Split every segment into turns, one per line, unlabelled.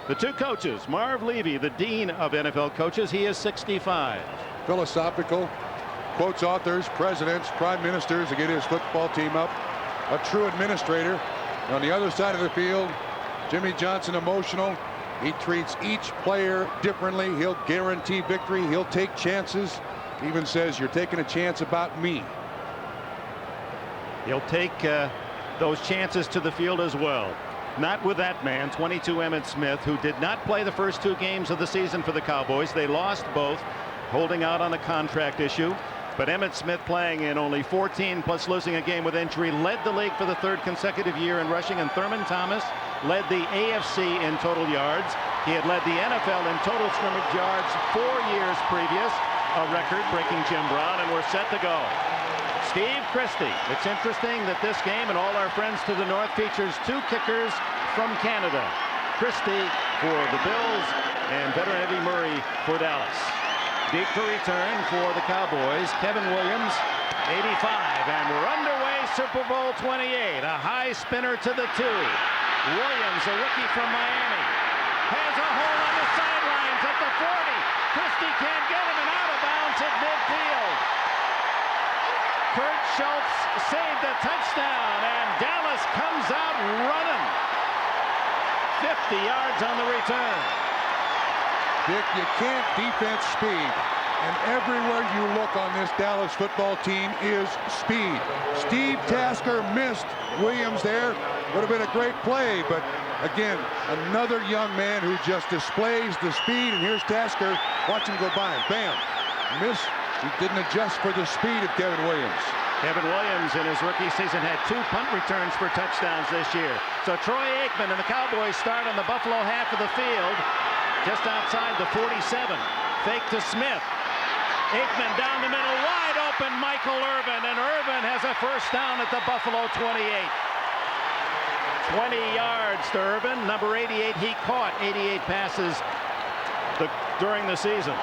The two coaches, Marv Levy, the dean of NFL coaches, he is 65.
Philosophical, quotes authors, presidents, prime ministers to get his football team up. A true administrator. On the other side of the field, Jimmy Johnson, emotional. He treats each player differently. He'll guarantee victory. He'll take chances. Even says, you're taking a chance about me.
He'll take those chances to the field as well. Not with that man, 22 Emmitt Smith, who did not play the first two games of the season for the Cowboys. They lost both, holding out on a contract issue. But Emmitt Smith, playing in only 14 plus losing a game with injury, led the league for the third consecutive year in rushing, and Thurman Thomas led the AFC in total yards. He had led the NFL in total scrimmage yards 4 years previous, a record breaking Jim Brown, and we're set to go. Steve Christie. It's interesting that this game and all our friends to the north features two kickers from Canada. Christie for the Bills and veteran Eddie Murray for Dallas. Deep to return for the Cowboys, Kevin Williams, 85, and we're underway. Super Bowl 28, a high spinner to the 2. Williams, a rookie from Miami, has a hole on the sidelines at the 40. Christie can't get him, and out of bounds at midfield. Kurt Schultz saved a touchdown, and Dallas comes out running. 50 yards on the return.
Dick, you can't defense speed. And everywhere you look on this Dallas football team is speed. Steve Tasker missed Williams there. Would have been a great play, but again, another young man who just displays the speed. And here's Tasker. Watch him go by him. Bam. Miss. He didn't adjust for the speed of Kevin Williams.
Kevin Williams in his rookie season had 2 punt returns for touchdowns this year. So Troy Aikman and the Cowboys start on the Buffalo half of the field, just outside the 47. Fake to Smith. Aikman down the middle, wide open, Michael Irvin, and Irvin has a first down at the Buffalo 28. 20 yards to Irvin. Number 88, he caught 88 passes during the season.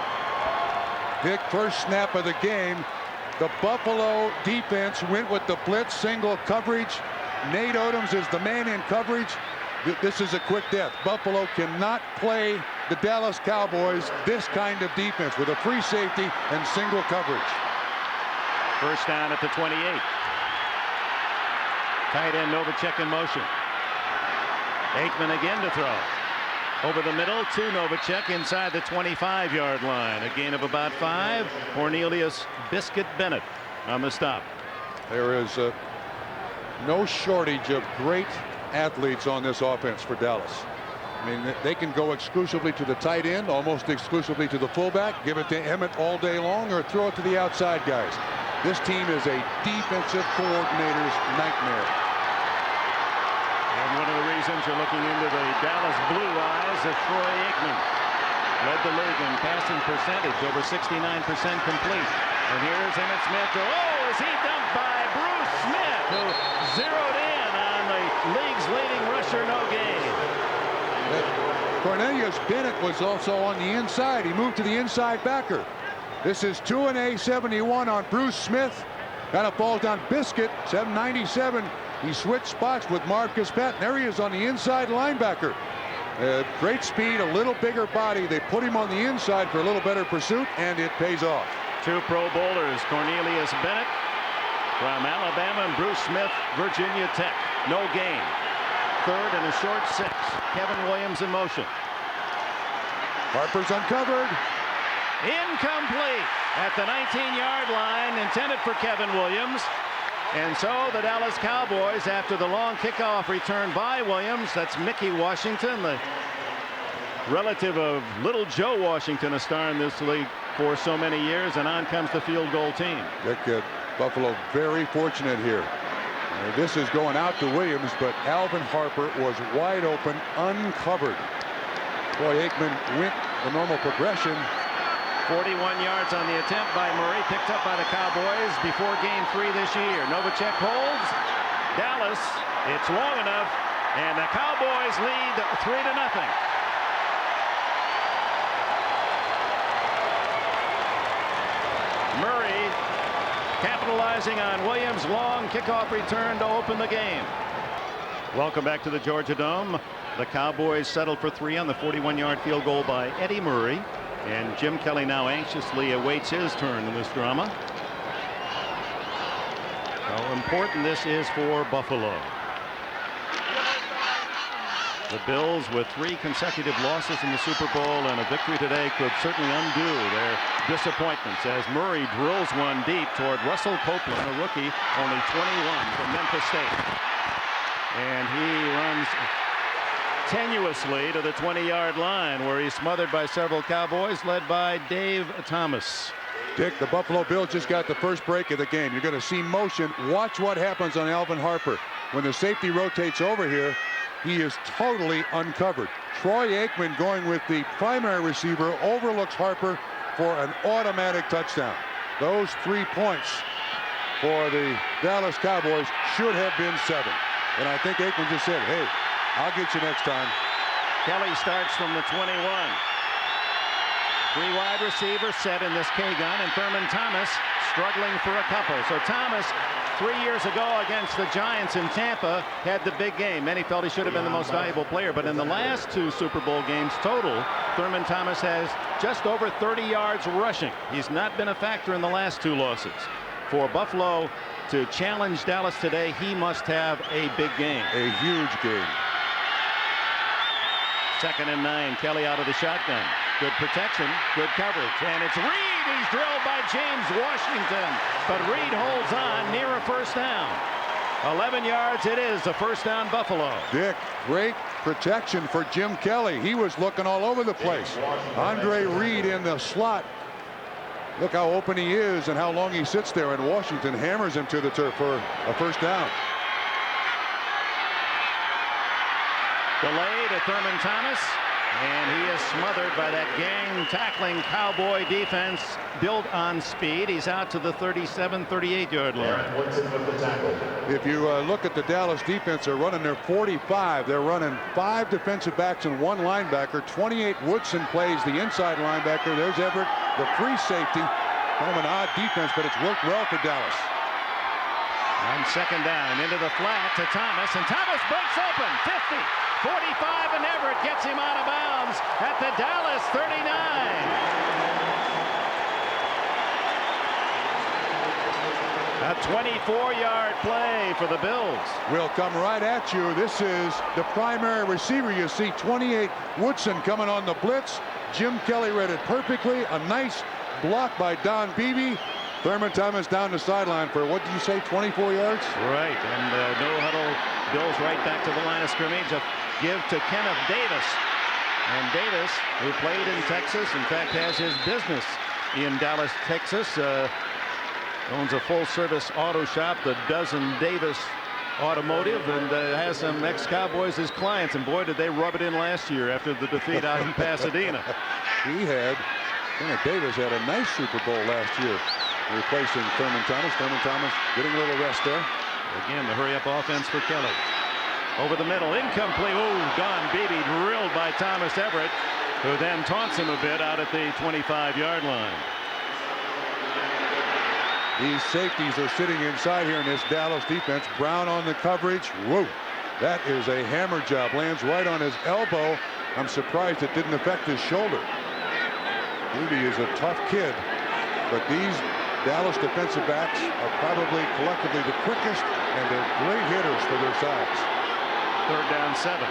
Dick, first snap of the game, the Buffalo defense went with the blitz single coverage. Nate Odoms is the man in coverage. This is a quick death. Buffalo cannot play the Dallas Cowboys this kind of defense with a free safety and single coverage.
First down at the 28. Tight end Novacek in motion. Aikman again to throw. Over the middle to Novacek inside the 25-yard line. A gain of about 5. Cornelius Biscuit Bennett on the stop.
There is no shortage of great athletes on this offense for Dallas. I mean, they can go exclusively to the tight end, almost exclusively to the fullback, give it to Emmett all day long, or throw it to the outside guys. This team is a defensive coordinator's nightmare.
And one of the reasons you're looking into the Dallas Blue Eyes is Troy Aikman. Led the league in passing percentage, over 69% complete. And here's Emmitt Smith. Oh, is he dumped by Bruce Smith, who zeroed in on the league's leading rusher, no gain.
Cornelius Bennett was also on the inside. He moved to the inside backer. This is 2-71 on Bruce Smith. Kind of falls down Biscuit, 797. He switched spots with Marcus Patton. There he is on the inside linebacker. Great speed, a little bigger body. They put him on the inside for a little better pursuit, and it pays off. 2
Pro Bowlers, Cornelius Bennett from Alabama and Bruce Smith, Virginia Tech. No gain. Third and a short 6. Kevin Williams in motion.
Harper's uncovered.
Incomplete at the 19-yard line, intended for Kevin Williams. And so the Dallas Cowboys, after the long kickoff return by Williams, that's Mickey Washington, the relative of little Joe Washington, a star in this league for so many years, and on comes the field goal team.
Buffalo very fortunate here. This is going out to Williams, but Alvin Harper was wide open, uncovered. Boy, Aikman went the normal progression.
41 yards on the attempt by Murray, picked up by the Cowboys before game 3 this year. Novacek holds. Dallas, it's long enough, and the Cowboys lead 3-0. Murray capitalizing on Williams' long kickoff return to open the game. Welcome back to the Georgia Dome. The Cowboys settled for 3 on the 41-yard field goal by Eddie Murray. And Jim Kelly now anxiously awaits his turn in this drama. How important this is for Buffalo. The Bills, with 3 consecutive losses in the Super Bowl and a victory today, could certainly undo their disappointments as Murray drills one deep toward Russell Copeland, a rookie, only 21 from Memphis State. And he runs tenuously to the 20-yard line, where he's smothered by several Cowboys, led by Dave Thomas.
Dick, the Buffalo Bills just got the first break of the game. You're going to see motion. Watch what happens on Alvin Harper. When the safety rotates over here, he is totally uncovered. Troy Aikman, going with the primary receiver, overlooks Harper for an automatic touchdown. Those 3 points for the Dallas Cowboys should have been 7. And I think Aikman just said, hey, I'll get you next time.
Kelly starts from the 21. 3 wide receivers set in this K-gun, and Thurman Thomas struggling for a couple. So Thomas, 3 years ago against the Giants in Tampa, had the big game. Many felt he should have been the most valuable player, but in the last 2 Super Bowl games total, Thurman Thomas has just over 30 yards rushing. He's not been a factor in the last 2 losses. For Buffalo to challenge Dallas today, he must have a big game.
A huge game.
2nd and 9. Kelly out of the shotgun. Good protection, good coverage, and it's Reed. He's drilled by James Washington, but Reed holds on near a first down. 11 yards it is, a first down Buffalo.
Dick, great protection for Jim Kelly. He was looking all over the place. Andre Reed in the slot. Look how open he is and how long he sits there, and Washington hammers him to the turf for a first down.
Delay to Thurman Thomas, and he is smothered by that gang tackling Cowboy defense built on speed. He's out to the 37, 38-yard line.
If you look at the Dallas defense, they're running their 45. They're running 5 defensive backs and 1 linebacker. 28 Woodson plays the inside linebacker. There's Everett, the free safety. Kind of an odd defense, but it's worked well for Dallas.
On 2nd down, into the flat to Thomas, and Thomas breaks open. 50, 45, and Everett gets him out of bounds at the Dallas 39. A 24-yard play for the Bills.
Will come right at you. This is the primary receiver. You see 28 Woodson coming on the blitz. Jim Kelly read it perfectly. A nice block by Don Beebe. Thurman Thomas down the sideline for, what did you say, 24 yards?
Right, and no huddle. Bills right back to the line of scrimmage. A give to Kenneth Davis. And Davis, who played in Texas, in fact has his business in Dallas, Texas. Owns a full-service auto shop, the Dozen Davis Automotive, and has some ex-Cowboys as clients. And boy, did they rub it in last year after the defeat out in Pasadena.
Kenneth Davis had a nice Super Bowl last year, replacing Thurman Thomas. Thurman Thomas getting a little rest there.
Again, the hurry-up offense for Kelly. Over the middle, incomplete. Oh, Don Beebe drilled by Thomas Everett, who then taunts him a bit out at the 25-yard line.
These safeties are sitting inside here in this Dallas defense. Brown on the coverage. Whoa, that is a hammer job. Lands right on his elbow. I'm surprised it didn't affect his shoulder. Beebe is a tough kid, but these Dallas defensive backs are probably collectively the quickest, and they're great hitters for their size.
3rd down 7.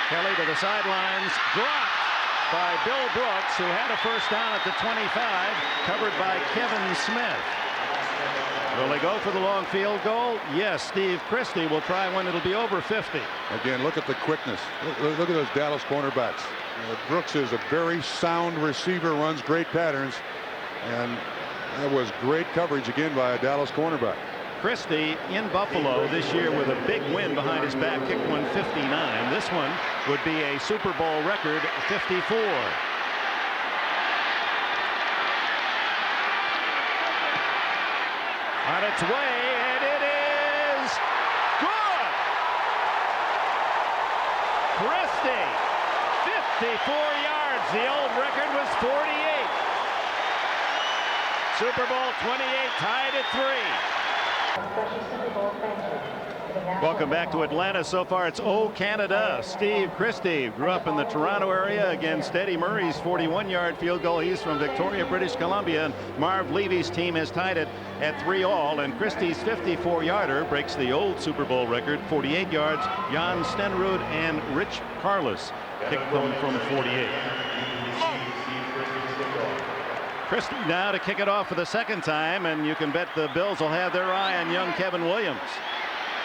Kelly to the sidelines, dropped by Bill Brooks, who had a first down at the 25, covered by Kevin Smith. Will they go for the long field goal? Yes, Steve Christie will try one. It'll be over 50.
Again, look at the quickness. Look at those Dallas cornerbacks. Brooks is a very sound receiver, runs great patterns, and that was great coverage again by a Dallas cornerback.
Christie in Buffalo this year with a big win behind his back, kicked 159. This one would be a Super Bowl record 54. On its way, and it is good. Christie, 54 yards. The old record was 48. Super Bowl 28 tied at 3.
Special Super Bowl franchise.
Welcome back to Atlanta. So far, it's Oh Canada. Steve Christie grew up in the Toronto area against Eddie Murray's 41-yard field goal. He's from Victoria, British Columbia, and Marv Levy's team has tied it at 3-all. And Christie's 54-yarder breaks the old Super Bowl record, 48 yards. Jan Stenrud and Rich Carlos kicked them from 48. Christie now to kick it off for the second time, and you can bet the Bills will have their eye on young Kevin Williams.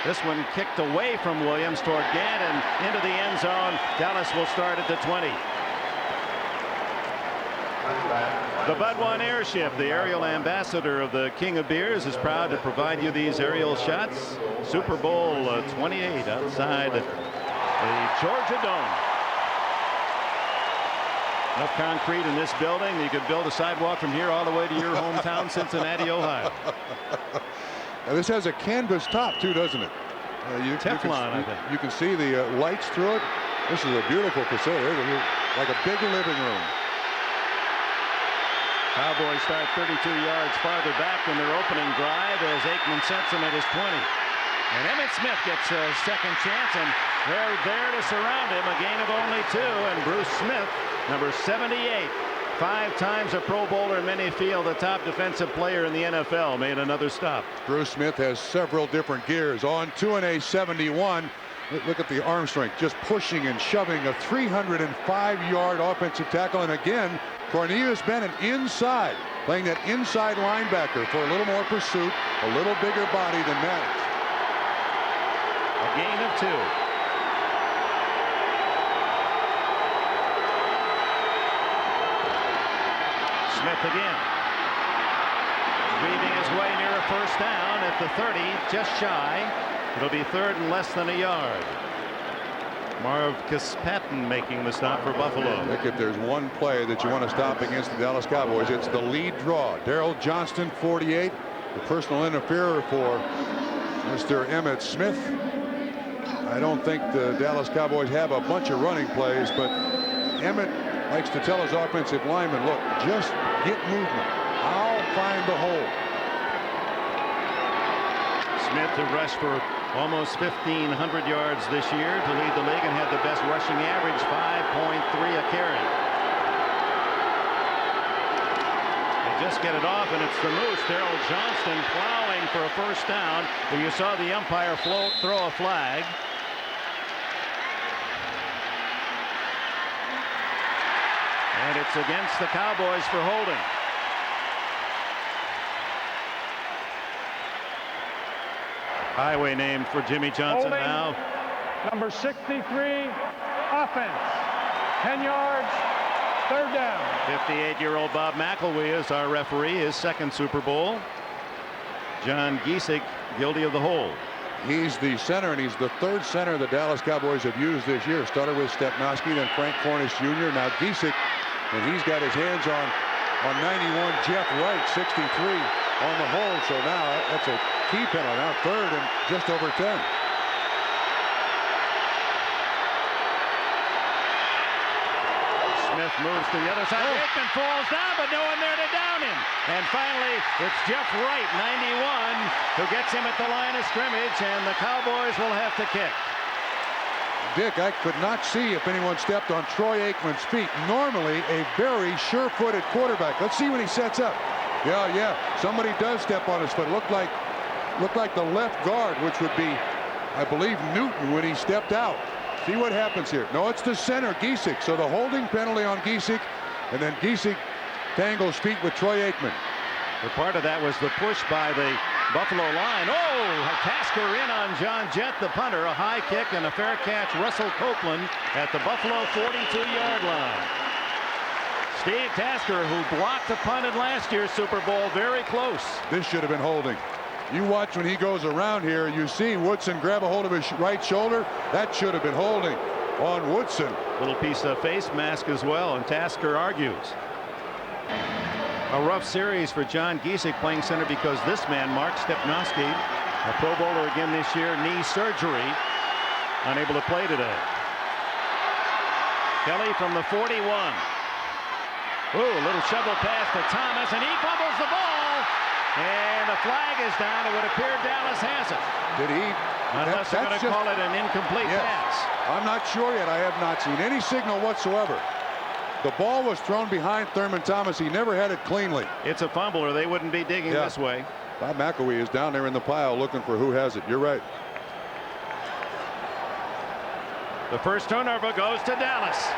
This one kicked away from Williams toward Gant and into the end zone. Dallas will start at the 20. The Bud One airship, the aerial ambassador of the King of Beers, is proud to provide you these aerial shots. Super Bowl 28 outside the Georgia Dome. Enough concrete in this building, you could build a sidewalk from here all the way to your hometown, Cincinnati, Ohio.
Now this has a canvas top too, doesn't it?
Teflon, I think.
You can see the lights through it. This is a beautiful facility, like a big living room.
Cowboys start 32 yards farther back in their opening drive as Aikman sets them at his 20. And Emmitt Smith gets a second chance, and they're there to surround him. A gain of only 2, and Bruce Smith, number 78, 5 times a Pro Bowler, and many feel the top defensive player in the NFL, made another stop.
Bruce Smith has several different gears. On to an A71. Look at the arm strength, just pushing and shoving. A 305-yard offensive tackle. And again, Cornelius Bennett inside, playing that inside linebacker for a little more pursuit, a little bigger body than Maddox.
A gain of 2. Smith again, weaving his way near a first down at the 30, just shy. It'll be third and less than a yard. Marv Kispatten making the stop for Buffalo.
Look, if there's one play that you want to stop against the Dallas Cowboys, it's the lead draw. Darrell Johnston, 48, the personal interferer for Mr. Emmitt Smith. I don't think the Dallas Cowboys have a bunch of running plays, but Emmitt likes to tell his offensive lineman, look, just get movement. I'll find the hole.
Smith to rush for almost 1,500 yards this year to lead the league and have the best rushing average, 5.3 a carry. They just get it off, and it's the Moose, Darrell Johnston, plowing for a first down. But you saw the umpire throw a flag. And it's against the Cowboys for holding. Highway named for Jimmy Johnson
holding,
now.
Number 63, offense. 10 yards, third down.
58-year-old Bob McElwee is our referee, his second Super Bowl. John Giesick guilty of the hold.
He's the center, and he's the third center the Dallas Cowboys have used this year. Started with Stepnoski, then Frank Cornish Jr., now Giesick. And he's got his hands on 91 Jeff Wright, 63 on the hold. So now that's a key penalty. Now third and just over 10.
Smith moves to the other side. Aikman falls down, but no one there to down him. And finally, it's Jeff Wright, 91, who gets him at the line of scrimmage, and the Cowboys will have to kick.
Dick, I could not see if anyone stepped on Troy Aikman's feet. Normally a very sure-footed quarterback. Let's see when he sets up. Yeah, somebody does step on his foot. Looked like the left guard, which would be, I believe, Newton when he stepped out. See what happens here. No, it's the center, Giesick. So the holding penalty on Giesick, and then Giesick tangles feet with Troy Aikman.
But part of that was the push by the Buffalo line. Oh, Tasker in on John Jett, the punter. A high kick and a fair catch. Russell Copeland at the Buffalo 42-yard line. Steve Tasker, who blocked the punt in last year's Super Bowl, very close.
This should have been holding. You watch when he goes around here, you see Woodson grab a hold of his right shoulder. That should have been holding on Woodson.
Little piece of face mask as well, and Tasker argues. A rough series for John Giesick playing center because this man, Mark Stepnoski, a Pro Bowler again this year, knee surgery, unable to play today. Kelly from the 41. Ooh, a little shovel pass to Thomas, and he fumbles the ball. And the flag is down. It would appear Dallas has it.
Did he?
Unless they're going to call it an incomplete pass.
I'm not sure yet. I have not seen any signal whatsoever. The ball was thrown behind Thurman Thomas. He never had it cleanly.
It's a fumble, or they wouldn't be digging this way.
Bob McElwee is down there in the pile looking for who has it. You're right.
The first turnover goes to Dallas.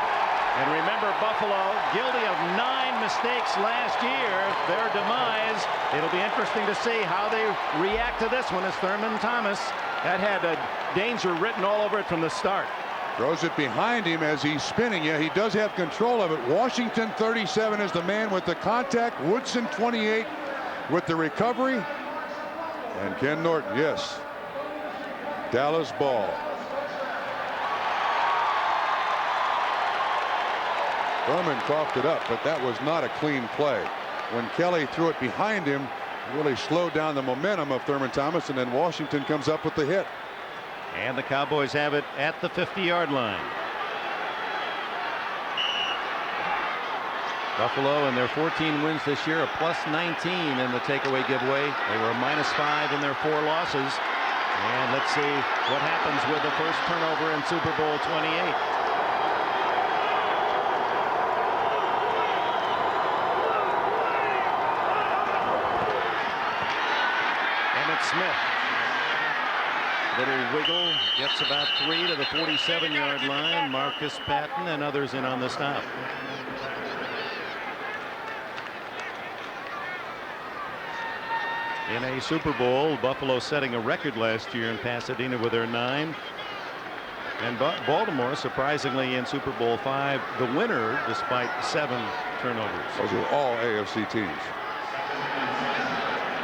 And remember, Buffalo guilty of 9 mistakes last year. Their demise. It'll be interesting to see how they react to this one as Thurman Thomas. That had a danger written all over it from the start.
Throws it behind him as he's spinning. Yeah, he does have control of it. Washington 37 is the man with the contact. Woodson 28 with the recovery. And Ken Norton, yes. Dallas ball. Thurman coughed it up, but that was not a clean play. When Kelly threw it behind him, it really slowed down the momentum of Thurman Thomas, and then Washington comes up with the hit.
And the Cowboys have it at the 50-yard line. Buffalo in their 14 wins this year, a +19 in the takeaway giveaway. They were a -5 in their 4 losses. And let's see what happens with the first turnover in Super Bowl 28. Smith. Little wiggle, gets about 3 to the 47-yard line. Marcus Patton and others in on the stop. In a Super Bowl, Buffalo setting a record last year in Pasadena with their 9. And Baltimore, surprisingly, in Super Bowl 5, the winner despite 7 turnovers.
Those are all AFC teams.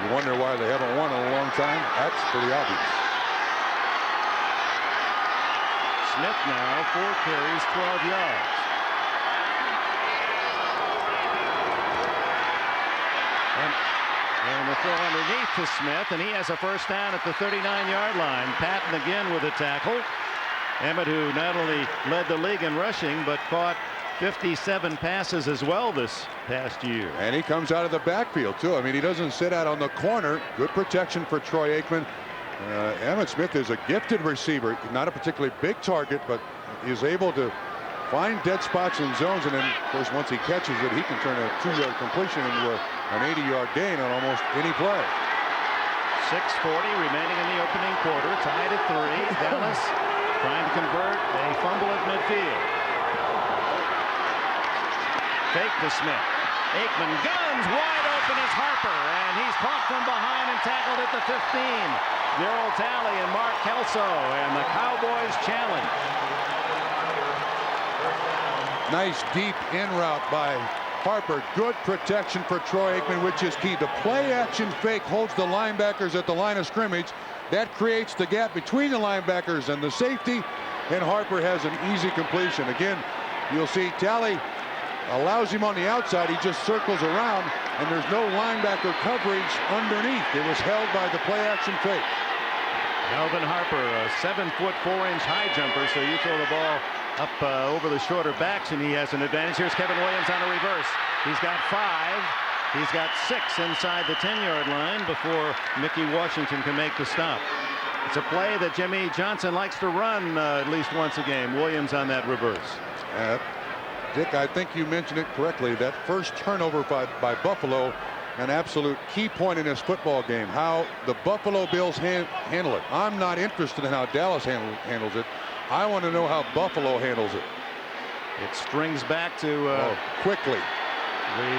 You wonder why they haven't won in a long time? That's pretty obvious.
Smith now 4 carries, 12 yards. And the throw underneath to Smith, and he has a first down at the 39-yard line. Patton again with a tackle. Emmett, who not only led the league in rushing, but caught 57 passes as well this past year.
And he comes out of the backfield too. I mean, he doesn't sit out on the corner. Good protection for Troy Aikman. Emmitt Smith is a gifted receiver, not a particularly big target, but is able to find dead spots in zones, and then of course once he catches it, he can turn a 2-yard completion into an 80-yard gain on almost any play.
6:40 remaining in the opening quarter, tied at 3. Dallas trying to convert a fumble at midfield. Fake to Smith. Aikman guns wide open as Harper, and he's caught from behind and tackled at the 15. Darryl Talley and Mark Kelso, and the Cowboys challenge.
Nice deep in route by Harper. Good protection for Troy Aikman, which is key. The play action fake holds the linebackers at the line of scrimmage. That creates the gap between the linebackers and the safety, and Harper has an easy completion. Again, you'll see Talley allows him on the outside. He just circles around, and there's no linebacker coverage underneath. It was held by the play action fake.
Melvin Harper, a 7-foot 4-inch high jumper, so you throw the ball up over the shorter backs, and he has an advantage. Here's Kevin Williams on a reverse. He's got 5. He's got 6 inside the 10-yard line before Mickey Washington can make the stop. It's a play that Jimmy Johnson likes to run at least once a game. Williams on that reverse.
Dick, I think you mentioned it correctly. That first turnover by Buffalo, an absolute key point in this football game. How the Buffalo Bills handle it. I'm not interested in how Dallas handles it. I want to know how Buffalo handles it.
It strings back to
quickly
the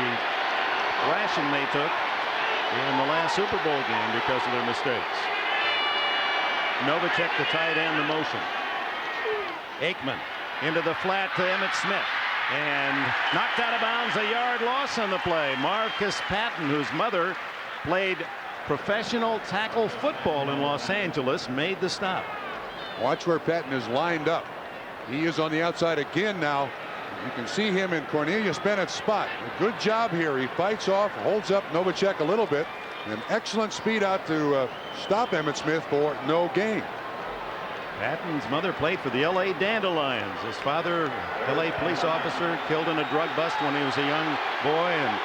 thrashing they took in the last Super Bowl game because of their mistakes. Novacek, the tight end, the motion. Aikman into the flat to Emmitt Smith. And knocked out of bounds, a yard loss on the play. Marcus Patton, whose mother played professional tackle football in Los Angeles, made the stop.
Watch where Patton is lined up. He is on the outside again now. You can see him in Cornelius Bennett's spot. A good job here. He fights off, holds up Novacek a little bit. An excellent speed out to stop Emmitt Smith for no gain.
Patton's mother played for the L.A. Dandelions. His father, L.A. police officer, killed in a drug bust when he was a young boy, and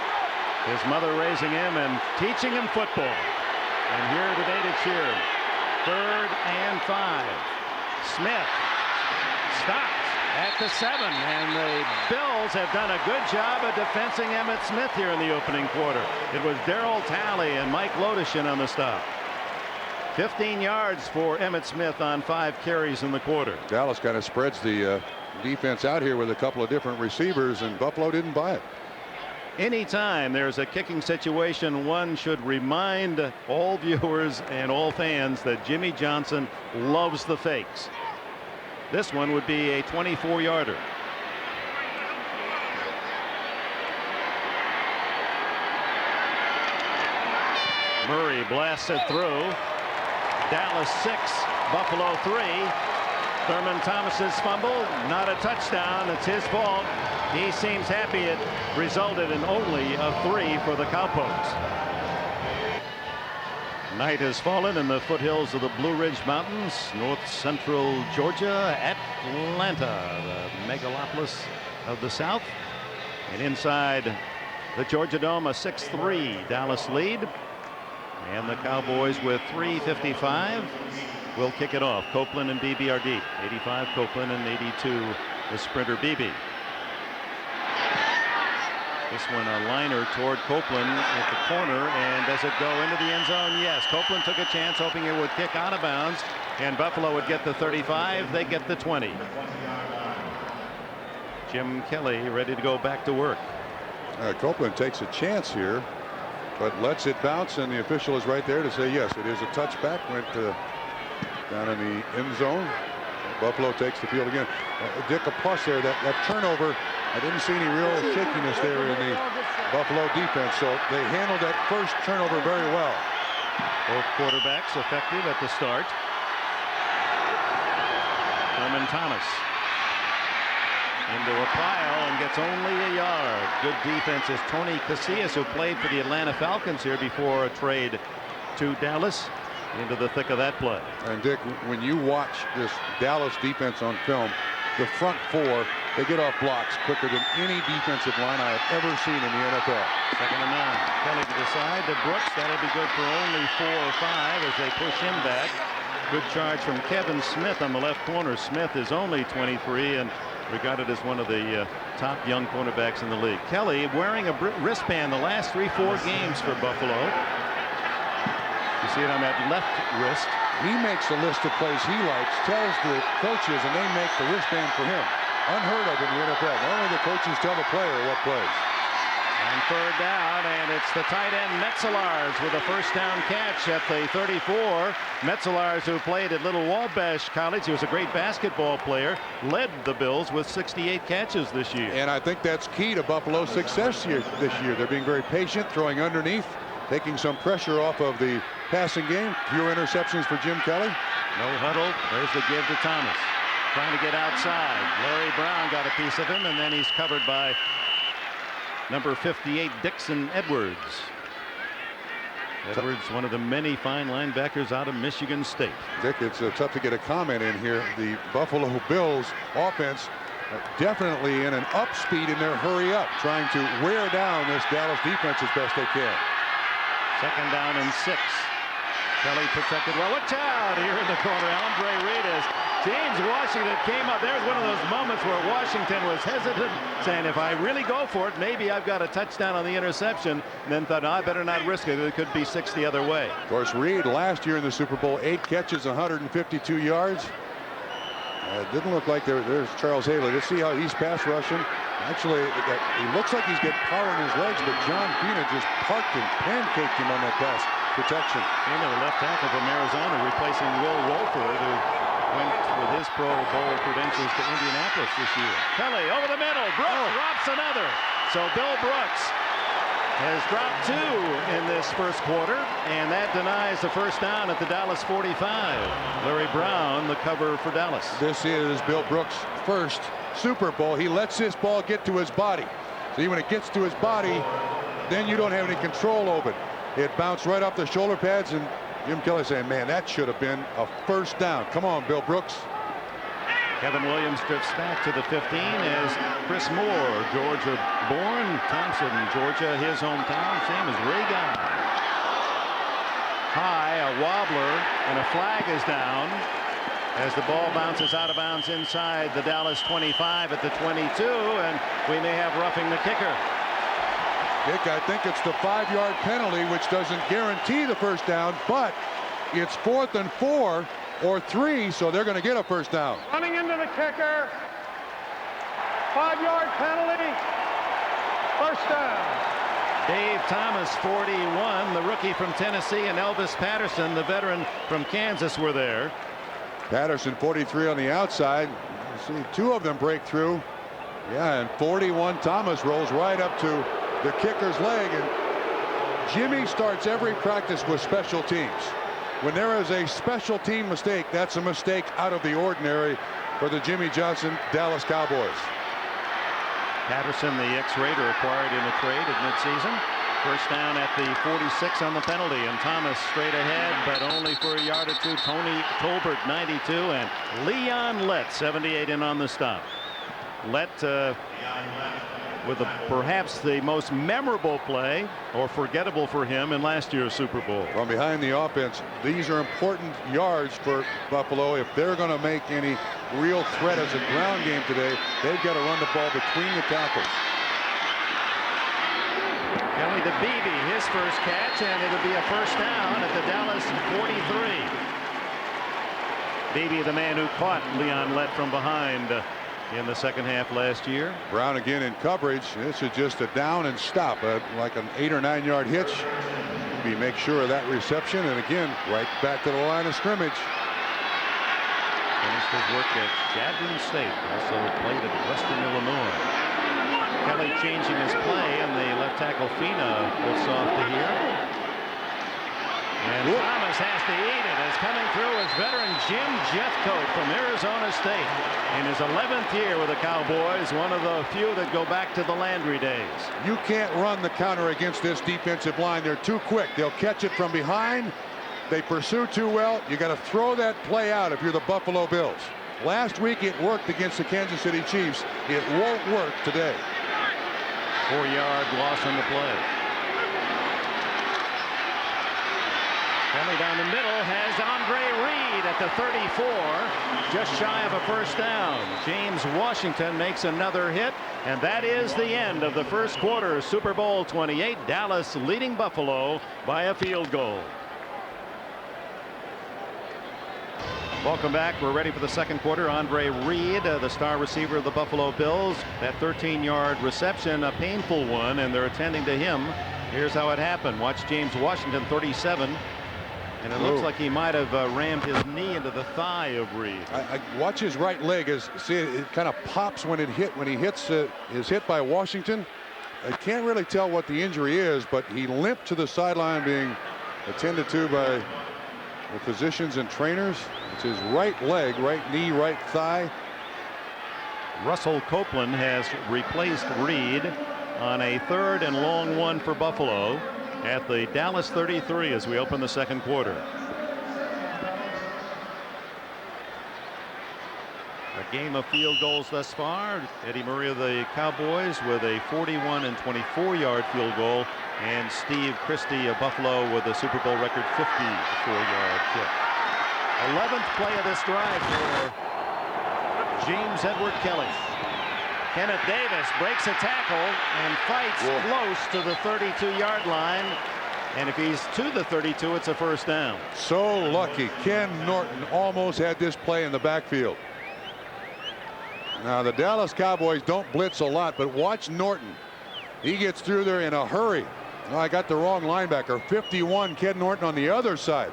His mother raising him and teaching him football. And here today to cheer. 3rd and 5. Smith stopped at the 7, and the Bills have done a good job of defending Emmitt Smith here in the opening quarter. It was Darryl Talley and Mike Lodishin on the stop. 15 yards for Emmitt Smith on 5 carries in the quarter.
Dallas kind of spreads the defense out here with a couple of different receivers, and Buffalo didn't buy it.
Anytime there's a kicking situation, one should remind all viewers and all fans that Jimmy Johnson loves the fakes. This one would be a 24-yarder. Murray blasts it through. Dallas 6, Buffalo 3. Thurman Thomas's fumble, not a touchdown. It's his fault. He seems happy it resulted in only a 3 for the Cowboys. Night has fallen in the foothills of the Blue Ridge Mountains, north central Georgia, Atlanta, the megalopolis of the South. And inside the Georgia Dome, a 6-3 Dallas lead. And the Cowboys with 3:55 will kick it off. Copeland and BBRD. 85 Copeland and 82 the sprinter BB. This one a liner toward Copeland at the corner, and does it go into the end zone? Yes. Copeland took a chance hoping it would kick out of bounds, and Buffalo would get the 35. They get the 20. Jim Kelly ready to go back to work.
Copeland takes a chance here, but lets it bounce, and the official is right there to say yes, it is a touchback. Went down in the end zone. Buffalo takes the field again. Dick, a plus there. That turnover, I didn't see any real shakiness there in the Buffalo defense, so they handled that first turnover very well.
Both quarterbacks effective at the start. Thurman Thomas into a pile and gets only a yard. Good defense is Tony Casillas, who played for the Atlanta Falcons here before a trade to Dallas. Into the thick of that play.
And Dick, when you watch this Dallas defense on film, the front 4, they get off blocks quicker than any defensive line I have ever seen in the NFL.
2nd and 9. Kelly to the side to Brooks. That'll be good for only 4 or 5 as they push him back. Good charge from Kevin Smith on the left corner. Smith is only 23 and regarded as one of the top young cornerbacks in the league. Kelly wearing a wristband the last 3-4 games for Buffalo. You see it on that left wrist.
He makes a list of plays he likes, tells the coaches, and they make the wristband for him. Unheard of in the NFL. Normally the coaches tell the player what plays.
And 3rd down, and it's the tight end Metzelaars with a first down catch at the 34. Metzelaars, who played at Little Wabash College, he was a great basketball player, led the Bills with 68 catches this year.
And I think that's key to Buffalo's success this year. They're being very patient, throwing underneath, taking some pressure off of the passing game. Fewer interceptions for Jim Kelly.
No huddle. There's the give to Thomas. Trying to get outside. Larry Brown got a piece of him, and then he's covered by number 58, Dixon Edwards. Edwards, one of the many fine linebackers out of Michigan State.
Dick, it's tough to get a comment in here. The Buffalo Bills offense definitely in an up speed in their hurry up, trying to wear down this Dallas defense as best they can.
2nd down and 6. Kelly protected well. Watch out here in the corner. Andre Reed is. James Washington came up. There's one of those moments where Washington was hesitant, saying, if I really go for it, maybe I've got a touchdown on the interception. And then thought, no, I better not risk it. It could be 6 the other way.
Of course, Reed last year in the Super Bowl, 8 catches, 152 yards. It didn't look like there's Charles Haley. Let's see how he's pass rushing. Actually, he looks like he's got power in his legs, but John Pena just parked him, pancaked him on that pass protection.
Pena, the left tackle from Arizona, replacing Will Wolford, who went with his Pro Bowl credentials to Indianapolis this year. Kelly over the middle. Brooks drops another. So Bill Brooks has dropped 2 in this first quarter, and that denies the first down at the Dallas 45. Larry Brown, the cover for Dallas.
This is Bill Brooks' first Super Bowl. He lets this ball get to his body. See, when it gets to his body, then you don't have any control over it. It bounced right off the shoulder pads, and Jim Kelly saying, man, that should have been a first down. Come on, Bill Brooks.
Kevin Williams drifts back to the 15 as Chris Moore, Georgia-born, Thompson, Georgia, his hometown, same as Ray Guy. High, a wobbler, and a flag is down as the ball bounces out of bounds inside the Dallas 25 at the 22, and we may have roughing the kicker.
Dick, I think it's the 5-yard penalty, which doesn't guarantee the first down, but it's 4th and 4 or 3, so they're going to get a first down.
Running into the kicker. 5-yard penalty. First down.
Dave Thomas, 41, the rookie from Tennessee, and Elvis Patterson, the veteran from Kansas, were there.
Patterson, 43 on the outside. You see 2 of them break through. Yeah, and 41 Thomas rolls right up to the kicker's leg. And Jimmy starts every practice with special teams. When there is a special team mistake, that's a mistake out of the ordinary for the Jimmy Johnson Dallas Cowboys.
Patterson, the ex-Raider, acquired in a trade at midseason. First down at the 46 on the penalty, and Thomas straight ahead, but only for a yard or two. Tony Tolbert, 92, and Leon Lett, 78, in on the stop. Lett with perhaps the most memorable play, or forgettable for him, in last year's Super Bowl.
From behind the offense, these are important yards for Buffalo. If they're going to make any real threat as a ground game today, they've got to run the ball between the tackles.
Kelly to Beebe, his first catch, and it'll be a first down at the Dallas 43. Beebe, the man who caught Leon Lett from behind in the second half last year.
Brown again in coverage. This is just a down and stop, like an 8 or 9 yard hitch. Maybe make sure of that reception, and again right back to the line of scrimmage.
Finished his work at Chadron State, also played at Western Illinois. Kelly changing his play, and the left tackle Fina looks off to here. And Thomas has to eat it as coming through is veteran Jim Jeffcoat from Arizona State. In his 11th year with the Cowboys, one of the few that go back to the Landry days.
You can't run the counter against this defensive line. They're too quick. They'll catch it from behind. They pursue too well. You got to throw that play out if you're the Buffalo Bills. Last week it worked against the Kansas City Chiefs. It won't work today.
4-yard loss on the play. Kelly down the middle has Andre Reed at the 34, just shy of a first down. James Washington makes another hit, and that is the end of the first quarter. Super Bowl 28, Dallas leading Buffalo by a field goal. Welcome back. We're ready for the second quarter. Andre Reed, the star receiver of the Buffalo Bills, that 13-yard reception, a painful one, and they're attending to him. Here's how it happened. Watch James Washington, 37. And it looks like he might have rammed his knee into the thigh of Reed.
I watch his right leg. See, it kind of pops when he is hit by Washington. I can't really tell what the injury is, but he limped to the sideline being attended to by the physicians and trainers. It's his right leg, right knee, right thigh.
Russell Copeland has replaced Reed on a 3rd and long one for Buffalo at the Dallas 33 as we open the second quarter. A game of field goals thus far. Eddie Murray of the Cowboys with a 41 and 24-yard field goal, and Steve Christie of Buffalo with a Super Bowl record 54-yard kick. 11th play of this drive for James Edward Kelly. Kenneth Davis breaks a tackle and fights close to the 32-yard line. And if he's to the 32, it's a first down.
So lucky. Ken Norton almost had this play in the backfield. Now the Dallas Cowboys don't blitz a lot, but watch Norton. He gets through there in a hurry. Oh, I got the wrong linebacker. 51, Ken Norton on the other side.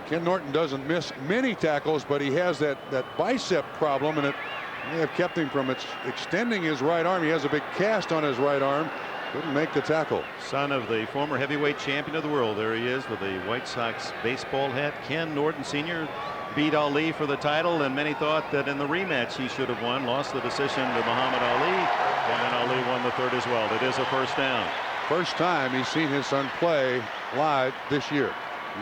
Ken Norton doesn't miss many tackles, but he has that bicep problem, and it may have kept him from extending his right arm. He has a big cast on his right arm. Couldn't make the tackle.
Son of the former heavyweight champion of the world. There he is with the White Sox baseball hat. Ken Norton Sr. beat Ali for the title, and many thought that in the rematch he should have won. Lost the decision to Muhammad Ali, and then Ali won the third as well. It is a first down.
First time he's seen his son play live this year.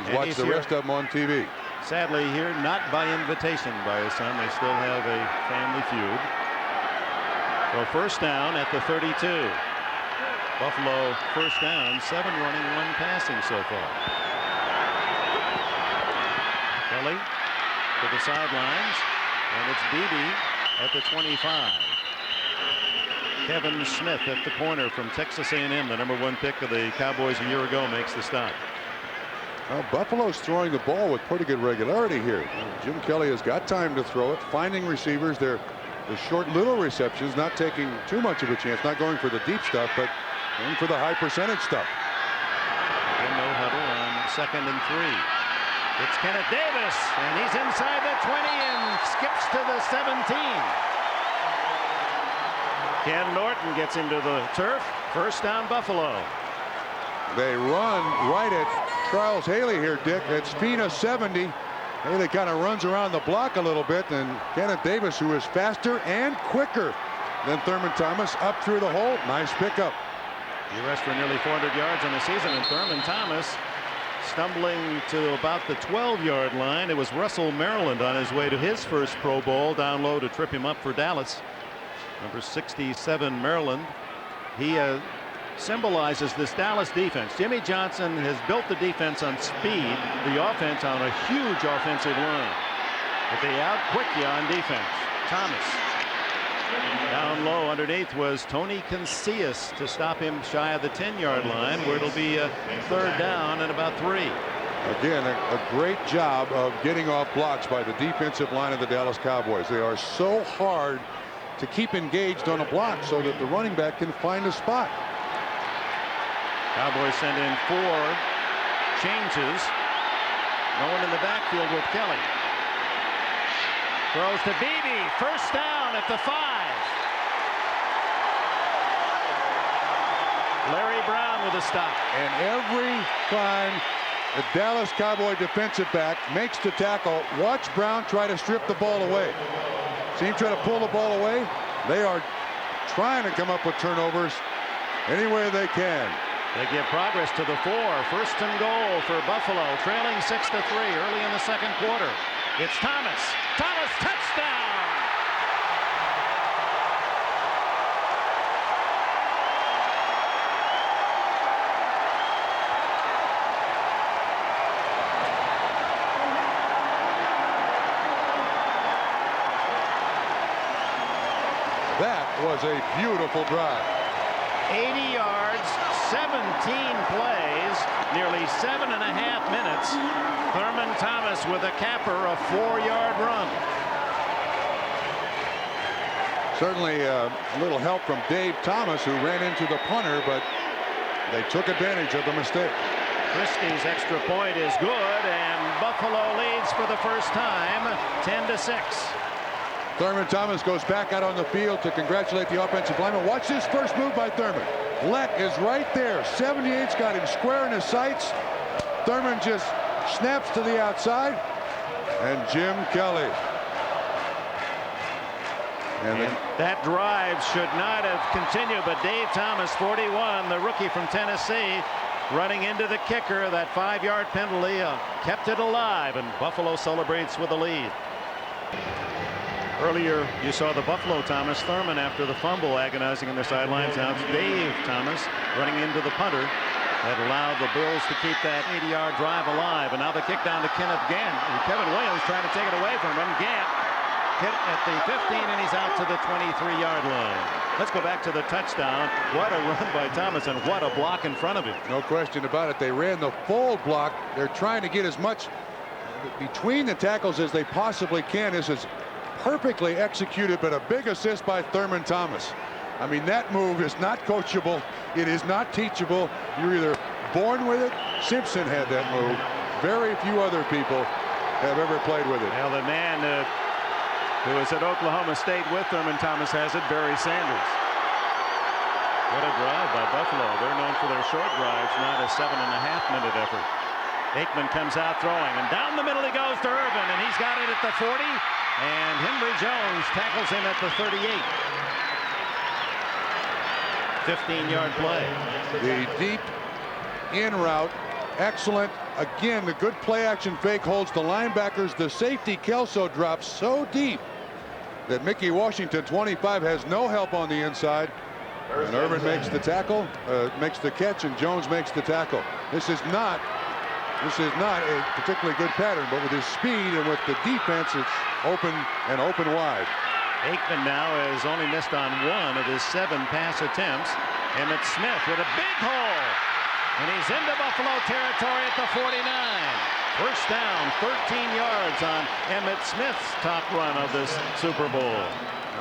He's watched the rest of them on TV.
Sadly here, not by invitation by his son. They still have a family feud. So first down at the 32. Buffalo first down, 7 running, 1 passing so far. Kelly to the sidelines, and it's Beebe at the 25. Kevin Smith at the corner from Texas A&M, the #1 pick of the Cowboys a year ago, makes the stop.
Buffalo's throwing the ball with pretty good regularity here. Jim Kelly has got time to throw it, finding receivers. They're the short little receptions, not taking too much of a chance, not going for the deep stuff, but going for the high percentage stuff.
And no huddle on 2nd and 3. It's Kenneth Davis, and he's inside the 20 and skips to the 17. Ken Norton gets into the turf. First down, Buffalo.
They run right at Charles Haley here, Dick. At Spina 70. Haley kind of runs around the block a little bit, and Kenneth Davis, who is faster and quicker than Thurman Thomas, up through the hole. Nice pickup.
He rushed for nearly 400 yards on the season, and Thurman Thomas stumbling to about the 12-yard line. It was Russell Maryland on his way to his first Pro Bowl, down low to trip him up for Dallas. Number 67, Maryland. He symbolizes this Dallas defense. Jimmy Johnson has built the defense on speed, the offense on a huge offensive line. But they out-quick you on defense. Thomas. Down low underneath was Tony Casillas to stop him shy of the 10-yard line, where it'll be a 3rd down and about 3.
Again, a great job of getting off blocks by the defensive line of the Dallas Cowboys. They are so hard to keep engaged on a block so that the running back can find a spot.
Cowboys send in 4 changes. No one in the backfield with Kelly. Throws to Beebe. First down at the 5. Larry Brown with a stop.
And every time the Dallas Cowboy defensive back makes the tackle, watch Brown try to strip the ball away. See him try to pull the ball away. They are trying to come up with turnovers any way they can.
They give progress to the 4. First and goal for Buffalo, trailing 6-3 early in the 2nd quarter. It's Thomas. Thomas, touchdown!
That was a beautiful drive.
80 yards, 17 plays, nearly 7.5 minutes. Thurman Thomas with a capper, a 4-yard run.
Certainly a little help from Dave Thomas, who ran into the punter, but they took advantage of the mistake.
Christie's extra point is good, and Buffalo leads for the first time, 10-6.
Thurman Thomas goes back out on the field to congratulate the offensive lineman. Watch this first move by Thurman. Leck is right there. 78's got him square in his sights. Thurman just snaps to the outside. And Jim Kelly.
And that drive should not have continued, but Dave Thomas, 41, the rookie from Tennessee, running into the kicker. That 5-yard penalty kept it alive, and Buffalo celebrates with a lead. Earlier, you saw the Buffalo Thomas. Thurman, after the fumble, agonizing on the sidelines. Now it's Dave Thomas running into the punter. That allowed the Bills to keep that 80-yard drive alive. And now the kick down to Kenneth Gant. And Kevin Williams trying to take it away from him. Gant hit at the 15, and he's out to the 23-yard line. Let's go back to the touchdown. What a run by Thomas, and what a block in front of him.
No question about it. They ran the full block. They're trying to get as much between the tackles as they possibly can. This is perfectly executed, but a big assist by Thurman Thomas. I mean, that move is not coachable. It is not teachable. You're either born with it. Simpson had that move. Very few other people have ever played with it.
Well, the man who was at Oklahoma State with Thurman Thomas has it, Barry Sanders. What a drive by Buffalo. They're known for their short drives, not a 7.5-minute effort. Aikman comes out throwing, and down the middle he goes to Irvin, and he's got it at the 40. And Henry Jones tackles him at the 38. 15-yard play.
The deep in route, excellent again, the good play action fake holds the linebackers. The safety Kelso drops so deep that Mickey Washington, 25, has no help on the inside. And Irvin makes the tackle, makes the catch, and Jones makes the tackle. This is not a particularly good pattern, but with his speed and with the defense, it's open and open wide.
Aikman now has only missed on 1 of his 7 pass attempts. Emmitt Smith with a big hole, and he's into Buffalo territory at the 49. First down, 13 yards on Emmitt Smith's top run of this Super Bowl.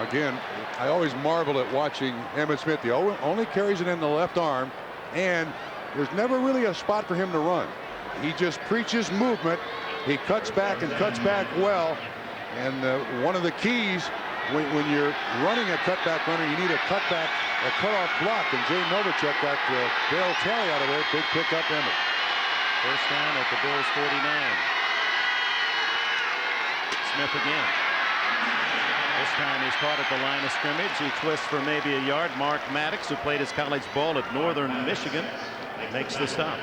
Again, I always marvel at watching Emmitt Smith. He only carries it in the left arm, and there's never really a spot for him to run. He just preaches movement. He cuts back and cuts back well. And one of the keys when you're running a cutback runner, you need a cutoff block. And Jay Novacek got Dale Talley out of there. Big pickup, Emmitt.
First down at the Bills 49. Smith again. This time he's caught at the line of scrimmage. He twists for maybe a yard. Mark Maddox, who played his college ball at Northern Michigan, makes the stop.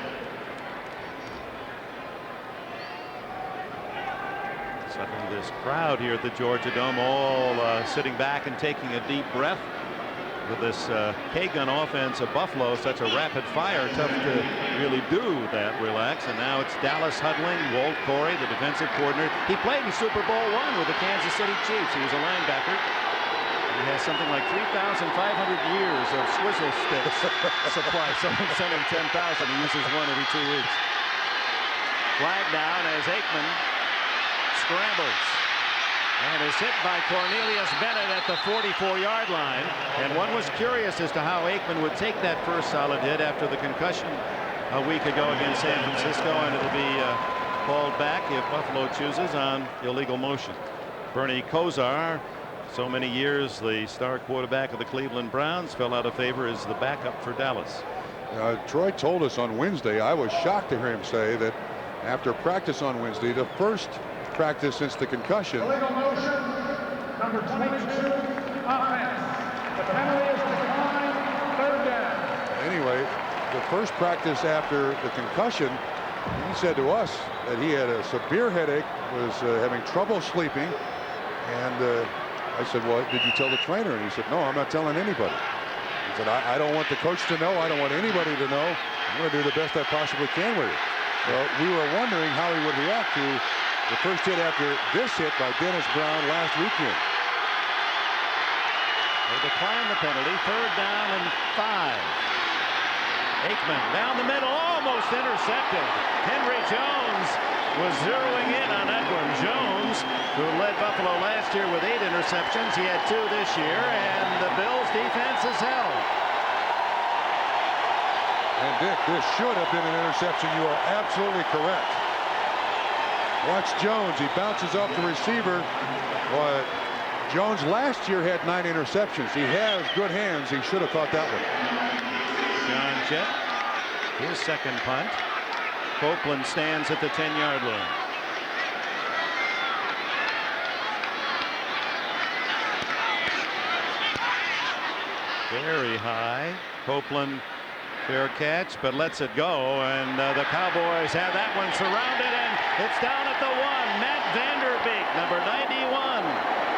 Suddenly this crowd here at the Georgia Dome all sitting back and taking a deep breath. With this K-gun offense of Buffalo, such a rapid fire, tough to really do that relax. And now it's Dallas huddling. Walt Corey, the defensive coordinator. He played in Super Bowl I with the Kansas City Chiefs. He was a linebacker. He has something like 3,500 years of swizzle sticks supply. Someone sent him 10,000. He uses 1 every 2 weeks. Flag down as Aikman scrambles and is hit by Cornelius Bennett at the 44-yard line. And one was curious as to how Aikman would take that first solid hit after the concussion a week ago against San Francisco, and it'll be called back if Buffalo chooses on illegal motion. Bernie Kosar, so many years the star quarterback of the Cleveland Browns, fell out of favor as the backup for Dallas.
Troy told us on Wednesday, I was shocked to hear him say that after practice on Wednesday, the first practice since the concussion.
Illegal motion, number 22, offense. The penalty is declined, 3rd down.
Anyway, the first practice after the concussion, he said to us that he had a severe headache, was having trouble sleeping. And I said, well, did you tell the trainer? And he said, no, I'm not telling anybody. He said, I don't want the coach to know. I don't want anybody to know. I'm going to do the best I possibly can with it. Well, we were wondering how he would react to the first hit after this hit by Dennis Brown last weekend.
They decline the penalty. 3rd down and 5. Aikman down the middle, almost intercepted. Henry Jones was zeroing in on that one. Jones, who led Buffalo last year with 8 interceptions. He had 2 this year, and the Bills defense is held.
And Dick, this should have been an interception. You are absolutely correct. Watch Jones. He bounces off the receiver. But Jones last year had 9 interceptions. He has good hands. He should have caught that one.
John Jett, his second punt. Copeland stands at the 10-yard line. Very high. Copeland, fair catch, but lets it go, and the Cowboys have that one surrounded, and it's down at the 1. Matt Vanderbeek, number 91,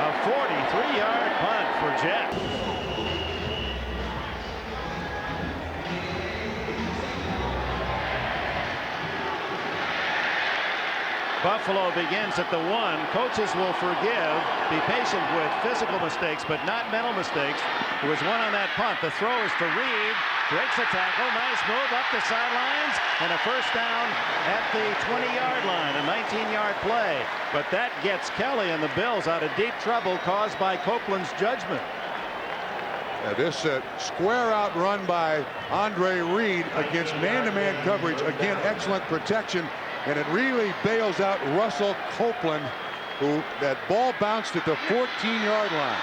a 43-yard punt for Jett. Buffalo begins at the 1. Coaches will forgive, be patient with physical mistakes, but not mental mistakes. There was 1 on that punt. The throw is to Reed. Breaks a tackle. Nice move up the sidelines. And a first down at the 20-yard line. A 19-yard play. But that gets Kelly and the Bills out of deep trouble caused by Copeland's judgment.
This square out run by Andre Reed against man-to-man coverage. Again, excellent protection. And it really bails out Russell Copeland, who that ball bounced at the 14-yard line.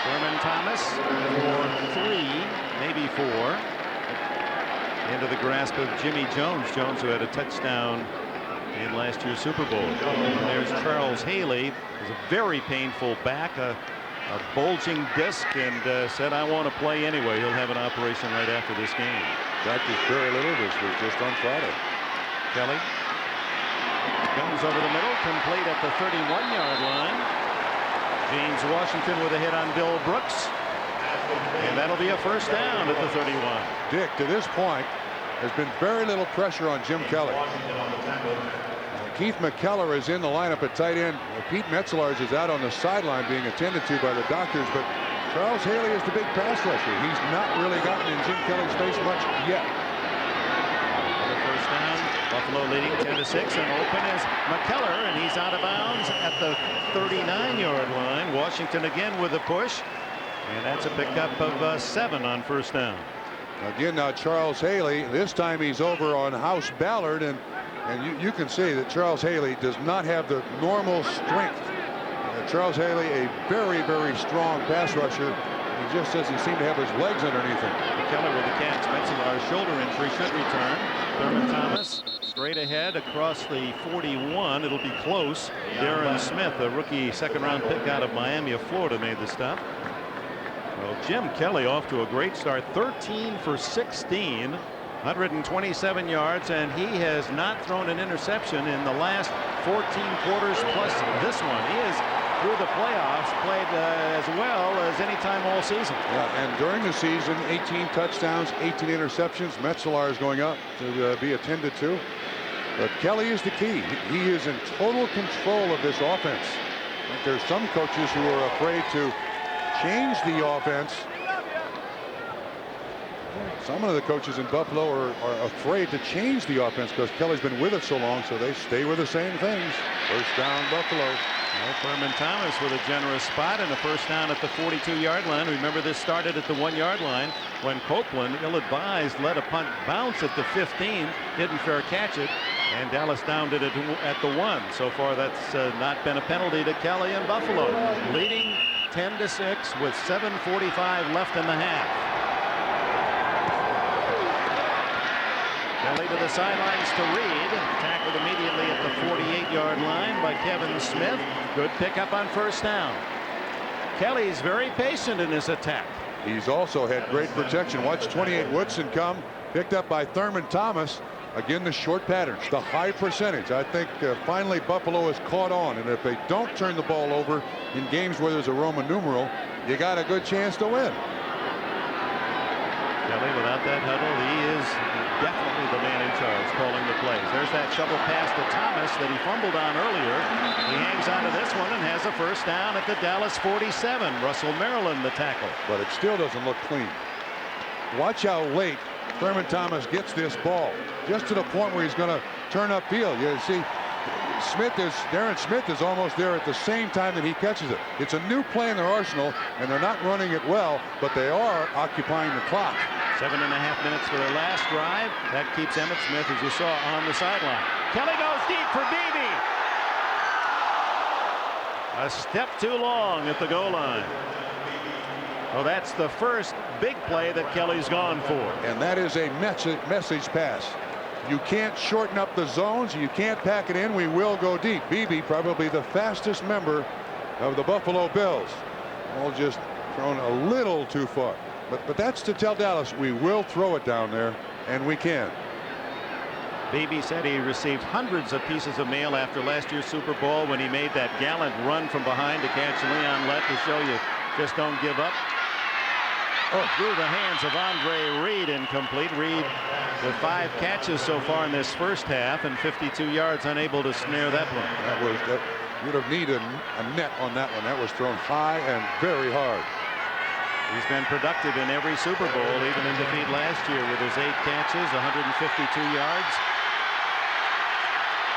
Thurman Thomas for 3, maybe 4. Into the grasp of Jimmy Jones. Jones, who had a touchdown in last year's Super Bowl. And there's Charles Haley. It was a very painful back, a bulging disc, and said, I want to play anyway. He'll have an operation right after this game.
Practiced very little this week, just on Friday.
Kelly comes over the middle, complete at the 31-yard line. James Washington with a hit on Bill Brooks. And that'll be a first down at the 31.
Dick, to this point, there's been very little pressure on Jim Kelly. Keith McKellar is in the lineup at tight end. Pete Metzelaars is out on the sideline being attended to by the doctors, but Charles Haley is the big pass rusher. He's not really gotten in Jim Kelly's face much yet.
The first down, Buffalo leading 10-6, and open is McKellar, and he's out of bounds at the 39-yard line. Washington again with a push, and that's a pickup of 7 on first down.
Again, now Charles Haley, this time he's over on House Ballard, and you can see that Charles Haley does not have the normal strength. Charles Haley, a very, very strong pass rusher. He just doesn't seem to have his legs underneath him.
McKellar with the catch. Metzelaar's shoulder injury should return. Thurman Thomas straight ahead across the 41. It'll be close. Darren Smith, a rookie second-round pick out of Miami of Florida, made the stop. Well, Jim Kelly off to a great start. 13 for 16. 127 yards, and he has not thrown an interception in the last 14 quarters plus this one. He is through the playoffs, played as well as any time all season.
Yeah, and during the season, 18 touchdowns, 18 interceptions. Metzelaar is going up to be attended to. But Kelly is the key. He is in total control of this offense. I think there's some coaches who are afraid to change the offense. Some of the coaches in Buffalo are afraid to change the offense because Kelly's been with it so long, so they stay with the same things. First down, Buffalo.
Well, Thurman Thomas with a generous spot and a first down at the 42-yard line. Remember, this started at the 1-yard line when Copeland, ill-advised, let a punt bounce at the 15, didn't fair catch it, and Dallas downed it at the 1. So far, that's not been a penalty to Kelly and Buffalo, leading 10-6 with 7:45 left in the half. Kelly to the sidelines to Reed. Tackled immediately at the 48-yard line by Kevin Smith. Good pickup on first down. Kelly's very patient in his attack.
He's also had great protection. Watch 28 Woodson come, picked up by Thurman Thomas. Again, the short patterns, the high percentage. I think finally Buffalo has caught on, and if they don't turn the ball over in games where there's a Roman numeral, you got a good chance to win.
Kelly, without that huddle, he is definitely the man in charge calling the plays. There's that shovel pass to Thomas that he fumbled on earlier. He hangs on to this one and has a first down at the Dallas 47. Russell Maryland the tackle.
But it still doesn't look clean. Watch how late Thurman Thomas gets this ball. Just to the point where he's going to turn upfield. You see, Darren Smith is almost there at the same time that he catches it. It's a new play in their arsenal, and they're not running it well, but they are occupying the clock.
7.5 minutes for their last drive. That keeps Emmitt Smith, as you saw, on the sideline. Kelly goes deep for Beebe. A step too long at the goal line. Well, that's the first big play that Kelly's gone for.
And that is a message pass. You can't shorten up the zones. You can't pack it in. We will go deep. Beebe, probably the fastest member of the Buffalo Bills. All just thrown a little too far. But that's to tell Dallas we will throw it down there, and we can.
Beebe said he received hundreds of pieces of mail after last year's Super Bowl when he made that gallant run from behind to catch Leon Lett to show you just don't give up. Through the hands of Andre Reed, incomplete. Reed with 5 catches so far in this first half and 52 yards, unable to snare that one.
That would have needed a net on that one. That was thrown high and very hard.
He's been productive in every Super Bowl, even in defeat last year with his 8 catches, 152 yards.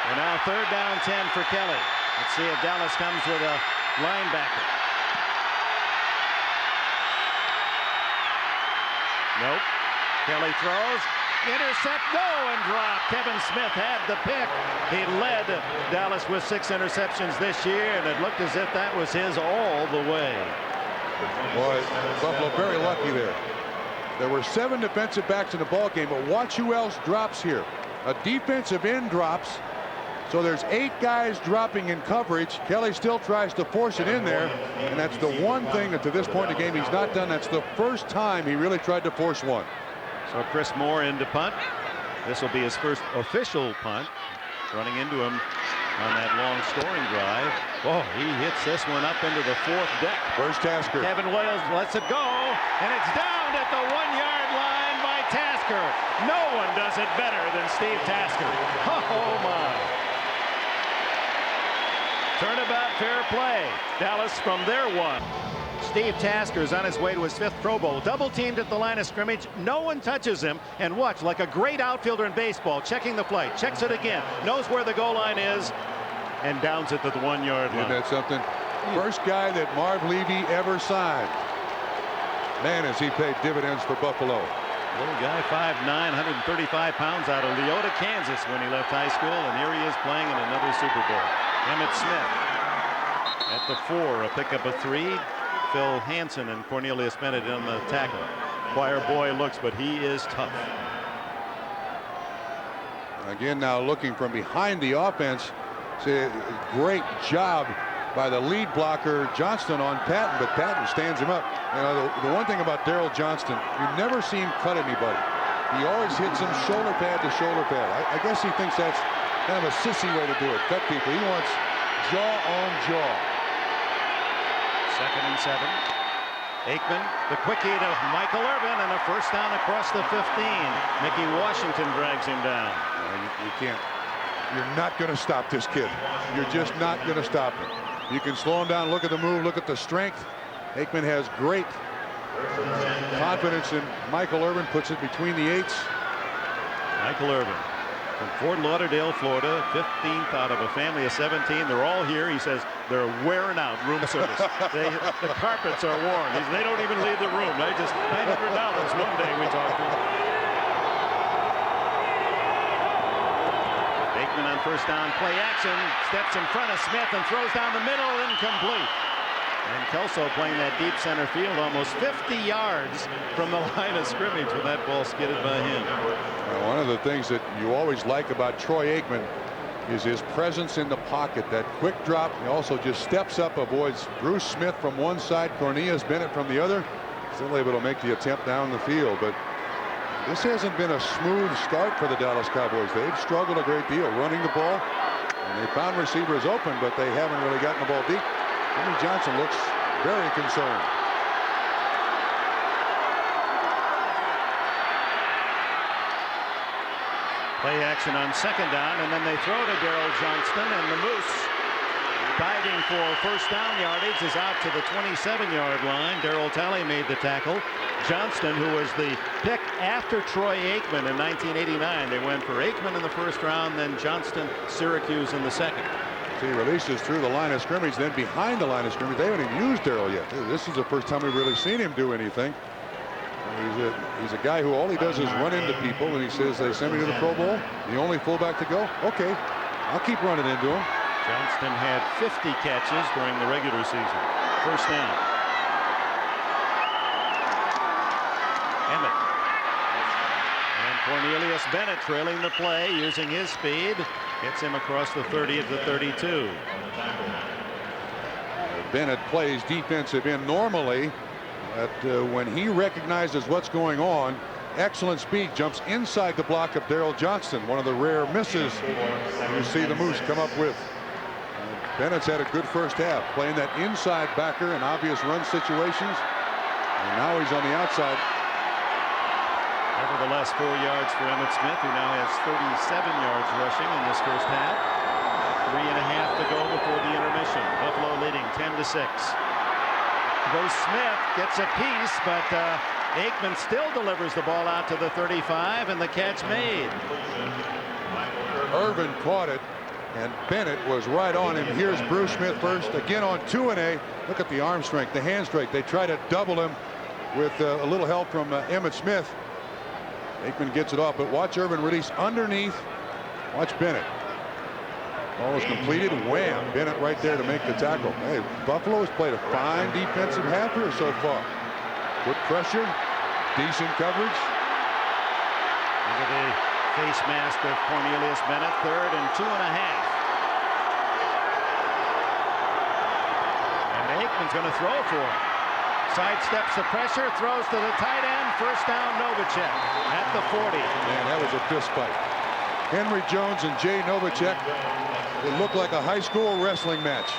And now third down 10 for Kelly. Let's see if Dallas comes with a linebacker. Nope. Kelly throws. Intercept, go, and drop. Kevin Smith had the pick. He led Dallas with 6 interceptions this year, and it looked as if that was his all the way.
Boy, Buffalo very lucky there. There were 7 defensive backs in the ball game, but watch who else drops here. A defensive end drops. So there's 8 guys dropping in coverage. Kelly still tries to force it in there, and that's the one thing that to this point in the game he's not done. That's the first time he really tried to force one.
So Chris Moore in to punt. This will be his first official punt. Running into him on that long scoring drive. Oh, he hits this one up into the 4th deck.
Where's Tasker?
Kevin Williams lets it go, and it's down at the 1-yard line by Tasker. No one does it better than Steve Tasker. Oh my. Turnabout fair play. Dallas from their 1. Steve Tasker is on his way to his 5th Pro Bowl. Double teamed at the line of scrimmage. No one touches him. And watch, like a great outfielder in baseball, checking the flight, checks it again, knows where the goal line is, and downs it to the 1-yard line.
Isn't that something? First guy that Marv Levy ever signed. Man, has he paid dividends for Buffalo.
Little guy, 5'9", 135 pounds, out of Leota, Kansas, when he left high school. And here he is playing in another Super Bowl. Emmitt Smith at the 4, a pickup of 3. Phil Hansen and Cornelius Bennett on the tackle. Choir boy looks, but he is tough.
Again, now looking from behind the offense. It's a great job by the lead blocker Johnston on Patton, but Patton stands him up. You know, the one thing about Daryl Johnston, you never see him cut anybody. He always hits him shoulder pad to shoulder pad. I guess he thinks that's kind of a sissy way to do it. Cut people. He wants jaw on jaw.
2nd and 7. Aikman, the quickie to Michael Irvin, and a first down across the 15. Mickey Washington drags him down.
You can't. You're not going to stop this kid. You're just not going to stop him. You can slow him down. Look at the move. Look at the strength. Aikman has great confidence in Michael Irvin. Puts it between the 8s.
Michael Irvin from Fort Lauderdale, Florida, 15th out of a family of 17. They're all here. He says they're wearing out room service. The carpets are worn. They don't even leave the room. They just $900 one day we talked to them. Aikman on first down, play action, steps in front of Smith and throws down the middle, incomplete. And Kelso playing that deep center field, almost 50 yards from the line of scrimmage when that ball skidded by him.
One of the things that you always like about Troy Aikman is his presence in the pocket. That quick drop. He also just steps up, avoids Bruce Smith from one side, Cornelius Bennett from the other. Still able to make the attempt down the field, but this hasn't been a smooth start for the Dallas Cowboys. They've struggled a great deal running the ball, and they found receivers open, but they haven't really gotten the ball deep. Jimmy Johnson looks very concerned.
Play action on 2nd down, and then they throw to Daryl Johnston, and the Moose, diving for first down yardage, is out to the 27-yard line. Darryl Talley made the tackle. Johnston, who was the pick after Troy Aikman in 1989. They went for Aikman in the 1st round, then Johnston, Syracuse in the 2nd.
He releases through the line of scrimmage, then behind the line of scrimmage. They haven't even used Daryl yet. This is the first time we've really seen him do anything. He's a guy who all he does is run into people, and he says, they send me to the Pro Bowl, the only fullback to go. Okay, I'll keep running into him.
Johnston had 50 catches during the regular season. First down. Emmett. And Cornelius Bennett trailing the play, using his speed. Gets him across the 30 at the 32.
Bennett plays defensive end normally. When he recognizes what's going on, excellent speed, jumps inside the block of Daryl Johnston. One of the rare misses you see the Moose come up with. Bennett's had a good first half, playing that inside backer in obvious run situations. And now he's on the outside.
Nevertheless, 4 yards for Emmitt Smith, who now has 37 yards rushing in this first half. 3.5 to go before the intermission. Buffalo leading 10-6. Goes Smith, gets a piece, but Aikman still delivers the ball out to the 35, and the catch made.
Irvin caught it, and Bennett was right on him. Here's Bruce Smith first, again on 2-A. Look at the arm strength, the hand strength. They try to double him with a little help from Emmitt Smith. Aikman gets it off, but watch Irvin release underneath. Watch Bennett. Ball is completed. Wham! Bennett right there to make the tackle. Hey, Buffalo has played a fine defensive half here so far. Good pressure, decent coverage.
Into the face mask of Cornelius Bennett. 3rd and 2.5. And Aikman's going to throw for him. sidesteps the pressure, throws to the tight end. First down, Novacek at the 40.
Man, that was a fist fight. Henry Jones and Jay Novacek. It looked like a high school wrestling match.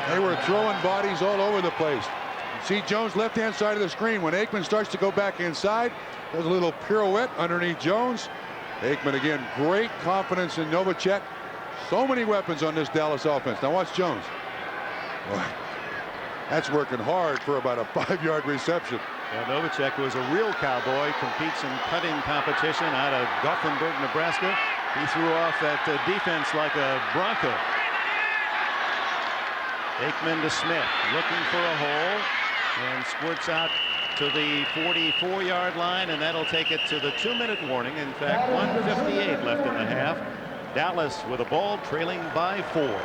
They were throwing bodies all over the place. See Jones left-hand side of the screen. When Aikman starts to go back inside, does a little pirouette underneath Jones. Aikman again, great confidence in Novacek. So many weapons on this Dallas offense. Now watch Jones. Boy, that's working hard for about a 5-yard reception.
Well, Novacek was a real cowboy, competes in cutting competition out of Gothenburg, Nebraska. He threw off that defense like a Bronco. Aikman to Smith, looking for a hole, and squirts out to the 44-yard line, and that'll take it to the 2-minute warning. In fact, 1:58 left in the half. Dallas with a ball, trailing by 4.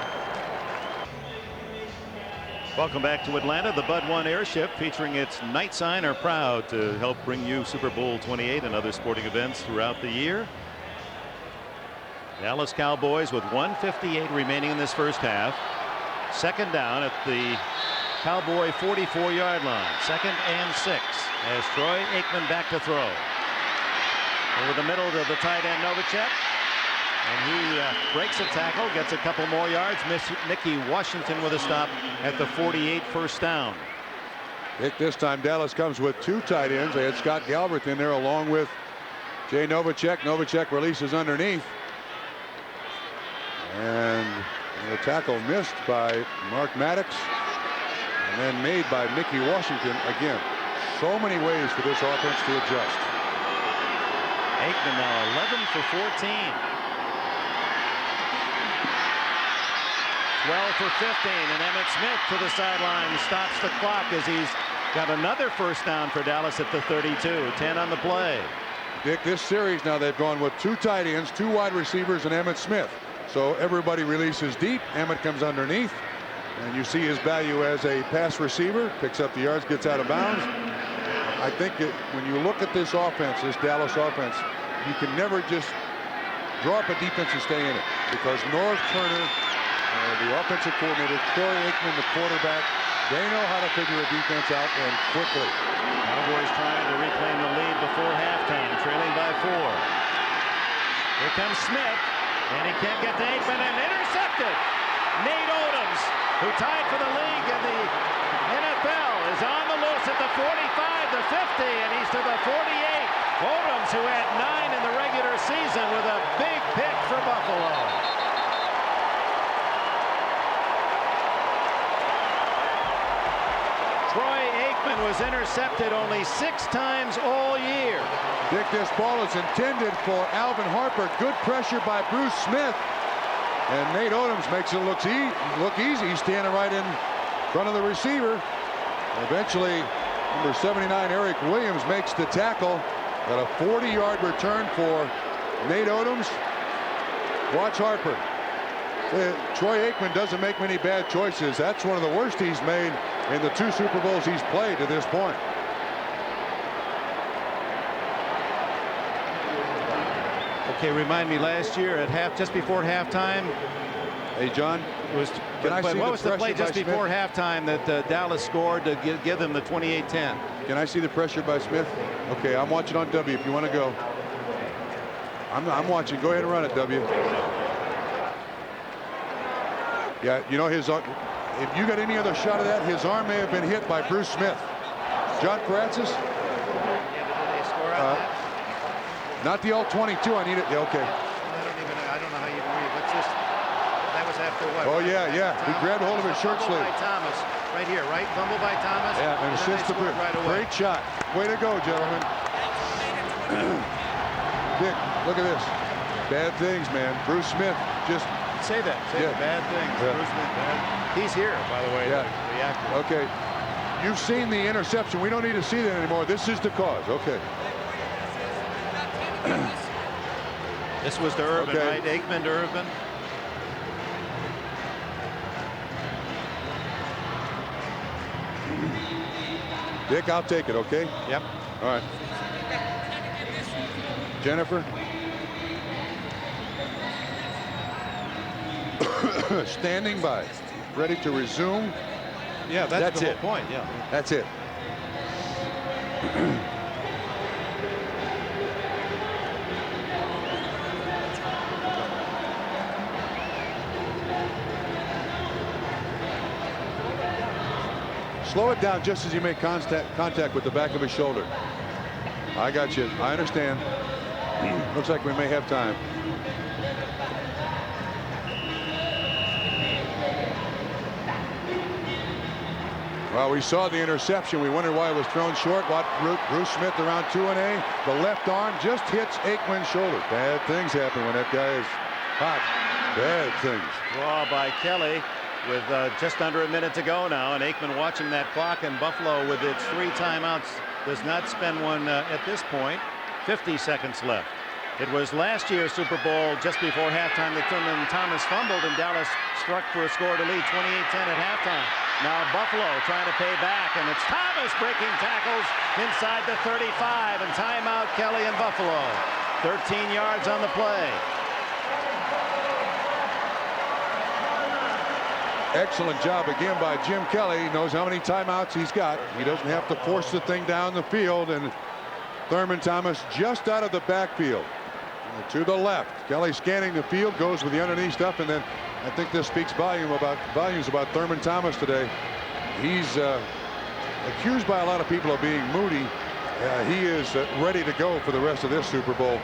Welcome back to Atlanta. The Bud 1 airship featuring its night sign are proud to help bring you Super Bowl 28 and other sporting events throughout the year. Dallas Cowboys with 1:58 remaining in this first half. Second down at the Cowboy 44-yard line. 2nd and 6 as Troy Aikman back to throw. Over the middle to the tight end Novacek. And he breaks a tackle, gets a couple more yards. Mickey Washington with a stop at the 48, first down.
This time Dallas comes with 2 tight ends. They had Scott Galbraith in there along with Jay Novacek. Novacek releases underneath. And the tackle missed by Mark Maddox. And then made by Mickey Washington. Again, so many ways for this offense to adjust.
Aikman now 11 for 14. 12 for 15, and Emmitt Smith to the sideline stops the clock as he's got another first down for Dallas at the 32. 10 on the play.
Dick, this series now they've gone with 2 tight ends, 2 wide receivers, and Emmitt Smith. So everybody releases deep. Emmitt comes underneath, and you see his value as a pass receiver. Picks up the yards, gets out of bounds. I think when you look at this offense, this Dallas offense, you can never just draw up a defense and stay in it, because Norv Turner, the offensive coordinator, Troy Aikman, the quarterback, they know how to figure a defense out, and quickly.
Cowboys trying to reclaim the lead before halftime, trailing by 4. Here comes Smith, and he can't get to Aikman, and intercepted. Nate Odoms, who tied for the league in the NFL, is on the loose at the 45, the 50, and he's to the 48. Odoms, who had 9 in the regular season, with a big pick for Buffalo. Troy Aikman was intercepted only 6 times all year.
Dick, this ball is intended for Alvin Harper. Good pressure by Bruce Smith. And Nate Odoms makes it look easy. He's standing right in front of the receiver. Eventually, number 79, Eric Williams, makes the tackle. Got a 40-yard return for Nate Odoms. Watch Harper. Troy Aikman doesn't make many bad choices. That's one of the worst he's made in the 2 Super Bowls he's played to this point.
Okay, remind me, last year at just before halftime.
Hey, John.
What was the play just before halftime that Dallas scored to give them the 28-10?
Can I see the pressure by Smith? Okay, I'm watching on W if you want to go. I'm watching. Go ahead and run it, W. Yeah, you know, if you got any other shot of that, his arm may have been hit by Bruce Smith. John Francis? Not the all 22. I need it. Yeah, okay.
I don't know how you read. Let's just. That was after what?
Oh, yeah. He grabbed hold of his shirt sleeve.
By Thomas. Right here, right? Fumble by Thomas.
Yeah, and assists the Bruce.
Right away.
Great shot. Way to go, gentlemen. Dick, look at this. Bad things, man. Bruce Smith just.
Say that. Say the bad things.
Yeah.
Bruce Smith, bad. He's here, by the way.
Yeah.
The actor.
Okay. You've seen the interception. We don't need to see that anymore. This is the cause. Okay.
This was to Urban,
okay.
right? Aikman to Urban.
Dick, I'll take it, okay?
Yep.
All right. Jennifer. Standing by. Ready to resume
Yeah, that's the
it.
whole point. Yeah.
That's it. Slow it down just as you make contact with the back of his shoulder. I got you. I understand. Looks like we may have time. Well, we saw the interception. We wondered why it was thrown short. Bruce Smith around 2-A. The left arm just hits Aikman's shoulder. Bad things happen when that guy is hot. Bad things.
Draw by Kelly with just under a minute to go now. And Aikman watching that clock. And Buffalo, with its 3 timeouts, does not spend one at this point. 50 seconds left. It was last year's Super Bowl just before halftime that Thurman Thomas fumbled and Dallas struck for a score to lead 28-10 at halftime. Now Buffalo trying to pay back, and it's Thomas breaking tackles inside the 35, and timeout Kelly and Buffalo. 13 yards on the play.
Excellent job again by Jim Kelly. He knows how many timeouts he's got. He doesn't have to force the thing down the field, and Thurman Thomas just out of the backfield to the left. Kelly scanning the field, goes with the underneath stuff, and then I think this speaks volumes about Thurman Thomas today. He's accused by a lot of people of being moody. He is ready to go for the rest of this Super Bowl.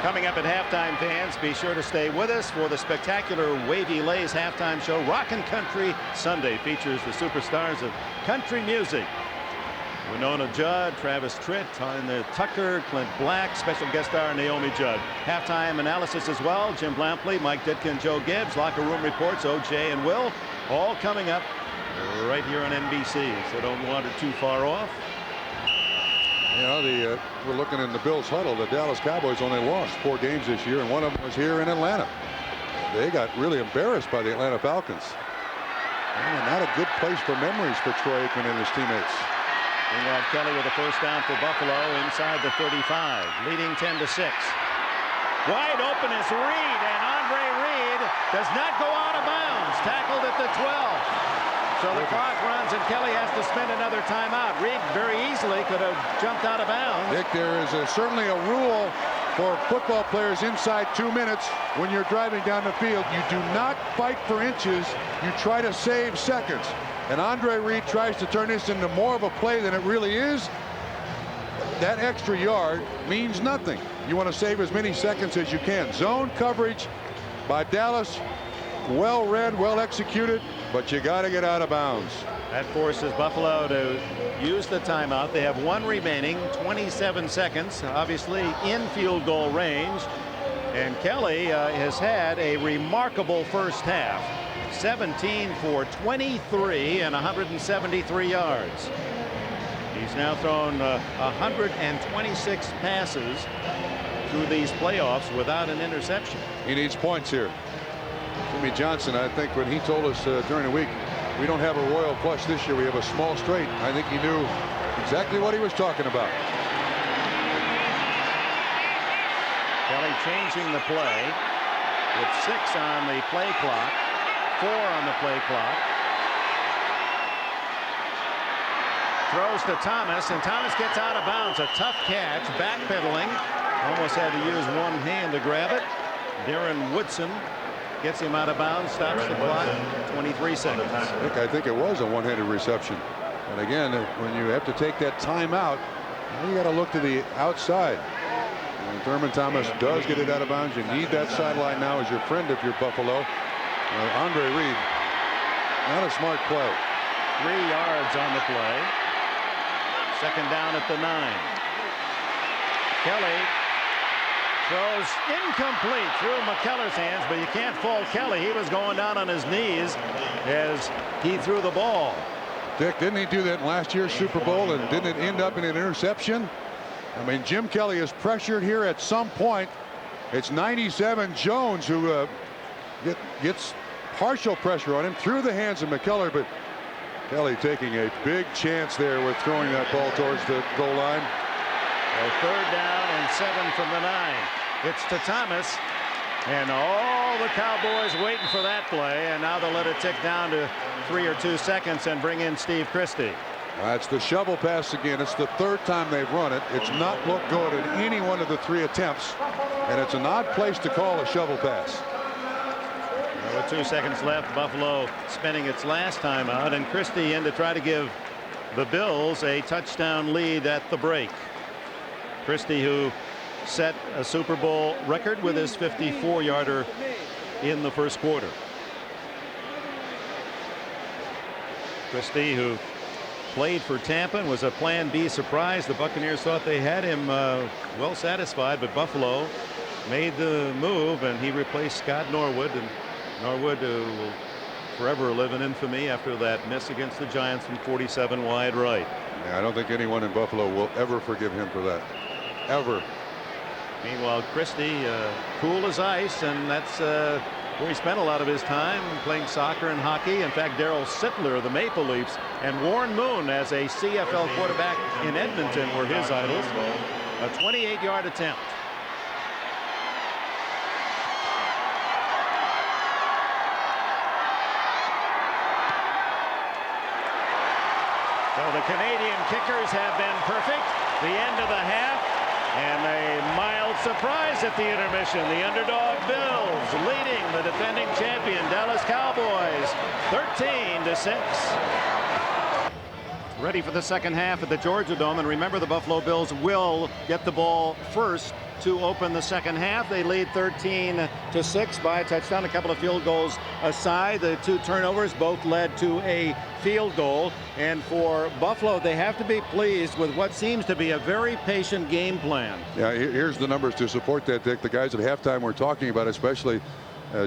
Coming up at halftime, fans, be sure to stay with us for the spectacular Wavy Lays halftime show. Rockin' Country Sunday features the superstars of country music. Winona Judd, Travis Tritt, Tyler Tucker, Clint Black, special guest star Naomi Judd. Halftime analysis as well. Jim Lampley, Mike Ditka, Joe Gibbs. Locker room reports, OJ and Will. All coming up right here on NBC. So don't wander too far off.
You know, we're looking in the Bills huddle. The Dallas Cowboys only lost 4 games this year, and one of them was here in Atlanta. They got really embarrassed by the Atlanta Falcons. Not a good place for memories for Troy Aikman and his teammates.
Meanwhile, Kelly with a first down for Buffalo inside the 35, leading 10-6. Wide open is Reed, and Andre Reed does not go out of bounds. Tackled at the 12. So the clock runs, and Kelly has to spend another timeout. Reed very easily could have jumped out of bounds.
Dick, there is certainly a rule for football players inside 2 minutes when you're driving down the field. You do not fight for inches. You try to save seconds. And Andre Reed tries to turn this into more of a play than it really is. That extra yard means nothing. You want to save as many seconds as you can. Zone coverage by Dallas. Well read, well executed, but you got to get out of bounds.
That forces Buffalo to use the timeout. They have 1 remaining, 27 seconds, obviously in field goal range. And Kelly has had a remarkable first half. 17 for 23 and 173 yards. He's now thrown 126 passes through these playoffs without an interception.
He needs points here. Jimmy Johnson, I think when he told us during the week, we don't have a royal flush this year, we have a small straight. I think he knew exactly what he was talking about.
Kelly changing the play with 6 on the play clock. 4 on the play clock. Throws to Thomas, and Thomas gets out of bounds. A tough catch, backpedaling. Almost had to use one hand to grab it. Darren Woodson gets him out of bounds, stops the clock. 23 seconds.
I think it was a one-handed reception. And again, when you have to take that time out, you got to look to the outside. When Thurman Thomas does get it out of bounds, you need that sideline now as your friend if you're Buffalo. Andre Reed, not a smart play.
3 yards on the play. Second down at the 9. Kelly throws incomplete through McKellar's hands, but you can't fault Kelly. He was going down on his knees as he threw the ball.
Dick, didn't he do that in last year's Super Bowl, and didn't it end up in an interception? I mean, Jim Kelly is pressured here at some point. It's 97 Jones who gets partial pressure on him through the hands of McKellar, but Kelly taking a big chance there with throwing that ball towards the goal line.
A 3rd down and 7 from the 9. It's to Thomas. And all the Cowboys waiting for that play, and now they'll let it tick down to 3 or 2 seconds and bring in Steve Christie.
That's the shovel pass again. It's the 3rd time they've run it. It's not looked good in any one of the 3 attempts, and it's an odd place to call a shovel pass.
With 2 seconds left, Buffalo spending its last time out, and Christie in to try to give the Bills a touchdown lead at the break. Christie, who set a Super Bowl record with his 54-yarder in the first quarter. Christie, who played for Tampa and was a Plan B surprise. The Buccaneers thought they had him well satisfied, but Buffalo made the move, and he replaced Scott Norwood. And Norwood will forever live in infamy after that miss against the Giants from 47 wide right.
Yeah, I don't think anyone in Buffalo will ever forgive him for that. Ever.
Meanwhile, Christie cool as ice, and that's where he spent a lot of his time playing soccer and hockey. In fact, Darryl Sittler of the Maple Leafs and Warren Moon as a CFL quarterback in Edmonton were his idols. A 28-yard attempt. So the Canadian kickers have been perfect. The end of the half, and a mild surprise at the intermission. The underdog Bills leading the defending champion Dallas Cowboys 13-6. Ready for the second half at the Georgia Dome, and remember, the Buffalo Bills will get the ball first to open the second half. They lead 13-6 by a touchdown, a couple of field goals aside. The 2 turnovers both led to a field goal, and for Buffalo, they have to be pleased with what seems to be a very patient game plan.
Yeah, here's the numbers to support that, Dick. The guys at halftime we're talking about, especially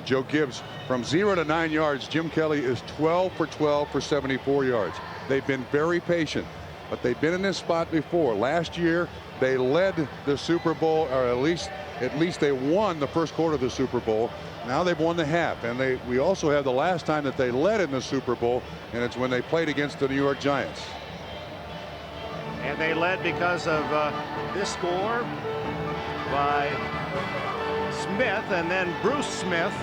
Joe Gibbs, from 0 to 9 yards. Jim Kelly is 12 for 12 for 74 yards. They've been very patient, but they've been in this spot before. Last year, they led the Super Bowl, or at least they won the first quarter of the Super Bowl. Now they've won the half, and we also have the last time that they led in the Super Bowl, and it's when they played against the New York Giants.
And they led because of this score by Smith, and then Bruce Smith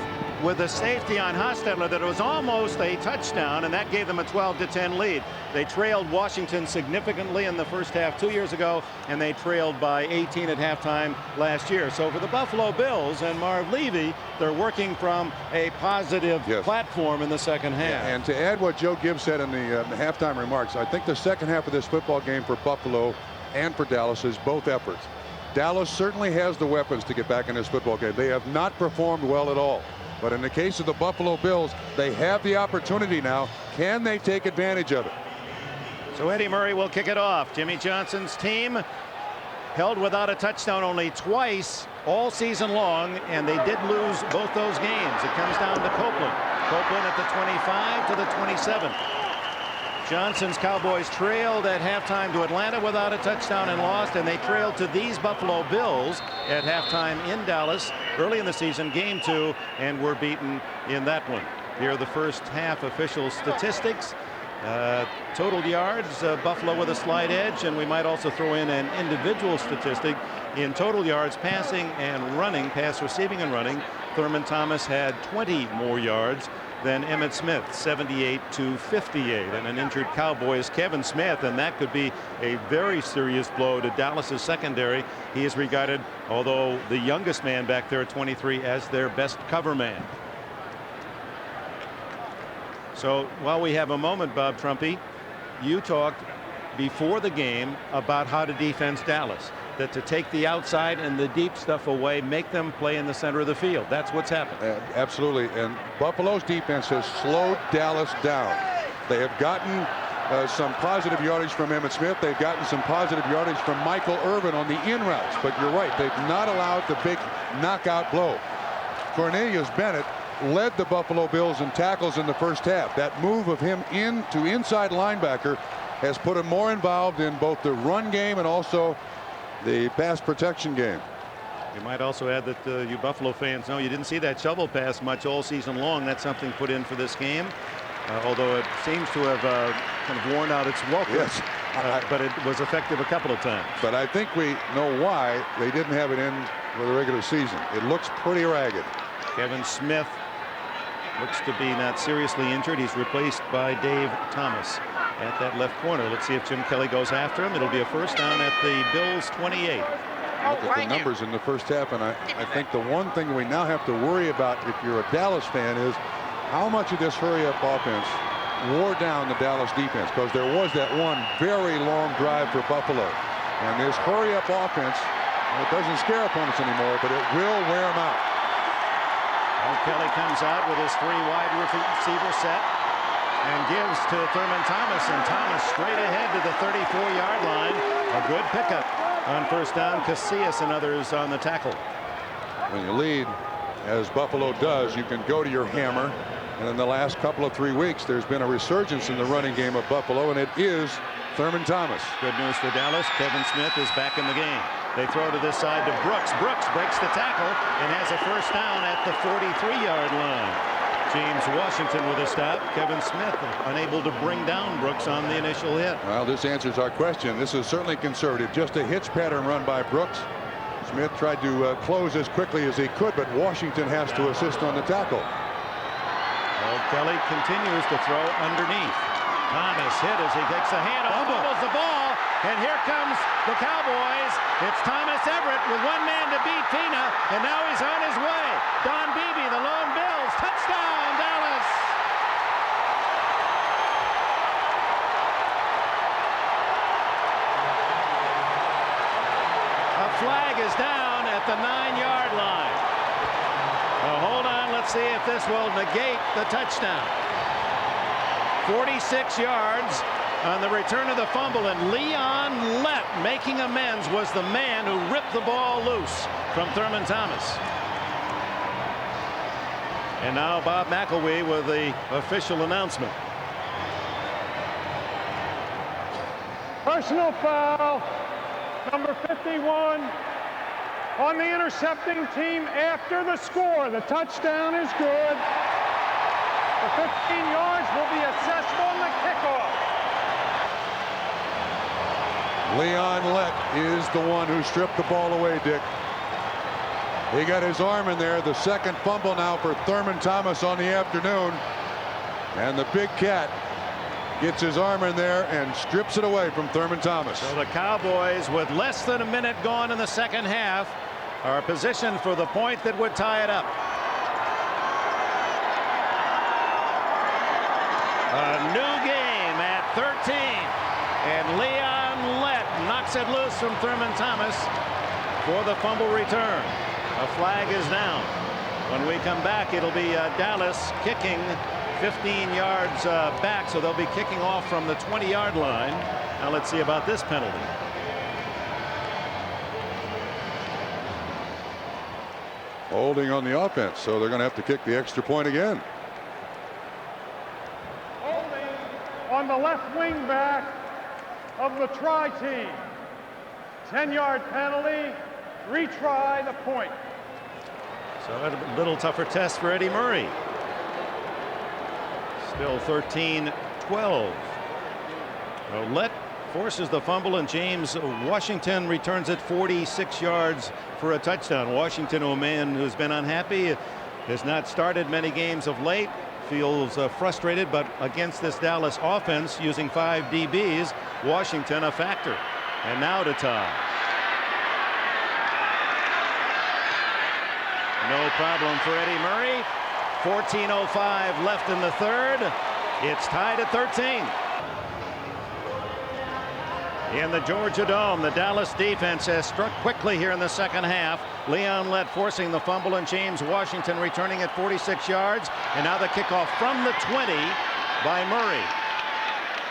with a safety on Hostetler that was almost a touchdown, and that gave them a 12-10 lead. They trailed Washington significantly in the first half 2 years ago, and they trailed by 18 at halftime last year. So for the Buffalo Bills and Marv Levy, they're working from a positive platform in the second half.
And to add what Joe Gibbs said in the halftime remarks, I think the second half of this football game for Buffalo and for Dallas is both efforts. Dallas certainly has the weapons to get back in this football game. They have not performed well at all. But in the case of the Buffalo Bills, they have the opportunity now. Can they take advantage of it?
So Eddie Murray will kick it off. Jimmy Johnson's team held without a touchdown only twice all season long, and they did lose both those games. It comes down to Copeland. Copeland at the 25 to the 27. Johnson's Cowboys trailed at halftime to Atlanta without a touchdown and lost, and they trailed to these Buffalo Bills at halftime in Dallas early in the season, game 2, and were beaten in that one. Here are the first half official statistics. Total yards, Buffalo with a slight edge, and we might also throw in an individual statistic. In total yards passing and running, pass receiving and running, Thurman Thomas had 20 more yards than Emmitt Smith, 78 to 58, and an injured Cowboys Kevin Smith, and that could be a very serious blow to Dallas's secondary. He is regarded, although the youngest man back there at 23, as their best cover man. So while we have a moment, Bob Trumpy, you talked before the game about how to defense Dallas, that to take the outside and the deep stuff away, make them play in the center of the field. That's what's happened.
Absolutely. And Buffalo's defense has slowed Dallas down. They have gotten some positive yardage from Emmitt Smith. They've gotten some positive yardage from Michael Irvin on the in routes. But you're right, they've not allowed the big knockout blow. Cornelius Bennett led the Buffalo Bills in tackles in the first half. That move of him into inside linebacker has put him more involved in both the run game and also the pass protection game.
You might also add that you Buffalo fans know you didn't see that shovel pass much all season long. That's something put in for this game, although it seems to have kind of worn out its welcome.
Yes.
But it was effective a couple of times.
But I think we know why they didn't have it in for the regular season. It looks pretty ragged.
Kevin Smith looks to be not seriously injured. He's replaced by Dave Thomas at that left corner. Let's see if Jim Kelly goes after him. It'll be a first down at the Bills 28.
Look at the numbers in the first half, and I think the one thing we now have to worry about if you're a Dallas fan is how much of this hurry-up offense wore down the Dallas defense, because there was that one very long drive for Buffalo. And this hurry-up offense, it doesn't scare opponents anymore, but it will wear them out.
Well, Kelly comes out with his 3 wide receiver set and gives to Thurman Thomas, and Thomas straight ahead to the 34-yard line. A good pickup on first down. Casillas and others on the tackle.
When you lead, as Buffalo does, you can go to your hammer. And in the last couple of 3 weeks, there's been a resurgence in the running game of Buffalo, and it is Thurman Thomas.
Good news for Dallas. Kevin Smith is back in the game. They throw to this side to Brooks. Brooks breaks the tackle and has a first down at the 43-yard line. James Washington with a stop. Kevin Smith unable to bring down Brooks on the initial hit.
Well, this answers our question. This is certainly conservative. Just a hitch pattern run by Brooks. Smith tried to close as quickly as he could, but Washington has to assist on the tackle.
Well, Kelly continues to throw underneath. Thomas hit as he takes a handoff, fumbles the ball, and here comes the Cowboys. It's Thomas Everett with one man to beat Fina, and now he's on his way. Don Beebe, the lone Bills, touchdown, Dallas. A flag is down at the 9-yard line. Hold on, let's see if this will negate the touchdown. 46 yards on the return of the fumble, and Leon Lett, making amends, was the man who ripped the ball loose from Thurman Thomas. And now Bob McElwee with the official announcement.
Personal foul, number 51, on the intercepting team after the score. The touchdown is good. The 15 yards will be assessed on the kickoff.
Leon Lett is the one who stripped the ball away, Dick. He got his arm in there. The second fumble now for Thurman Thomas on the afternoon. And the big cat gets his arm in there and strips it away from Thurman Thomas.
So the Cowboys, with less than a minute gone in the second half, are positioned for the point that would tie it up. A new game at 13, and Leon Lett knocks it loose from Thurman Thomas for the fumble return. A flag is down. When we come back, it'll be Dallas kicking 15 yards back, so they'll be kicking off from the 20-yard line. Now let's see about this penalty.
Holding on the offense, so they're going to have to kick the extra point again.
On the left wing back of the try team. 10-yard penalty, retry the point.
So a little tougher test for Eddie Murray. Still 13-12. Lett forces the fumble, and James Washington returns it 46 yards for a touchdown. Washington, a man who's been unhappy, has not started many games of late, feels frustrated, but against this Dallas offense using 5 DBs, Washington a factor. And now to tie. No problem for Eddie Murray. 14:05 left in the third. It's tied at 13. In the Georgia Dome, the Dallas defense has struck quickly here in the second half. Leon Lett forcing the fumble, and James Washington returning at 46 yards. And now the kickoff from the 20 by Murray.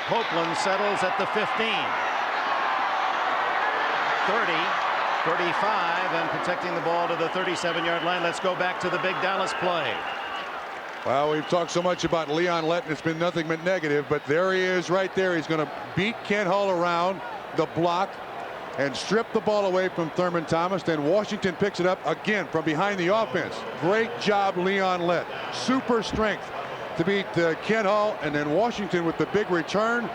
Copeland settles at the 15. 30, 35, and protecting the ball to the 37-yard line. Let's go back to the big Dallas play.
Well, we've talked so much about Leon Lett, and it's been nothing but negative, but there he is right there. He's going to beat Kent Hull around the block and strip the ball away from Thurman Thomas. Then Washington picks it up again from behind the offense. Great job, Leon Lett. Super strength to beat Kent Hull, and then Washington with the big return.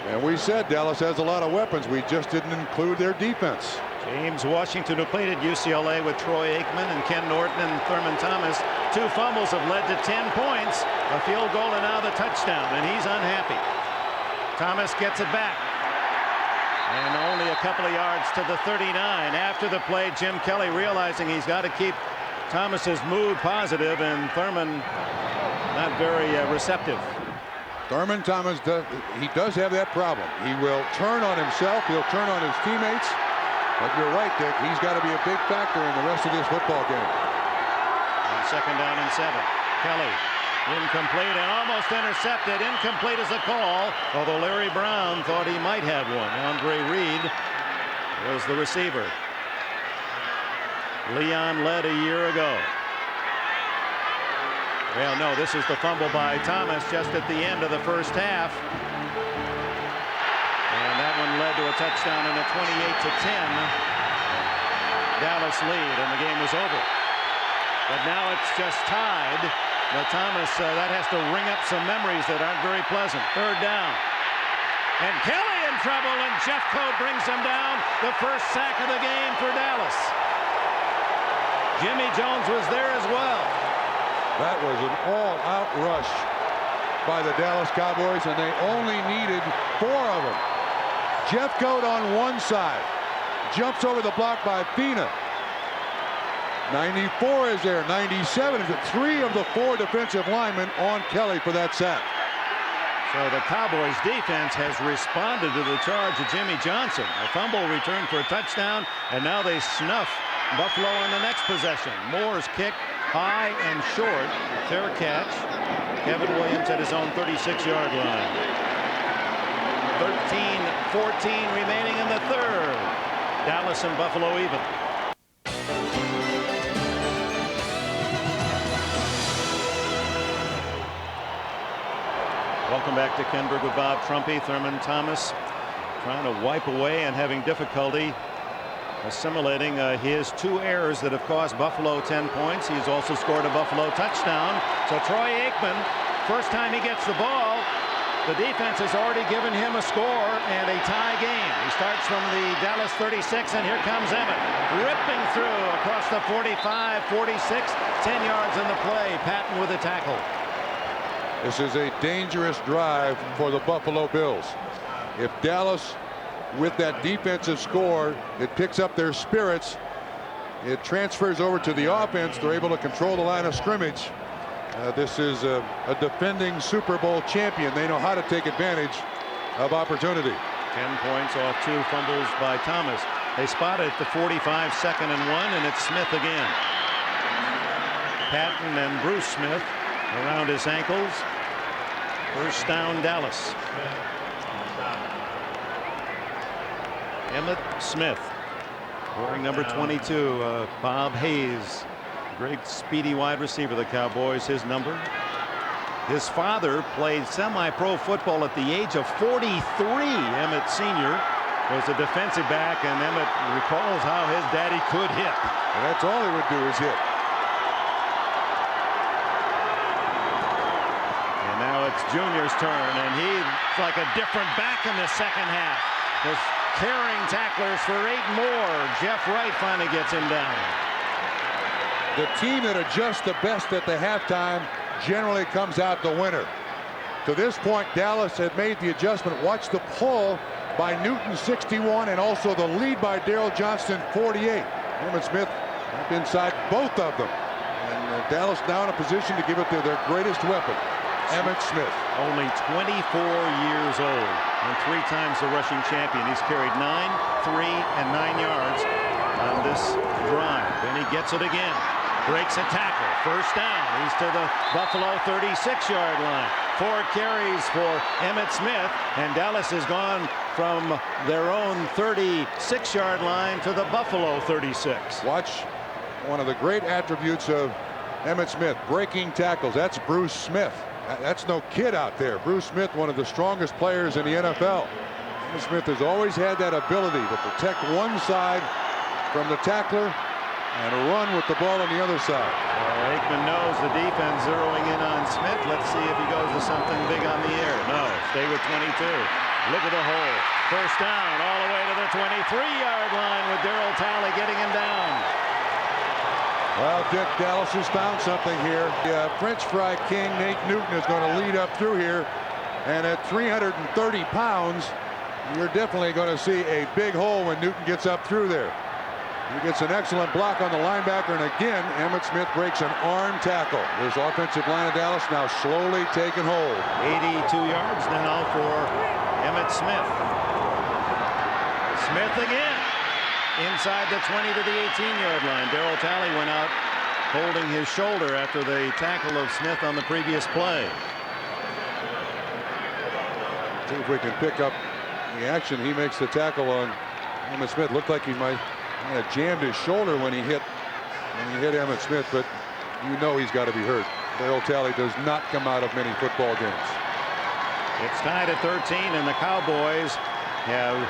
And we said Dallas has a lot of weapons. We just didn't include their defense.
James Washington, who played at UCLA with Troy Aikman and Ken Norton and Thurman Thomas, two fumbles have led to 10 points, a field goal, and now the touchdown, and he's unhappy. Thomas gets it back. And only a couple of yards to the 39. After the play, Jim Kelly realizing he's got to keep Thomas's mood positive, and Thurman not very receptive.
Thurman Thomas does have that problem. He will turn on himself. He'll turn on his teammates. But you're right, Dick. He's got to be a big factor in the rest of this football game.
On 2nd down and 7. Kelly incomplete and almost intercepted. Incomplete is a call, although Larry Brown thought he might have one. Andre Reed was the receiver. Leon led a year ago. Well, no, this is the fumble by Thomas just at the end of the first half. And that one led to a touchdown and a 28-10 Dallas lead, and the game was over. But now it's just tied. But Thomas, that has to ring up some memories that aren't very pleasant. 3rd down. And Kelly in trouble, and Jeffcoat brings him down. The first sack of the game for Dallas. Jimmy Jones was there as well.
That was an all-out rush by the Dallas Cowboys, and they only needed 4 of them. Jeffcoat on one side. Jumps over the block by Fina. 94 is there. 97 is it. 3 of the 4 defensive linemen on Kelly for that sack.
So the Cowboys defense has responded to the charge of Jimmy Johnson. A fumble return for a touchdown, and now they snuff Buffalo on the next possession. Moore's kick high and short. Fair catch. Kevin Williams at his own 36-yard line. 13-14 remaining in the 3rd. Dallas and Buffalo even. Welcome back to Enberg with Bob Trumpy. Thurman Thomas trying to wipe away and having difficulty assimilating his 2 errors that have cost Buffalo 10 points. He's also scored a Buffalo touchdown. So Troy Aikman, first time he gets the ball, the defense has already given him a score and a tie game. He starts from the Dallas 36, and here comes Emmett ripping through across the 45, 46, 10 yards in the play. Patton with a tackle.
This is a dangerous drive for the Buffalo Bills. If Dallas, with that defensive score, it picks up their spirits, it transfers over to the offense, they're able to control the line of scrimmage. This is a defending Super Bowl champion. They know how to take advantage of opportunity.
10 points off 2 fumbles by Thomas. They spot it at the 45, 2nd and 1, and it's Smith again. Patton and Bruce Smith around his ankles. First down, Dallas. Emmitt Smith wearing number 22. Bob Hayes, great speedy wide receiver of the Cowboys, his number. His father played semi-pro football at the age of 43. Emmitt Sr. was a defensive back, and Emmitt recalls how his daddy could hit.
And that's all he would do is hit.
And now it's Junior's turn, and he's like a different back in the second half. There's carrying tacklers for 8 more. Jeff Wright finally gets him down.
The team that adjusts the best at the halftime generally comes out the winner. To this point, Dallas had made the adjustment. Watch the pull by Newton, 61, and also the lead by Daryl Johnston, 48. Emmitt Smith up inside both of them. And Dallas now in a position to give it to their greatest weapon, Emmitt Smith.
Only 24 years old and 3 times the rushing champion. He's carried 9, 3, and 9 yards on this drive. Then he gets it again. Breaks a tackle. First down. He's to the Buffalo 36-yard line. 4 carries for Emmitt Smith, and Dallas has gone from their own 36-yard line to the Buffalo 36.
Watch one of the great attributes of Emmitt Smith, breaking tackles. That's Bruce Smith. That's no kid out there. Bruce Smith, one of the strongest players in the NFL. Emmitt Smith has always had that ability to protect one side from the tackler and run with the ball on the other side.
Aikman knows the defense zeroing in on Smith. Let's see if he goes to something big on the air. No, stay with 22. Look at the hole. First down all the way to the 23-yard line with Darryl Talley getting him down.
Well, Dick, Dallas has found something here. The French fry king, Nate Newton, is going to lead up through here. And at 330 pounds, you're definitely going to see a big hole when Newton gets up through there. He gets an excellent block on the linebacker, and again, Emmitt Smith breaks an arm tackle. This offensive line of Dallas now slowly taking hold.
82 yards now for Emmitt Smith. Smith again. Inside the 20 to the 18-yard line. Darryl Talley went out holding his shoulder after the tackle of Smith on the previous play.
See if we can pick up the action. He makes the tackle on Emmitt Smith. Looked like he might have jammed his shoulder when he hit Emmitt Smith, but you know he's got to be hurt. Darryl Talley does not come out of many football games.
It's tied at 13, and the Cowboys have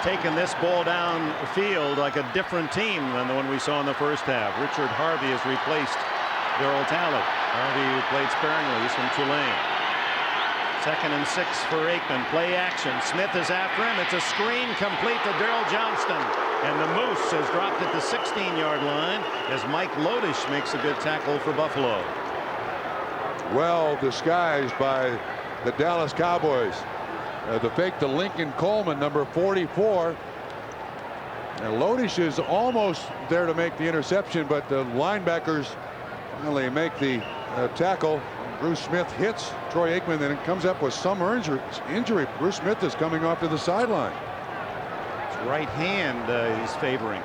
taken this ball down field like a different team than the one we saw in the first half. Richard Harvey has replaced Darryl Talley. Harvey, who played sparingly, he's from Tulane. 2nd and 6 for Aikman. Play action. Smith is after him. It's a screen complete to Darrell Johnston. And the Moose has dropped at the 16-yard line as Mike Lodish makes a good tackle for Buffalo.
Well disguised by the Dallas Cowboys. The fake to Lincoln Coleman, number 44. And Lodish is almost there to make the interception, but the linebackers finally make the tackle. Bruce Smith hits Troy Aikman, and it comes up with some injury. Bruce Smith is coming off to the sideline.
His right hand he's favoring.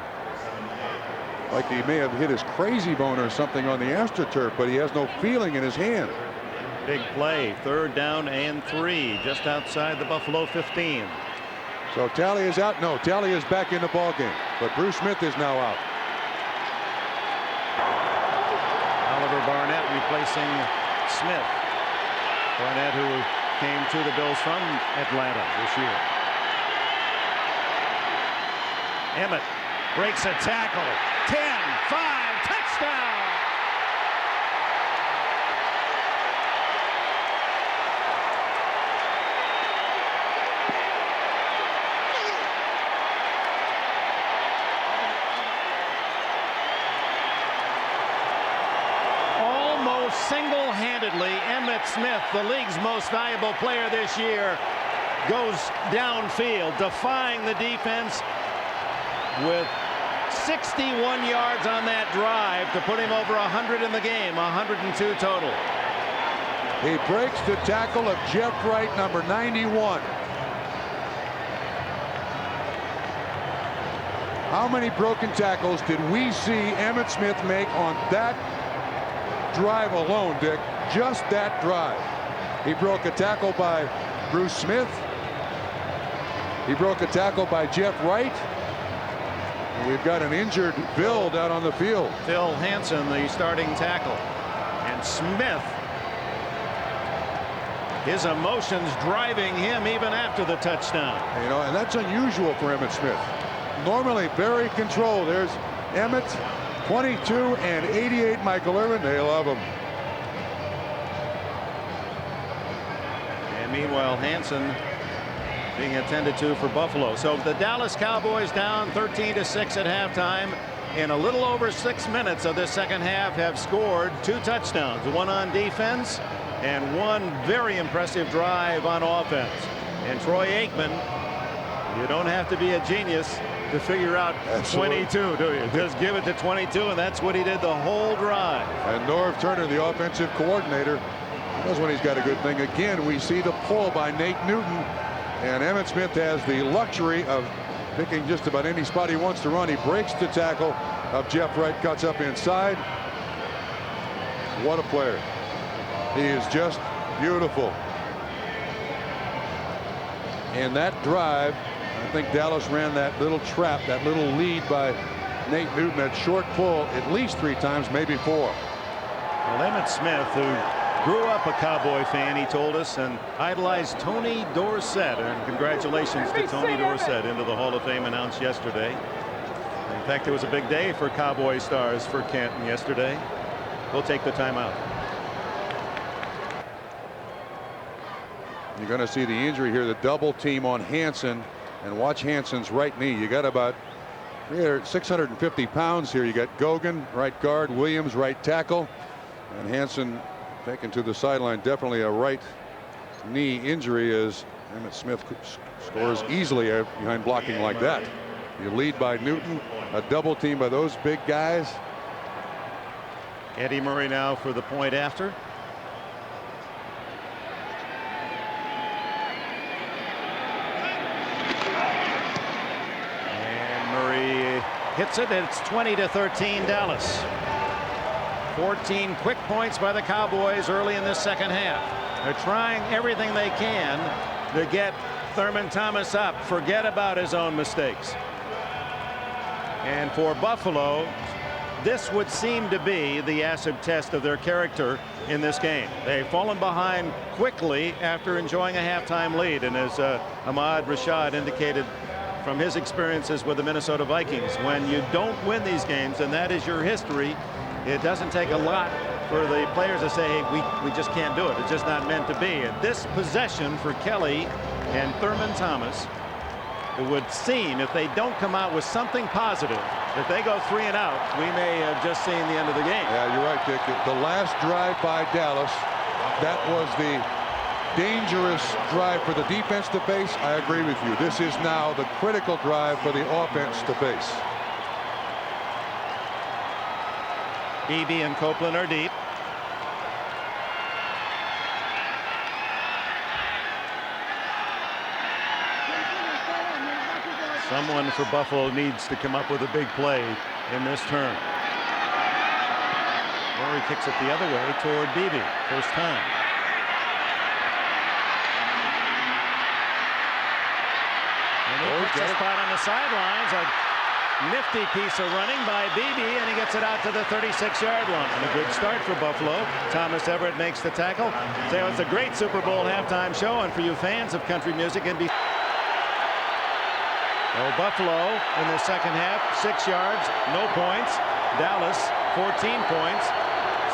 Like he may have hit his crazy bone or something on the AstroTurf, but he has no feeling in his hand.
Big play, 3rd down and 3, just outside the Buffalo 15.
So Talley is out. No, Talley is back in the ball game, but Bruce Smith is now out.
Oliver Barnett replacing Smith. Barnett, who came to the Bills from Atlanta this year. Emmitt breaks a tackle. 10, 5, touchdown! Single-handedly, Emmitt Smith, the league's most valuable player this year, goes downfield, defying the defense with 61 yards on that drive to put him over 100 in the game, 102 total.
He breaks the tackle of Jeff Wright, number 91. How many broken tackles did we see Emmitt Smith make on that drive alone, Dick? Just that drive. He broke a tackle by Bruce Smith. He broke a tackle by Jeff Wright. And we've got an injured Bill down on the field.
Phil Hansen, the starting tackle. And Smith, his emotions driving him even after the touchdown.
You know, and that's unusual for Emmitt Smith. Normally very controlled. There's Emmitt, 22 and 88, Michael Irvin. They love him.
And meanwhile, Hansen being attended to for Buffalo. So the Dallas Cowboys down 13-6 at halftime. In a little over 6 minutes of this second half have scored 2 touchdowns, 1 on defense and 1 very impressive drive on offense. And Troy Aikman, you don't have to be a genius to figure out 22, do you? Just give it to 22, and that's what he did the whole drive.
And Norv Turner, the offensive coordinator, knows when he's got a good thing. Again, we see the pull by Nate Newton, and Emmitt Smith has the luxury of picking just about any spot he wants to run. He breaks the tackle of Jeff Wright, cuts up inside. What a player. He is just beautiful. And that drive, I think Dallas ran that little trap, that little lead by Nate Newton, that short pull at least 3 times, maybe 4.
Well, Emmitt Smith, who grew up a Cowboy fan, he told us, and idolized Tony Dorsett. And congratulations to Tony Dorsett into the Hall of Fame announced yesterday. In fact, it was a big day for Cowboy stars for Canton yesterday. We'll take the timeout.
You're going to see the injury here, the double team on Hansen, and watch Hansen's right knee. You got about They're 650 pounds here. You got Gogan, right guard, Williams, right tackle, and Hansen taken to the sideline. Definitely a right knee injury as Emmitt Smith scores easily behind blocking like that. You lead by Newton, a double team by those big guys.
Eddie Murray now for the point after. And Murray hits it. It's 20-13 Dallas. 14 quick points by the Cowboys early in this second half. They're trying everything they can to get Thurman Thomas up. Forget about his own mistakes. And for Buffalo, this would seem to be the acid test of their character in this game. They've fallen behind quickly after enjoying a halftime lead. And as Ahmad Rashad indicated from his experiences with the Minnesota Vikings, when you don't win these games, and that is your history, it doesn't take a lot for the players to say, hey, we just can't do it. It's just not meant to be. And this possession for Kelly and Thurman Thomas, it would seem, if they don't come out with something positive, if they go 3 and out, we may have just seen the end of the game.
Yeah, you're right, Dick. The last drive by Dallas, that was the dangerous drive for the defense to face. I agree with you. This is now the critical drive for the offense to face.
Beebe and Copeland are deep. Someone for Buffalo needs to come up with a big play in this turn. Murray kicks it the other way toward Beebe. First time. And he puts a spot on the sidelines. A nifty piece of running by Beebe, and he gets it out to the 36-yard line. And a good start for Buffalo. Thomas Everett makes the tackle. So it's a great Super Bowl halftime show, and for you fans of country music, NBC. Oh, Buffalo in the second half, 6 yards, no points. Dallas, 14 points,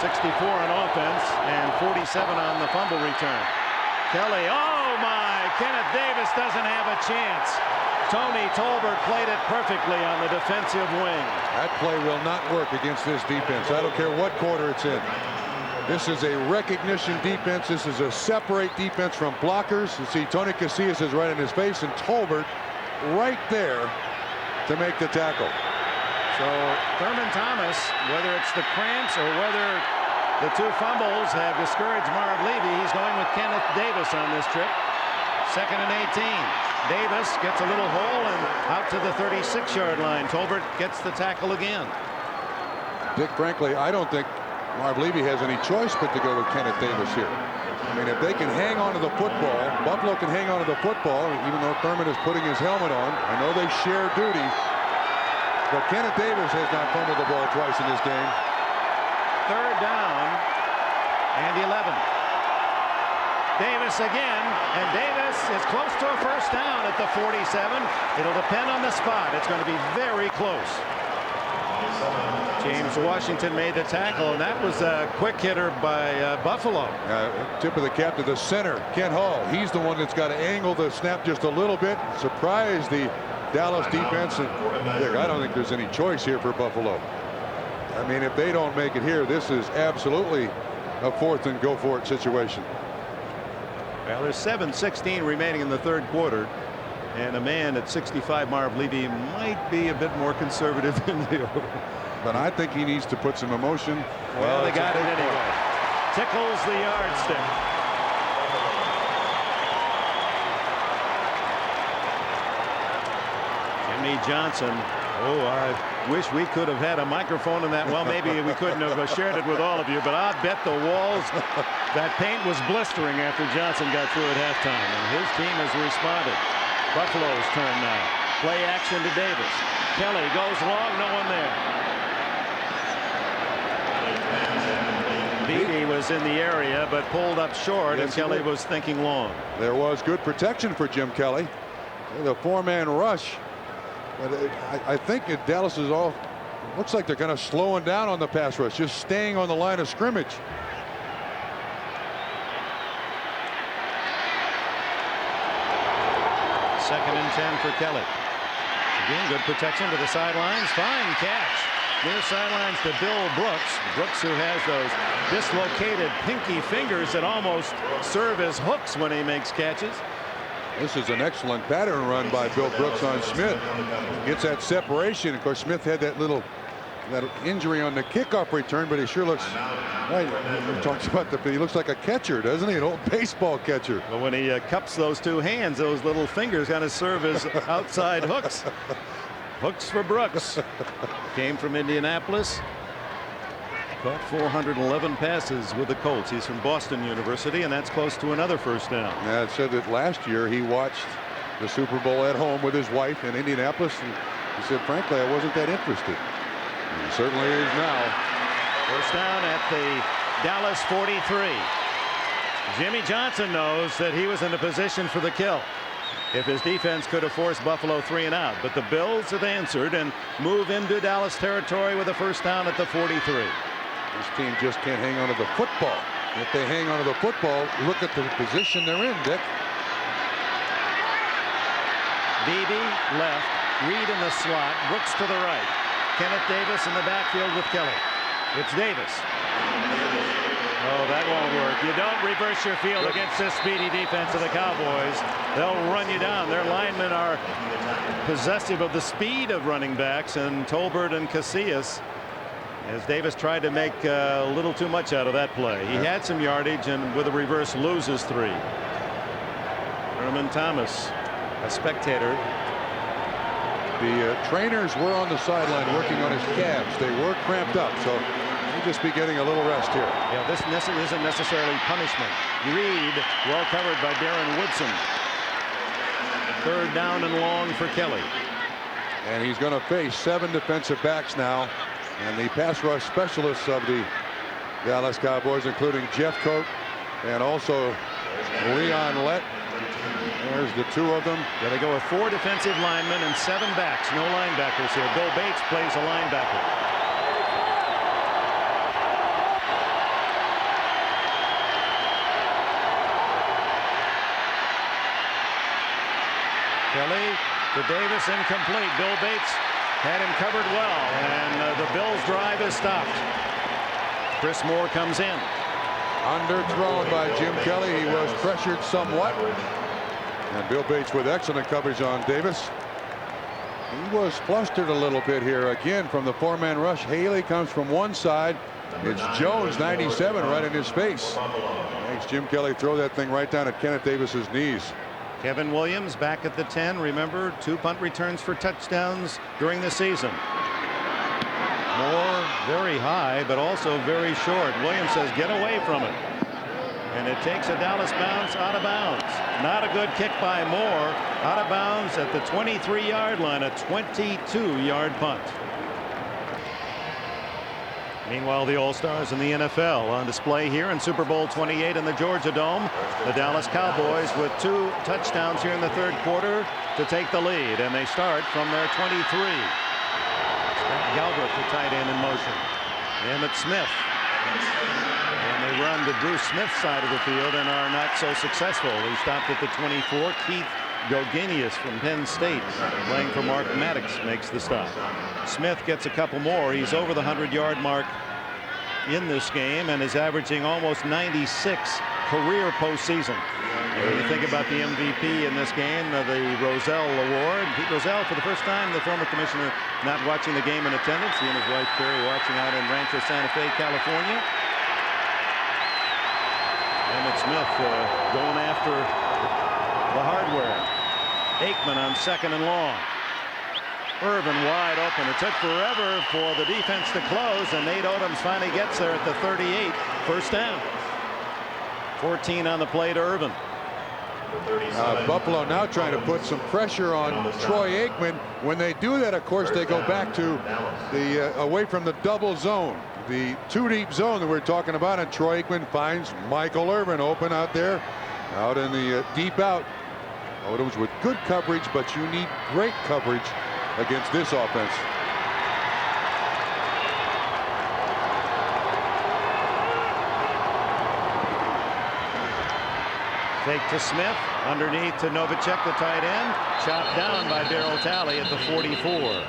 64 on offense, and 47 on the fumble return. Kelly, oh my, Kenneth Davis doesn't have a chance. Tony Tolbert played it perfectly on the defensive wing.
That play will not work against this defense. I don't care what quarter it's in. This is a recognition defense. This is a separate defense from blockers. You see Tony Casillas is right in his face, and Tolbert right there to make the tackle.
So Thurman Thomas, whether it's the cramps or whether the 2 fumbles have discouraged Marv Levy, he's going with Kenneth Davis on this trip. 2nd and 18. Davis gets a little hole and out to the 36-yard line. Tolbert gets the tackle again.
Dick, frankly, I don't think Marv Levy has any choice but to go with Kenneth Davis here. I mean, if they can hang on to the football, Buffalo can hang on to the football, even though Thurman is putting his helmet on. I know they share duty, but Kenneth Davis has not fumbled the ball twice in this game.
3rd down and 11. Davis again, and Davis is close to a first down at the 47. It'll depend on the spot. It's going to be very close. James Washington made the tackle, and that was a quick hitter by Buffalo.
Tip of the cap to the center, Kent Hall. He's the one that's got to angle the snap just a little bit, surprise the Dallas defense. And Dick, I don't think there's any choice here for Buffalo. I mean, if they don't make it here, this is absolutely a 4th and go for it situation.
Well, there's 7:16 remaining in the 3rd quarter, and a man at 65, Marv Levy, might be a bit more conservative than the other.
But I think he needs to put some emotion.
Well, they got it anyway. Tickles the yardstick. Jimmy Johnson. Oh, I wish we could have had a microphone in that. Well, maybe we couldn't have shared it with all of you, but I bet the walls, that paint was blistering after Johnson got through at halftime, and his team has responded. Buffalo's turn now. Play action to Davis. Kelly goes long, no one there. Beebe was in the area, but pulled up short, and Kelly was thinking long.
There was good protection for Jim Kelly. The 4-man rush. But I think that Dallas is all, looks like they're kind of slowing down on the pass rush, just staying on the line of scrimmage.
2nd and 10 for Kelly. Again, good protection to the sidelines. Fine catch. Near sidelines to Bill Brooks. Brooks, who has those dislocated pinky fingers that almost serve as hooks when he makes catches.
This is an excellent pattern run by Bill Brooks on Smith. Gets that separation. Of course, Smith had that injury on the kickoff return, but he sure looks right. He talks about he looks like a catcher, doesn't he? An old baseball catcher.
But when he cups those two hands, those little fingers kind of serve as outside hooks. Hooks for Brooks. Came from Indianapolis. Caught 411 passes with the Colts. He's from Boston University, and that's close to another first down.
Yeah, it said that last year he watched the Super Bowl at home with his wife in Indianapolis, and he said, frankly, I wasn't that interested. He certainly is now.
First down at the Dallas 43. Jimmy Johnson knows that he was in a position for the kill if his defense could have forced Buffalo 3 and out. But the Bills have answered and move into Dallas territory with a first down at the 43.
This team just can't hang on to the football. If they hang on to the football, look at the position they're in, Dick.
Beebe left, Reed in the slot, Brooks to the right. Kenneth Davis in the backfield with Kelly. It's Davis. Oh, that won't work. You don't reverse your field against this speedy defense of the Cowboys. They'll run you down. Their linemen are possessive of the speed of running backs, and Tolbert and Casillas, as Davis tried to make a little too much out of that play. He had some yardage, and with a reverse loses 3. Herman Thomas, a spectator.
The trainers were on the sideline working on his calves. They were cramped up, so he'll just be getting a little rest here.
Yeah, this isn't necessarily punishment. Reed, well covered by Darren Woodson. Third down and long for Kelly.
And he's going to face 7 defensive backs now. And the pass rush specialists of the Dallas Cowboys, including Jeff Coat and also Leon Lett. There's the 2 of them.
Yeah, they go with 4 defensive linemen and 7 backs. No linebackers here. Bill Bates plays a linebacker. Kelly to Davis, incomplete. Bill Bates had him covered well, and the Bills' drive is stopped. Chris Moore comes in.
Underthrown by Jim Kelly. He was pressured somewhat. And Bill Bates with excellent coverage on Davis. He was flustered a little bit here again from the 4-man rush. Haley comes from one side. It's Jones, 97, right in his face. Makes Jim Kelly throw that thing right down at Kenneth Davis's knees.
Kevin Williams back at the 10. Remember, 2 punt returns for touchdowns during the season. Moore very high, but also very short. Williams says, get away from it. And it takes a Dallas bounce out of bounds. Not a good kick by Moore. Out of bounds at the 23-yard line, a 22-yard punt. Meanwhile, the All-Stars in the NFL on display here in Super Bowl 28 in the Georgia Dome. The Dallas Cowboys with 2 touchdowns here in the third quarter to take the lead, and they start from their 23. Scott Galbraith, the tight end, in motion. Emmitt Smith. And they run to Bruce Smith's side of the field and are not so successful. He stopped at the 24. Keith Gogenius from Penn State, playing for Mark Maddox, makes the stop. Smith gets a couple more. He's over the 100-yard mark in this game and is averaging almost 96 career postseason. When you think about the MVP in this game, the Rozelle Award. Pete Rozelle, for the first time, the former commissioner, not watching the game in attendance. He and his wife Carrie watching out in Rancho Santa Fe, California. Emmitt Smith going after the hardware. Aikman on 2nd and long. Irvin wide open. It took forever for the defense to close, and Nate Odoms finally gets there at the 38. First down. 14 on the play to Irvin.
Buffalo now trying to put some pressure on Troy Aikman. When they do that, of course, they go back to the away from the double zone, the 2-deep zone that we're talking about, and Troy Aikman finds Michael Irvin open out there, out in the deep out. Odoms with good coverage, but you need great coverage against this offense.
Fake to Smith, underneath to Novacek, the tight end, chopped down by Darryl Talley at the 44.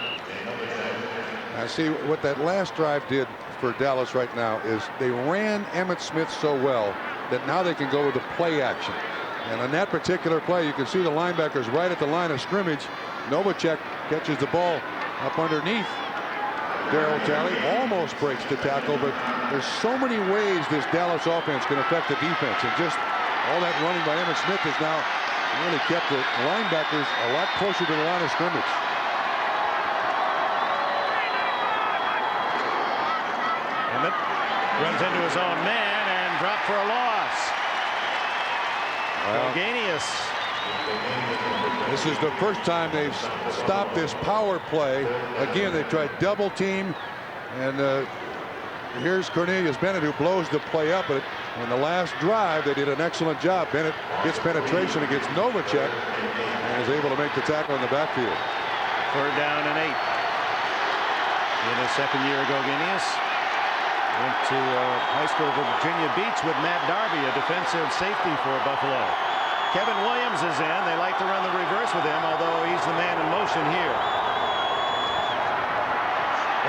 Now see what that last drive did for Dallas right now is they ran Emmitt Smith so well that now they can go with the play action. And on that particular play, you can see the linebackers right at the line of scrimmage. Novacek catches the ball up underneath Darryl Talley, almost breaks the tackle, but there's so many ways this Dallas offense can affect the defense, and just all that running by Emmitt Smith has now really kept the linebackers a lot closer to the line of scrimmage.
Emmett runs into his own man and dropped for a loss. Galganius.
This is the first time they've stopped this power play. Again, they tried double team, and here's Cornelius Bennett, who blows the play up. But in the last drive, they did an excellent job. Bennett gets penetration against Novacek and is able to make the tackle in the backfield.
3rd down and 8. In his second year, Galganius went to high school for Virginia Beach with Matt Darby, a defensive safety for Buffalo. Kevin Williams is in. They like to run the reverse with him, although he's the man in motion here.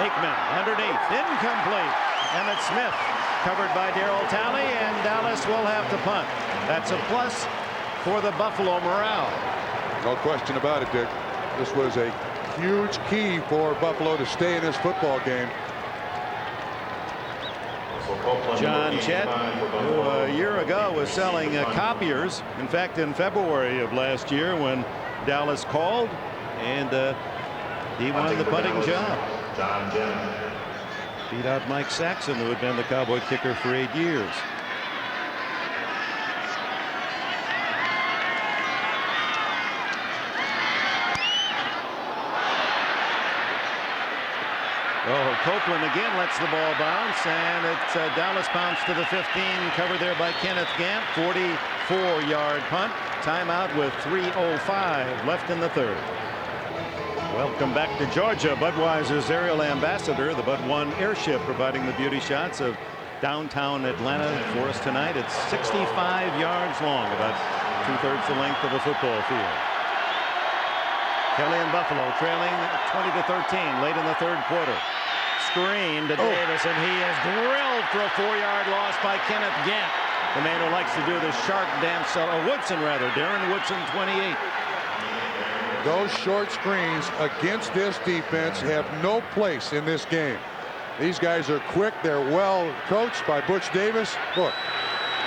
Aikman underneath, incomplete. Emmitt Smith covered by Darryl Talley, and Dallas will have to punt. That's a plus for the Buffalo morale.
No question about it, Dick. This was a huge key for Buffalo to stay in this football game.
John Chet, who a year ago was selling copiers. In fact, in February of last year when Dallas called, and he won the punting job. Beat out Mike Saxon, who had been the Cowboy kicker for 8 years. Oh, Copeland again lets the ball bounce, and it's Dallas bounce to the 15, covered there by Kenneth Gant. 44-yard punt. Timeout with 3:05 left in the 3rd. Welcome back to Georgia. Budweiser's aerial ambassador, the Bud 1 airship, providing the beauty shots of downtown Atlanta for us tonight. It's 65 yards long, about 2/3 the length of a football field. Kelly and Buffalo trailing 20-13 late in the 3rd quarter. Screen to Davis, and he is drilled for a 4-yard loss by Kenneth Gant, the man who likes to do the shark dance. Woodson, rather. Darren Woodson, 28.
Those short screens against this defense have no place in this game. These guys are quick. They're well coached by Butch Davis. Look,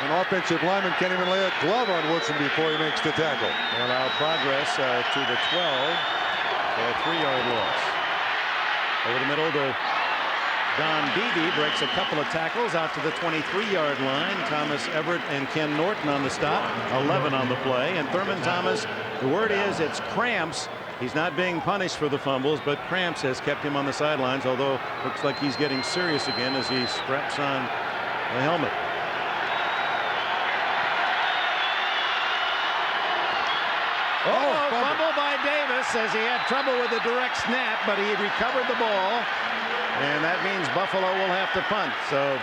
an offensive lineman can't even lay a glove on Woodson before he makes the tackle.
And our progress to the 12 for a 3-yard loss. Over the middle to Don Beebe, breaks a couple of tackles out to the 23-yard line. Thomas Everett and Ken Norton on the stop. 11 on the play. And Thurman Thomas, the word is it's cramps. He's not being punished for the fumbles, but cramps has kept him on the sidelines, although looks like he's getting serious again as he straps on the helmet. Fumble by Davis, as he had trouble with the direct snap, but he recovered the ball, and that means Buffalo will have to punt. So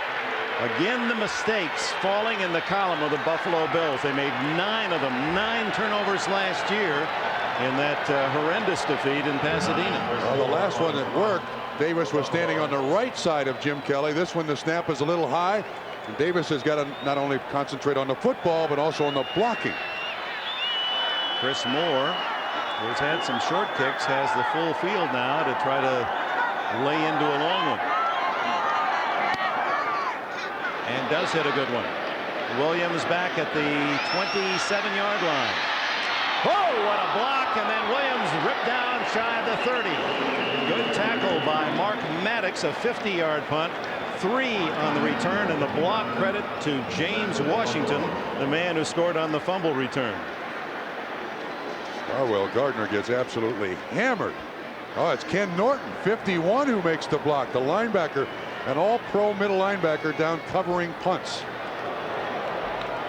again, the mistakes falling in the column of the Buffalo Bills. They made 9 of them, 9 turnovers last year in that horrendous defeat in Pasadena.
Well, the last one that worked, Davis was standing on the right side of Jim Kelly. This one, the snap is a little high, and Davis has got to not only concentrate on the football but also on the blocking.
Chris Moore, who's had some short kicks, has the full field now to try to lay into a long one. And does hit a good one. Williams back at the 27-yard line. Oh, what a block, and then Williams ripped down shy of the 30. Good tackle by Mark Maddox, a 50-yard punt. 3 on the return, and the block credit to James Washington, the man who scored on the fumble return.
Well, Gardner gets absolutely hammered. Oh, it's Ken Norton, 51, who makes the block. The linebacker, an all-pro middle linebacker, down covering punts.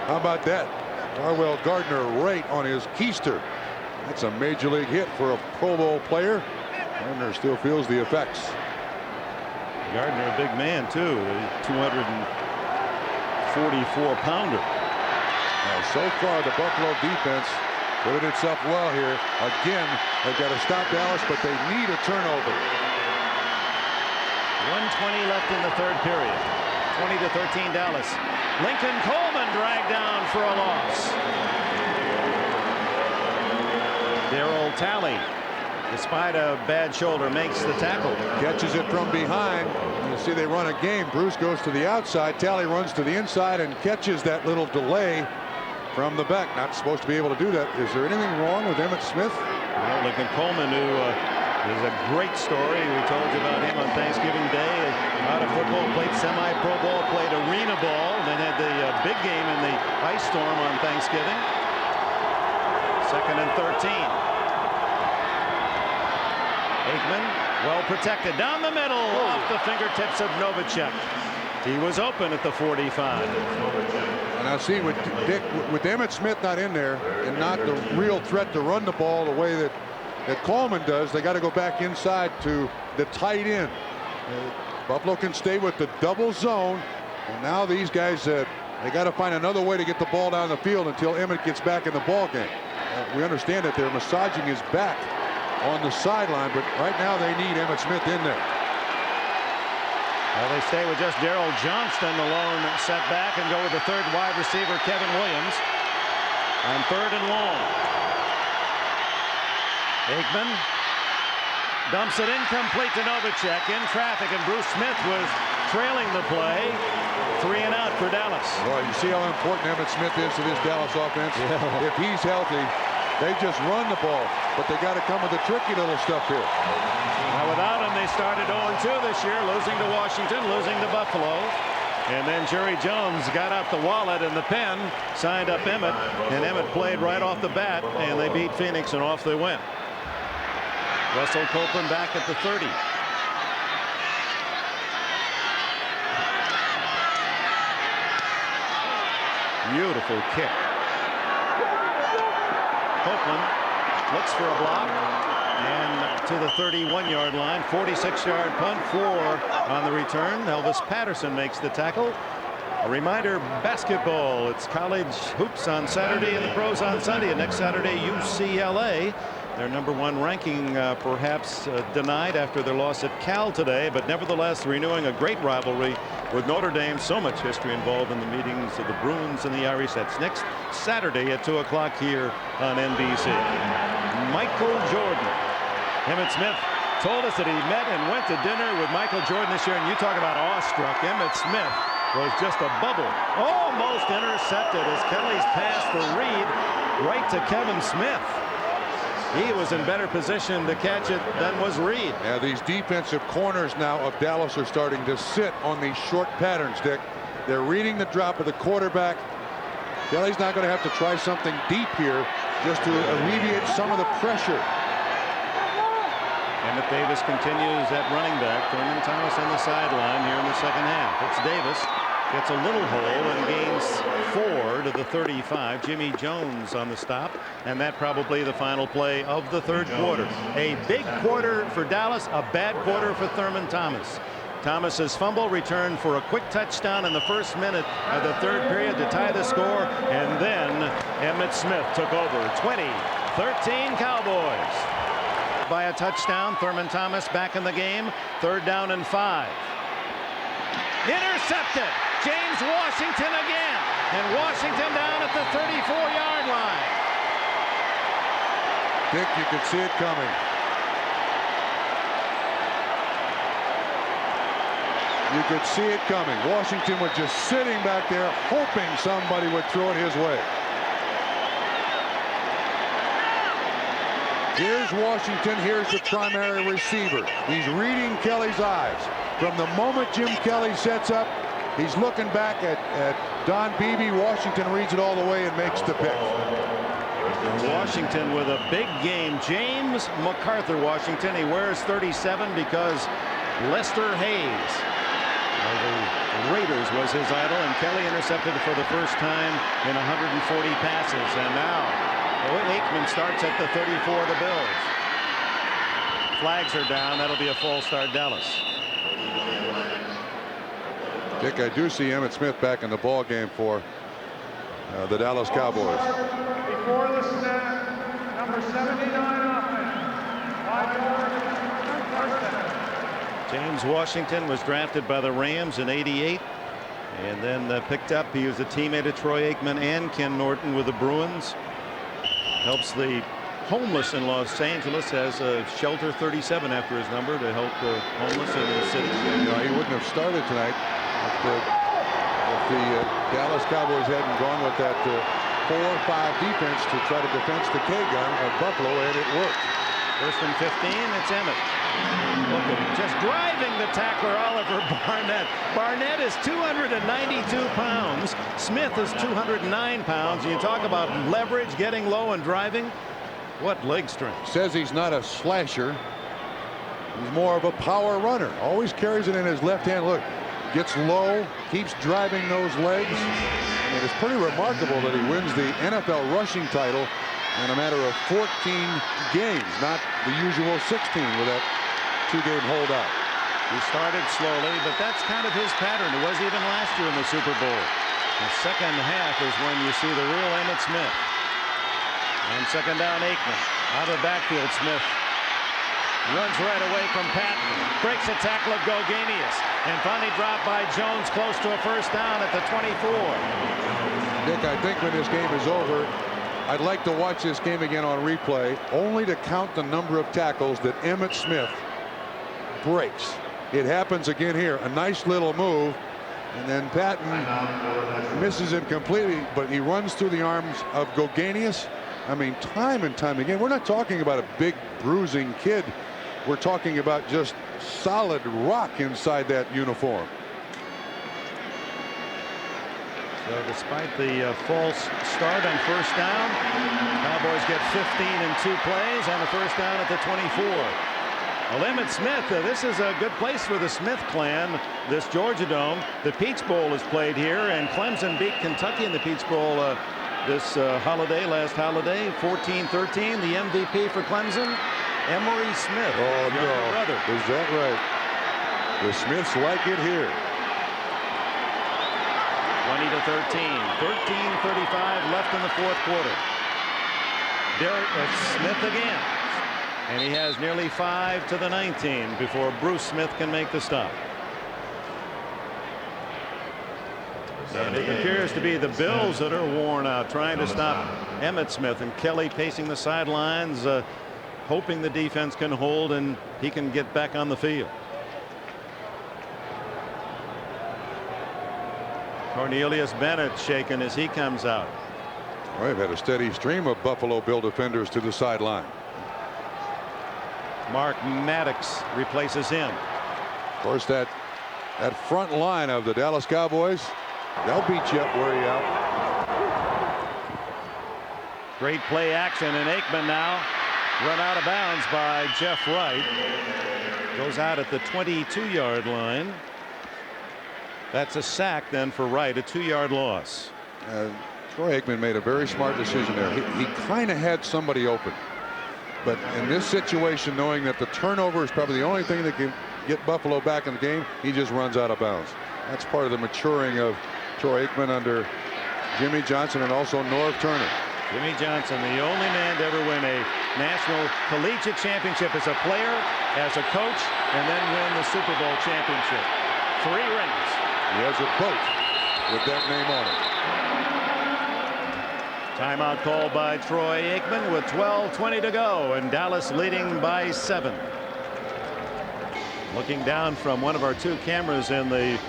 How about that? Darwell Gardner right on his keister. That's a major league hit for a Pro Bowl player. Gardner still feels the effects.
Gardner, a big man, too. A 244-pounder.
Now, so far, the Buffalo defense put itself well here. Again, they've got to stop Dallas, but they need a turnover.
1:20 left in the third period. 20-13 Dallas. Lincoln Coleman dragged down for a loss. Darryl Talley, despite a bad shoulder, makes the tackle.
Catches it from behind. You see they run a game. Bruce goes to the outside. Talley runs to the inside and catches that little delay from the back. Not supposed to be able to do that. Is there anything wrong with Emmitt Smith?
Well, Lincoln Coleman, who is a great story. We told you about him on Thanksgiving Day. Out of football, played semi-pro ball, played arena ball, and then had the big game in the ice storm on Thanksgiving. 2nd and 13. Aikman, well protected down the middle, off the fingertips of Novacek. He was open at the 45.
And I see with Dick, with Emmitt Smith not in there and not the real threat to run the ball the way that Coleman does, they got to go back inside to the tight end. Buffalo can stay with the double zone, and now these guys they got to find another way to get the ball down the field until Emmitt gets back in the ball game. We understand that they're massaging his back on the sideline, but right now they need Emmitt Smith in there.
Well, they stay with just Darryl Johnston, the lone setback, and go with the third wide receiver, Kevin Williams, on 3rd and long. Aikman dumps it incomplete to Novacek in traffic, and Bruce Smith was trailing the play. 3 and out for Dallas.
Well, you see how important Emmitt Smith is to this Dallas offense.
Yeah.
If he's healthy, they just run the ball, but they got to come with the tricky little stuff here.
Now, without him, they started 0-2 this year, losing to Washington, losing to Buffalo. And then Jerry Jones got out the wallet and the pen, signed up Emmitt, and Emmitt played right off the bat, and they beat Phoenix, and off they went. Russell Copeland back at the 30. Beautiful kick. Copeland looks for a block, and to the 31-yard line. 46-yard punt, 4 on the return. Elvis Patterson makes the tackle. A reminder, basketball, it's college hoops on Saturday and the pros on Sunday. And next Saturday, UCLA, their #1 ranking perhaps denied after their loss at Cal today, but nevertheless renewing a great rivalry with Notre Dame. So much history involved in the meetings of the Bruins and the Irish. That's next Saturday at 2 o'clock here on NBC. Michael Jordan. Emmitt Smith told us that he met and went to dinner with Michael Jordan this year, and you talk about awestruck. Emmitt Smith was just a bubble. Almost intercepted as Kelly's pass to Reed right to Kevin Smith. He was in better position to catch it than was Reed.
Yeah, these defensive corners now of Dallas are starting to sit on these short patterns, Dick. They're reading the drop of the quarterback. Kelly's not going to have to try something deep here just to alleviate some of the pressure.
Emmett Davis continues at running back. Thurman Thomas on the sideline here in the second half. It's Davis. Gets a little hole and gains 4 to the 35. Jimmy Jones on the stop, and that probably the final play of the third quarter. A big quarter for Dallas, a bad quarter for Thurman Thomas. Thomas's fumble returned for a quick touchdown in the first minute of the third period to tie the score, and then Emmitt Smith took over. 20-13 Cowboys. By a touchdown, Thurman Thomas back in the game. 3rd down and 5. Intercepted. James Washington again, and Washington down at the 34-yard line.
Dick, you could see it coming. You could see it coming. Washington was just sitting back there hoping somebody would throw it his way. Here's Washington. Here's the primary receiver. He's reading Kelly's eyes. From the moment Jim Kelly sets up, he's looking back at Don Beebe. Washington reads it all the way and makes the pick.
Washington with a big game. James MacArthur, Washington. He wears 37 because Lester Hayes of the Raiders was his idol, and Kelly intercepted for the first time in 140 passes. And now Aikman starts at the 34 of the Bills. Flags are down. That'll be a false start, Dallas.
Dick, I do see Emmitt Smith back in the ball game for the Dallas Cowboys.
Before the snap, number 79 offense. First down.
James Washington was drafted by the Rams in '88 and then picked up. He was a teammate of Troy Aikman and Ken Norton with the Bruins. Helps the homeless in Los Angeles. Has a Shelter 37 after his number to help the homeless in the city.
You know, he wouldn't have started tonight if the Dallas Cowboys hadn't gone with that 4-5 defense to try to defense the K-gun of Buffalo, and it worked.
First and 15. It's Emmett. Look at him just driving the tackler, Oliver Barnett. Barnett is 292 pounds. Smith is 209 pounds. You talk about leverage, getting low and driving. What leg strength.
Says he's not a slasher. He's more of a power runner. Always carries it in his left hand. Look, gets low, keeps driving those legs. And it's pretty remarkable that he wins the NFL rushing title in a matter of 14 games, not the usual 16 with that 2-game holdout.
He started slowly, but that's kind of his pattern. It was even last year in the Super Bowl. The second half is when you see the real Emmitt Smith. On second down, Aikman. Out of the backfield, Smith runs right away from Patton. Breaks a tackle of Gogenius. And finally dropped by Jones close to a first down at the 24.
Dick, I think when this game is over, I'd like to watch this game again on replay, only to count the number of tackles that Emmitt Smith breaks. It happens again here. A nice little move, and then Patton misses him completely, but he runs through the arms of Gogenius. I mean, time and time again. We're not talking about a big bruising kid. We're talking about just solid rock inside that uniform.
So despite the false start on first down, Cowboys get 15 in 2 plays and a first down at the 24. Well, Emmitt Smith, this is a good place for the Smith clan, this Georgia Dome. The Peach Bowl is played here, and Clemson beat Kentucky in the Peach Bowl this last holiday, 14-13. The MVP for Clemson, Emory Smith.
Oh, no.
Brother.
Is that right? The Smiths like it here.
20-13. 13:35 left in the fourth quarter. Smith again. And he has nearly 5 to the 19 before Bruce Smith can make the stop. And it appears to be the Bills that are worn out, trying to stop Emmitt Smith, and Kelly pacing the sidelines, hoping the defense can hold and he can get back on the field. Cornelius Bennett shaken as he comes out.
Well, we've had a steady stream of Buffalo Bill defenders to the sideline.
Mark Maddox replaces him.
Of course, that front line of the Dallas Cowboys, they'll beat you up, wear you out.
Great play action, and Aikman now run out of bounds by Jeff Wright. Goes out at the 22-yard line. That's a sack then for Wright, a 2-yard loss.
Troy Aikman made a very smart decision there. He kind of had somebody open. But in this situation, knowing that the turnover is probably the only thing that can get Buffalo back in the game, he just runs out of bounds. That's part of the maturing of Troy Aikman under Jimmy Johnson and also Norv Turner.
Jimmy Johnson, the only man to ever win a national collegiate championship as a player, as a coach, and then win the Super Bowl championship. 3 rings.
He has a boat with that name on it.
Timeout called by Troy Aikman with 12:20 to go, and Dallas leading by 7. Looking down from one of our 2 cameras in the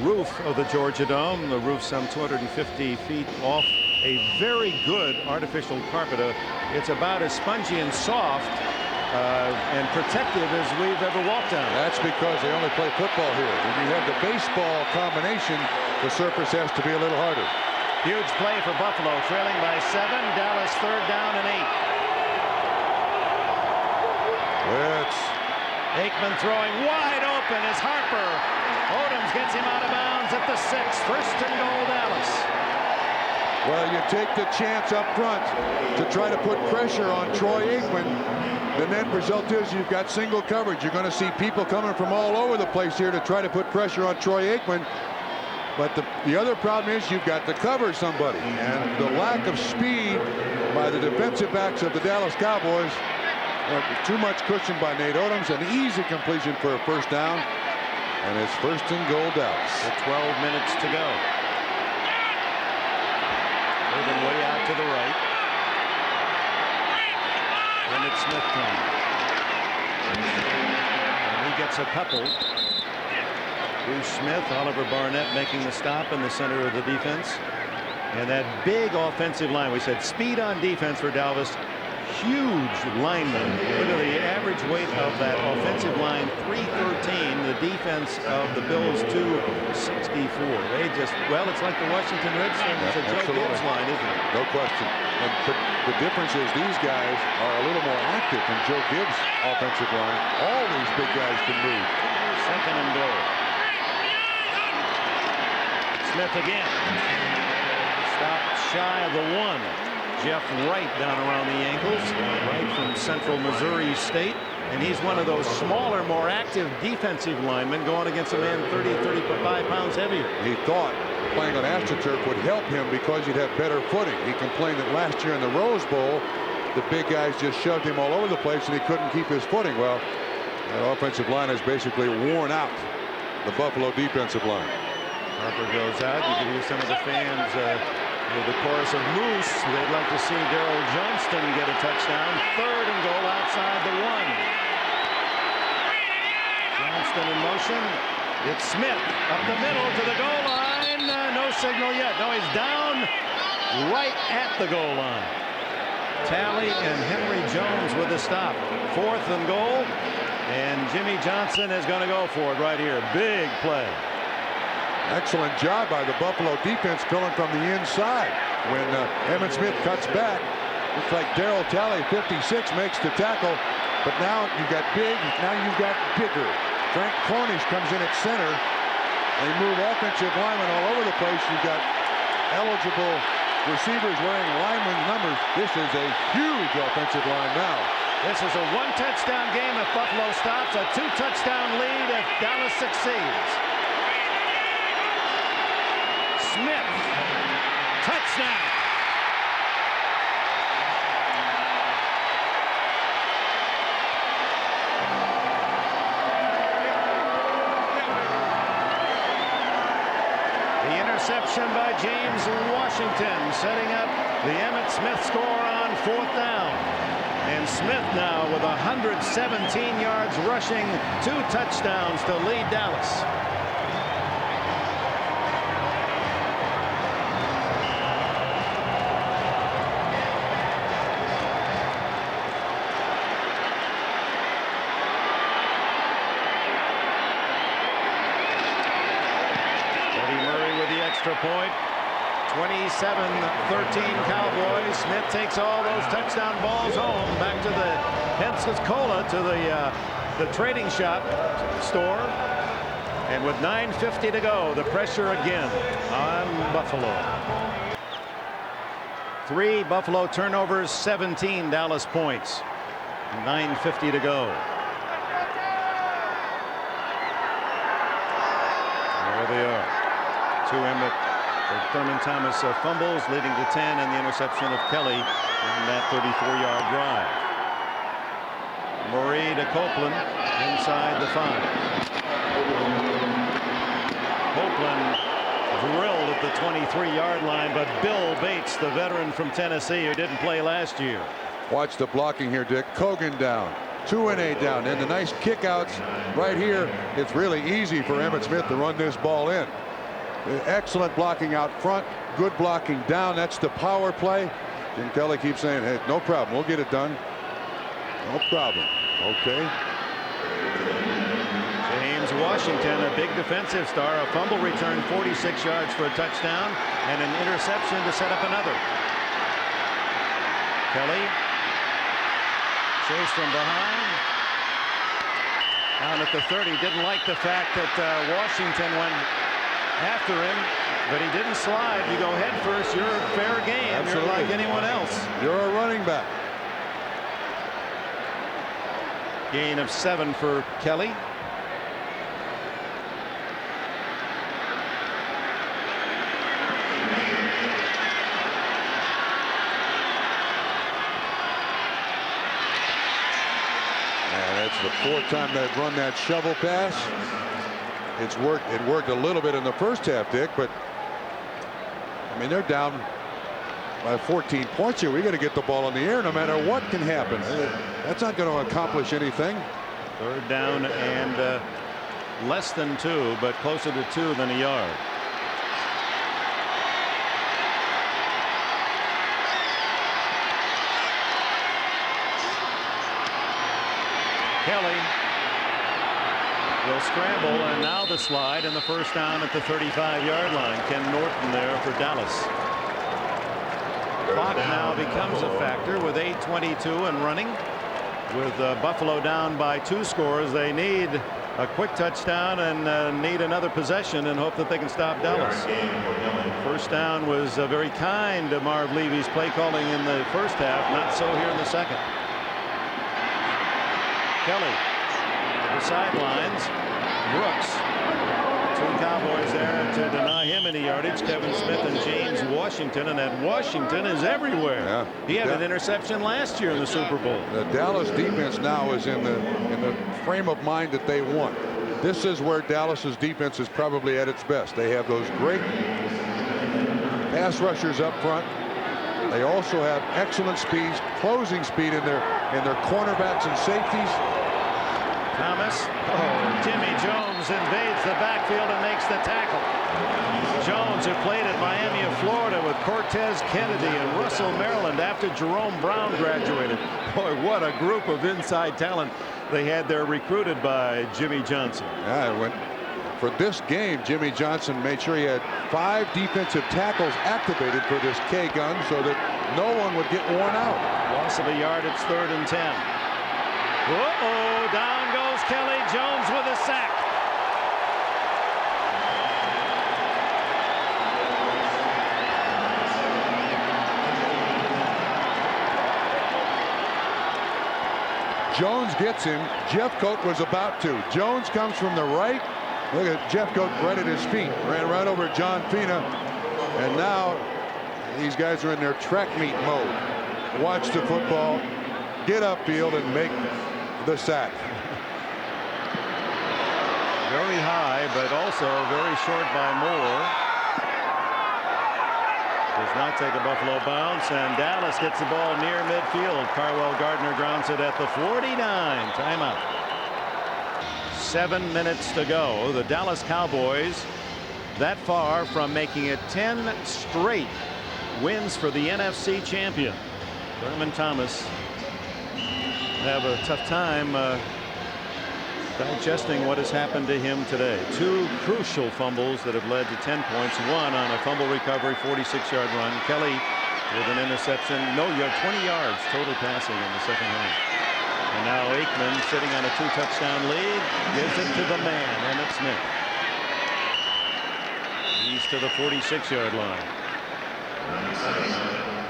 roof of the Georgia Dome, the roof some 250 feet off a very good artificial carpet. It's about as spongy and soft and protective as we've ever walked on.
That's because they only play football here. When you have the baseball combination, the surface has to be a little harder.
Huge play for Buffalo, trailing by 7. Dallas 3rd down and 8.
It's
Aikman throwing wide open as Harper. Odoms gets him out of bounds at the 6. 1st and goal, Dallas.
Well, you take the chance up front to try to put pressure on Troy Aikman. The net result is you've got single coverage. You're going to see people coming from all over the place here to try to put pressure on Troy Aikman. But the other problem is you've got to cover somebody. And the lack of speed by the defensive backs of the Dallas Cowboys. Too much cushion by Nate Odoms. An easy completion for a first down. And it's 1st and goal, Dallas.
With 12 minutes to go. Moving way out to the right. Emmett Smith comes. And he gets a couple. Bruce Smith, Oliver Barnett making the stop in the center of the defense. And that big offensive line. We said speed on defense for Dallas. Huge lineman. Look at the average weight of that offensive line, 313. The defense of the Bills, 264. They just, well, it's like the Washington Redskins. It's a Joe Gibbs line, isn't it?
No question. And the difference is these guys are a little more active than Joe Gibbs' offensive line. All these big guys can move.
2nd and goal. Smith again. Stopped shy of the 1. Jeff Wright down around the ankles. Wright from Central Missouri State. And he's one of those smaller, more active defensive linemen going against a man 35 pounds heavier.
He thought playing on AstroTurf would help him because he'd have better footing. He complained that last year in the Rose Bowl, the big guys just shoved him all over the place and he couldn't keep his footing. Well, that offensive line is basically worn out. The Buffalo defensive line.
Harper goes out. You can hear some of the fans with the chorus of Moose. They'd like to see Daryl Johnston get a touchdown. 3rd and goal outside the 1. Johnston in motion. It's Smith up the middle to the goal line. No signal yet. No, he's down right at the goal line. Talley and Henry Jones with the stop. 4th and goal. And Jimmy Johnson is going to go for it right here. Big play.
Excellent job by the Buffalo defense coming from the inside. When Emmitt Smith cuts back, looks like Darryl Talley, 56, makes the tackle. But now you've got big, now you've got bigger. Frank Cornish comes in at center. They move offensive linemen all over the place. You've got eligible receivers wearing linemen's numbers. This is a huge offensive line now.
This is a 1-touchdown game if Buffalo stops, a 2-touchdown lead if Dallas succeeds. Smith, touchdown. The interception by James Washington, setting up the Emmitt Smith score on 4th down. And Smith now with 117 yards rushing, 2 touchdowns to lead Dallas. Extra point. 27-13 Cowboys. Smith takes all those touchdown balls home back to the Pensacola, to the trading shop store. And with 9:50 to go, the pressure again on Buffalo. 3 Buffalo turnovers, 17 Dallas points. 9:50 to go. There they are. 2 Emmett. Thurman Thomas fumbles, leading to 10, and the interception of Kelly in that 34-yard drive. Murray to Copeland inside the 5. Copeland drilled at the 23-yard line, but Bill Bates, the veteran from Tennessee who didn't play last year.
Watch the blocking here, Dick. Cogan down. 2-8 down, and the nice kickouts right here. It's really easy for Emmitt Smith to run this ball in. Excellent blocking out front, good blocking down. That's the power play. Jim Kelly keeps saying, hey, no problem, we'll get it done. No problem. Okay.
James Washington, a big defensive star, a fumble return, 46 yards for a touchdown, and an interception to set up another. Kelly chased from behind. Down at the 30, didn't like the fact that Washington went after him, but he didn't slide. You go head first, you're fair game.
Absolutely.
You're like anyone else.
You're a running back.
Gain of 7 for Kelly.
And that's the 4th time they've run that shovel pass. It's worked. It worked a little bit in the first half, Dick, but I mean, they're down by 14 points here. We got to get the ball in the air no matter what can happen. That's not going to accomplish anything.
3rd down and less than 2, but closer to 2 than a yard. Kelly will scramble, and now the slide, and the 1st down at the 35-yard line. Ken Norton there for Dallas. Clock now becomes a factor with 8:22 and running. With Buffalo down by 2 scores, they need a quick touchdown and need another possession and hope that they can stop Dallas. 1st down was very kind to Marv Levy's play calling in the 1st half, not so here in the 2nd. Kelly to the sidelines. Brooks. 2 Cowboys there to deny him any yardage. Kevin Smith and James Washington, and that Washington is everywhere.
Yeah.
He had an interception last year in the Super Bowl.
The Dallas defense now is in the frame of mind that they want. This is where Dallas's defense is probably at its best. They have those great pass rushers up front. They also have excellent speeds, closing speed in their cornerbacks and safeties.
Thomas. Oh, Jimmy Jones invades the backfield and makes the tackle. Jones, who played at Miami of Florida with Cortez Kennedy and Russell, Maryland after Jerome Brown graduated. Boy, what a group of inside talent they had there, recruited by Jimmy Johnson.
Yeah, for this game, Jimmy Johnson made sure he had 5 defensive tackles activated for this K gun so that no one would get worn out.
Loss of a yard. It's 3rd and 10. Uh-oh, down goes Kelly. Jones with a sack.
Jones gets him. Jeffcoat was about to. Jones comes from the right. Look at Jeffcoat right at his feet. Ran right over John Fina. And now these guys are in their track meet mode. Watch the football, get upfield, and make the sack.
Very high, but also very short by Moore. Does not take a Buffalo bounce, and Dallas gets the ball near midfield. Carwell Gardner grounds it at the 49. Timeout. 7 minutes to go. The Dallas Cowboys that far from making it 10 straight wins for the NFC champion. Thurman Thomas have a tough time digesting what has happened to him today. 2 crucial fumbles that have led to 10 points. 1 on a fumble recovery, 46-yard run. Kelly with an interception. No yard, 20 yards total passing in the 2nd half. And now Aikman, sitting on a 2-touchdown lead, gives it to the man, Emmitt Smith. He's to the 46-yard line.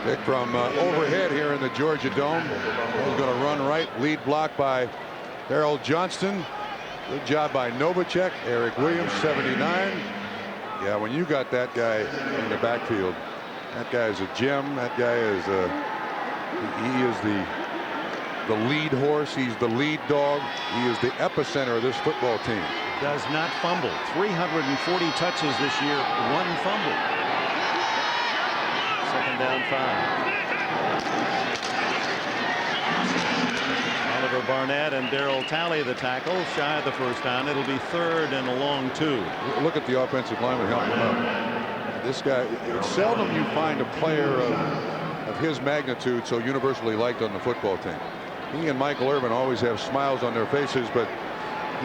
Pick from overhead here in the Georgia Dome. He's going to run right. Lead block by Harold Johnston. Good job by Novacek. Eric Williams, 79. Yeah, when you got that guy in the backfield, that guy is a gem. That guy is he is the lead horse. He's the lead dog. He is the epicenter of this football team.
Does not fumble. 340 touches this year. 1 fumble. 2nd down, 5. Oliver Barnett and Darryl Talley the tackle, shy of the 1st down. It'll be 3rd and a long 2.
Look at the offensive lineman helping him up. This guy, it's seldom you find a player of his magnitude so universally liked on the football team. He and Michael Irvin always have smiles on their faces, but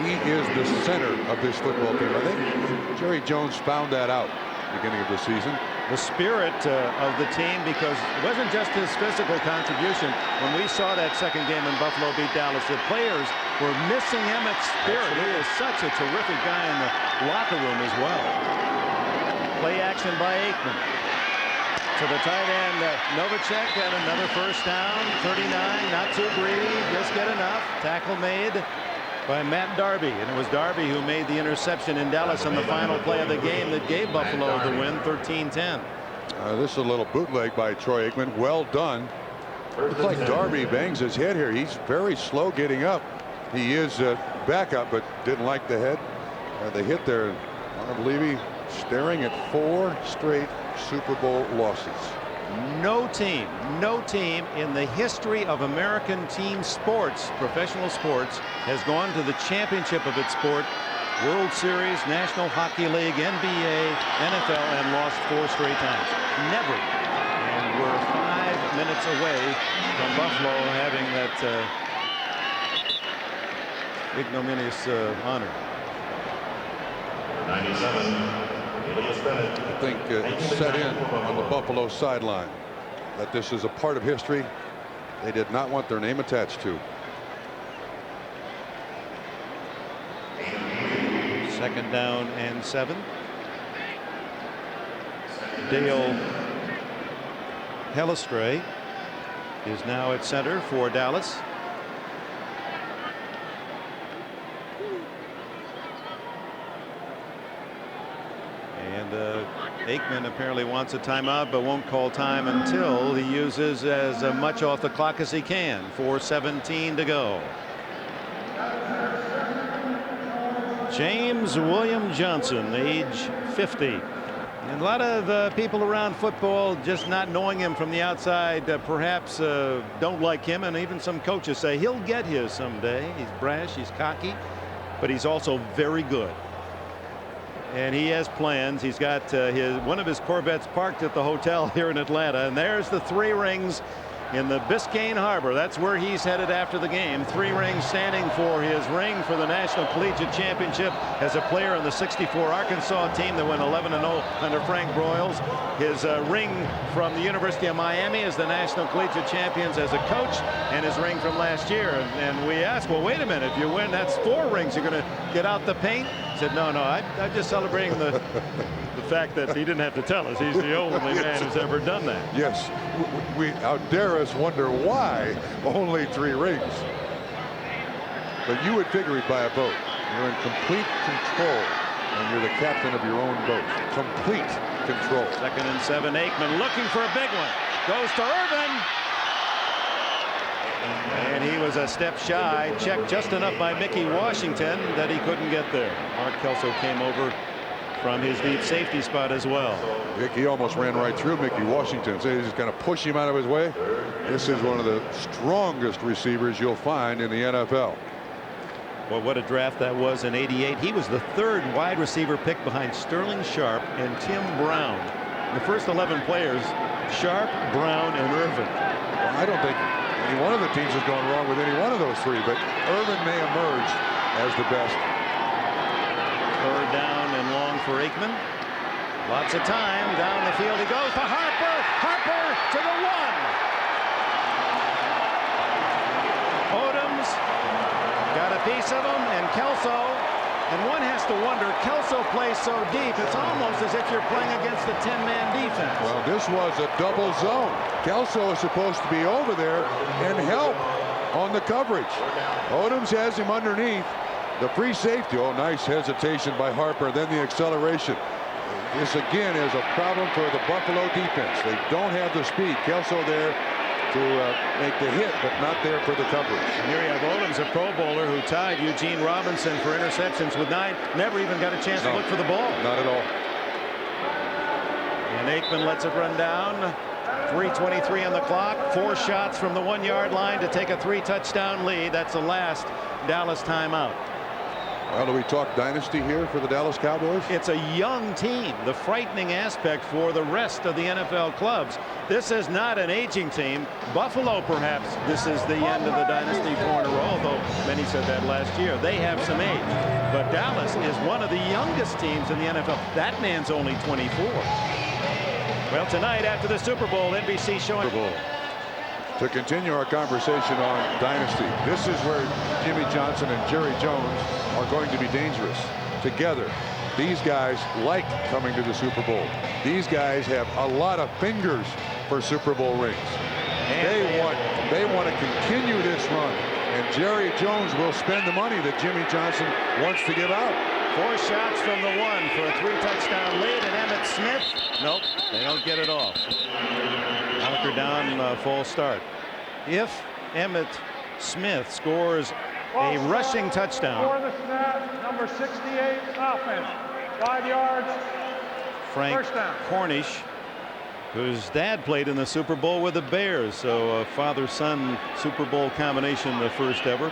he is the center of this football team. I think Jerry Jones found that out at the beginning of the season.
The spirit of the team, because it wasn't just his physical contribution. When we saw that 2nd game in Buffalo beat Dallas, the players were missing Emmitt's spirit. He is such a terrific guy in the locker room as well. Play action by Aikman. To the tight end, Novacek, and another 1st down. 39, not too greedy, just get enough. Tackle made by Matt Darby, and it was Darby who made the interception in Dallas on the final play of the game that gave Buffalo the win, 13-10.
This is a little bootleg by Troy Aikman. Well done. Looks like Darby bangs his head here. He's very slow getting up. He is backup, but didn't like the head. The hit there. Marv Levy staring at 4 straight Super Bowl losses.
No team in the history of American team sports, professional sports, has gone to the championship of its sport, World Series, National Hockey League, NBA, NFL, and lost 4 straight times. Never. And we're 5 minutes away from Buffalo having that ignominious honor.
97.
I think it's set in on the Buffalo sideline that this is a part of history they did not want their name attached to.
Second down and 7. Dale Hellestray is now at center for Dallas. And Aikman apparently wants a timeout, but won't call time until he uses as much off the clock as he can. 4:17 to go. James William Johnson, age 50. And a lot of people around football, just not knowing him from the outside, perhaps don't like him, and even some coaches say he'll get his someday. He's brash, he's cocky, but he's also very good. And he has plans. He's got one of his Corvettes parked at the hotel here in Atlanta, and there's the 3 rings in the Biscayne Harbor. That's where he's headed after the game. 3 rings, standing for his ring for the National Collegiate Championship as a player on the '64 Arkansas team that went 11-0 under Frank Broyles. His ring from the University of Miami as the National Collegiate Champions as a coach, and his ring from last year. And we asked, well, wait a minute, if you win, that's 4 rings. You're going to get out the paint? He said, no, I'm just celebrating the fact that he didn't have to tell us. He's the only man who's ever done that.
Yes, how dare us wonder why only 3 rings. But you would figure he'd buy a boat. You're in complete control, and you're the captain of your own boat. Complete control.
2nd and 7. Aikman looking for a big one. Goes to Irvin. And he was a step shy. Checked just enough by Mickey Washington that he couldn't get there. Mark Kelso came over from his deep safety spot as well.
He almost ran right through Mickey Washington. So he's just going to push him out of his way. This is one of the strongest receivers you'll find in the NFL.
Well, what a draft that was in '88. He was the 3rd wide receiver picked behind Sterling Sharp and Tim Brown. The first 11 players, Sharp, Brown, and Irvin.
Well, I don't think any one of the teams has gone wrong with any one of those 3, but Irvin may emerge as the best.
3rd down and long for Aikman. Lots of time down the field. He goes to Harper. Harper to the 1. Odoms got a piece of him, and Kelso. And one has to wonder, Kelso plays so deep, it's almost as if you're playing against a 10-man defense.
Well, this was a double zone. Kelso is supposed to be over there and help on the coverage. Odoms has him underneath. The free safety. Oh, nice hesitation by Harper. Then the acceleration. This again is a problem for the Buffalo defense. They don't have the speed. Kelso there to make the hit, but not there for the coverage.
And here you have Odoms, a Pro Bowler who tied Eugene Robinson for interceptions with 9. Never even got a chance to look for the ball.
Not at all.
And Aikman lets it run down. 3:23 on the clock. 4 shots from the 1-yard line to take a 3-touchdown lead. That's the last Dallas timeout.
Well, do we talk dynasty here for the Dallas Cowboys?
It's a young team. The frightening aspect for the rest of the NFL clubs. This is not an aging team. Buffalo, perhaps, this is the end of the dynasty 4 in a row, although many said that last year. They have some age. But Dallas is one of the youngest teams in the NFL. That man's only 24. Well, tonight after the Super Bowl, NBC showing.
Super Bowl. To continue our conversation on dynasty, this is where Jimmy Johnson and Jerry Jones are going to be dangerous together. These guys like coming to the Super Bowl. These guys have a lot of fingers for Super Bowl rings. They want to continue this run, and Jerry Jones will spend the money that Jimmy Johnson wants to give out.
4 shots from the 1 for a 3-touchdown lead, and Emmitt Smith. Nope, they don't get it off. Hunker down, false start. If Emmitt Smith scores A rushing touchdown.
For the snap, number 68, offense. 5 yards.
Frank
First down.
Cornish, whose dad played in the Super Bowl with the Bears, so a father-son Super Bowl combination, the first ever.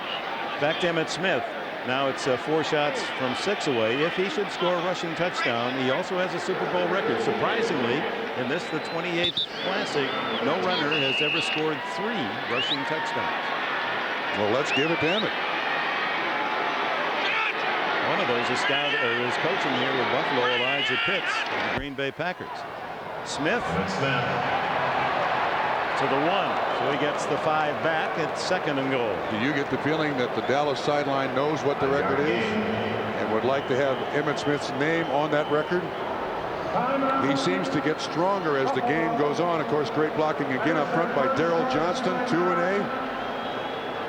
Back to Emmitt Smith. Now it's 4 shots from 6 away. If he should score a rushing touchdown, he also has a Super Bowl record. Surprisingly, in this, the 28th Classic, no runner has ever scored 3 rushing touchdowns.
Well, let's give it to Emmitt.
One of those is coaching here with Buffalo, Elijah Pitts of the Green Bay Packers. Smith to the 1, so he gets the 5 back at 2nd and goal.
Do you get the feeling that the Dallas sideline knows what the record is and would like to have Emmitt Smith's name on that record? He seems to get stronger as the game goes on. Of course, great blocking again up front by Daryl Johnston, 2-A.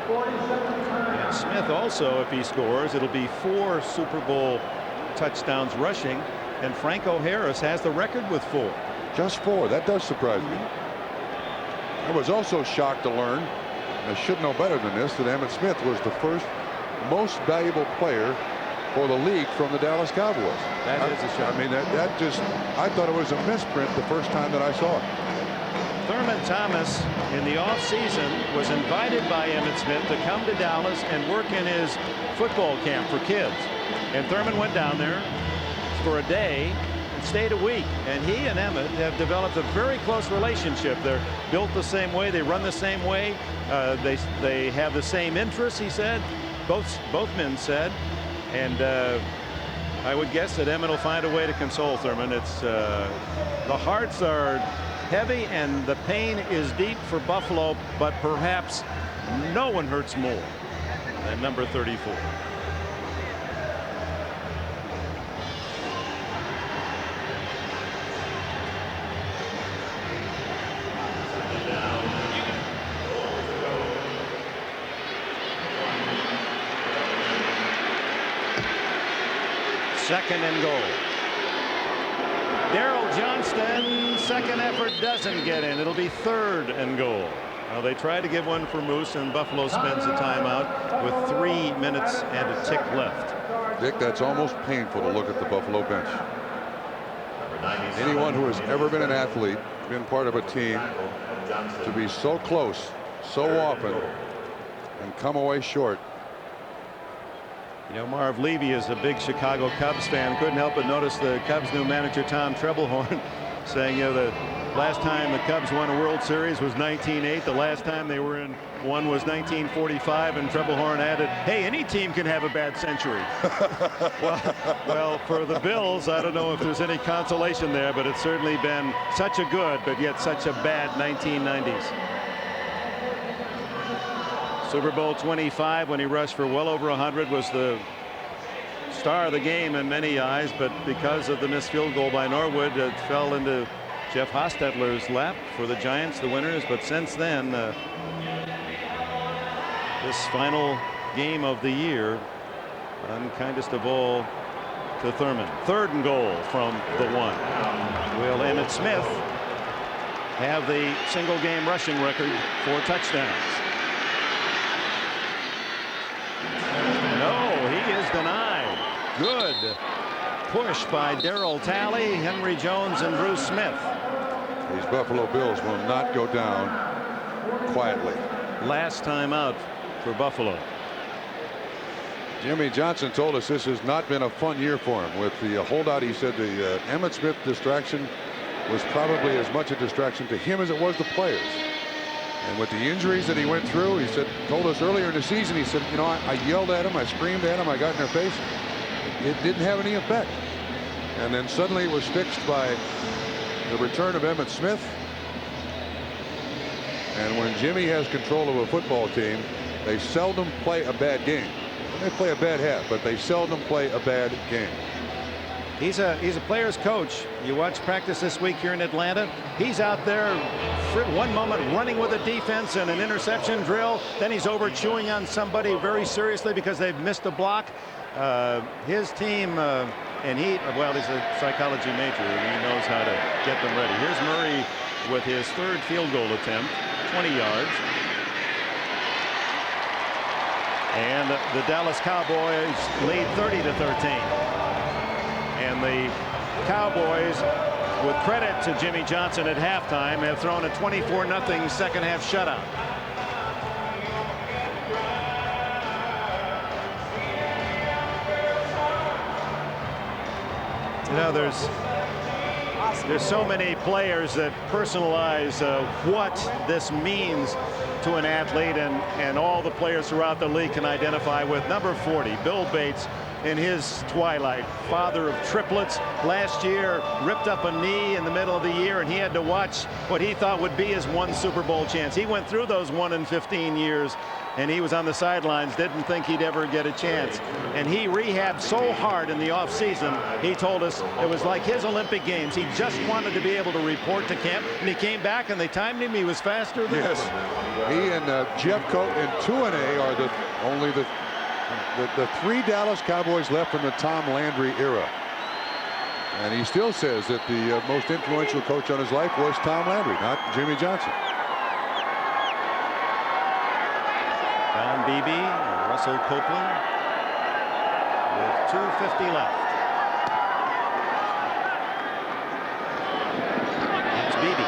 And Smith also, if he scores, it'll be 4 Super Bowl touchdowns rushing, and Franco Harris has the record with 4.
Just 4. That does surprise me. I was also shocked to learn, and I should know better than this, that Emmitt Smith was the first most valuable player for the league from the Dallas Cowboys.
That is a shock.
I mean, that just, I thought it was a misprint the first time that I saw it.
Thurman Thomas in the offseason was invited by Emmitt Smith to come to Dallas and work in his football camp for kids. And Thurman went down there for a day and stayed a week. And he and Emmitt have developed a very close relationship. They're built the same way. They run the same way. They have the same interests, he said. Both men said. And I would guess that Emmitt will find a way to console Thurman. It's the hearts are heavy and the pain is deep for Buffalo, but perhaps no one hurts more than number 34. Second and goal. Daryl Johnston, second effort doesn't get in. It'll be 3rd and goal. Now they try to give one for Moose, and Buffalo spends a timeout with 3 minutes and a tick left.
Dick, that's almost painful to look at the Buffalo bench. Anyone who has ever been an athlete, been part of a team, to be so close so often and come away short.
You know, Marv Levy is a big Chicago Cubs fan. Couldn't help but notice the Cubs' new manager, Tom Trebelhorn, saying, you know, the last time the Cubs won a World Series was 1908. The last time they were in one was 1945. And Trebelhorn added, hey, any team can have a bad century. well, for the Bills, I don't know if there's any consolation there, but it's certainly been such a good, but yet such a bad 1990s. Super Bowl 25, when he rushed for well over 100, was the star of the game in many eyes, but because of the missed field goal by Norwood, it fell into Jeff Hostetler's lap for the Giants, the winners. But since then, this final game of the year, unkindest of all to Thurman. 3rd and goal from the 1. Will Emmitt Smith have the single game rushing record for touchdowns? No, he is denied. Good push by Darryl Talley, Henry Jones, and Bruce Smith.
These Buffalo Bills will not go down quietly.
Last time out for Buffalo.
Jimmy Johnson told us this has not been a fun year for him. With the holdout, he said the Emmitt Smith distraction was probably as much a distraction to him as it was the players. And with the injuries that he went through, he said, told us earlier in the season, he said, you know, I yelled at him, I screamed at him, I got in their face. It didn't have any effect. And then suddenly it was fixed by the return of Emmitt Smith. And when Jimmy has control of a football team, they seldom play a bad game. They play a bad half, but they seldom play a bad game.
He's a player's coach. You watch practice this week here in Atlanta. He's out there for one moment running with a defense and an interception drill. Then he's over chewing on somebody very seriously because they've missed a block. His team, and he's a psychology major and he knows how to get them ready. Here's Murray with his 3rd field goal attempt, 20 yards. And the Dallas Cowboys lead 30-13. And the Cowboys, with credit to Jimmy Johnson at halftime, have thrown a 24-0 second half shutout. You know, there's so many players that personalize what this means to an athlete, and all the players throughout the league can identify with number 40, Bill Bates, in his twilight, father of triplets. Last year ripped up a knee in the middle of the year, and he had to watch what he thought would be his one Super Bowl chance. He went through those 1 in 15 years, and he was on the sidelines, didn't think he'd ever get a chance. And he rehabbed so hard in the offseason, he told us it was like his Olympic Games. He just wanted to be able to report to camp, and he came back and they timed him. He was faster than
yes. He and Jeff Coat and 2-A are only the 3 Dallas Cowboys left from the Tom Landry era. And he still says that the most influential coach on his life was Tom Landry, not Jimmy Johnson.
Don Beebe and Russell Copeland with 2:50 left. It's Beebe.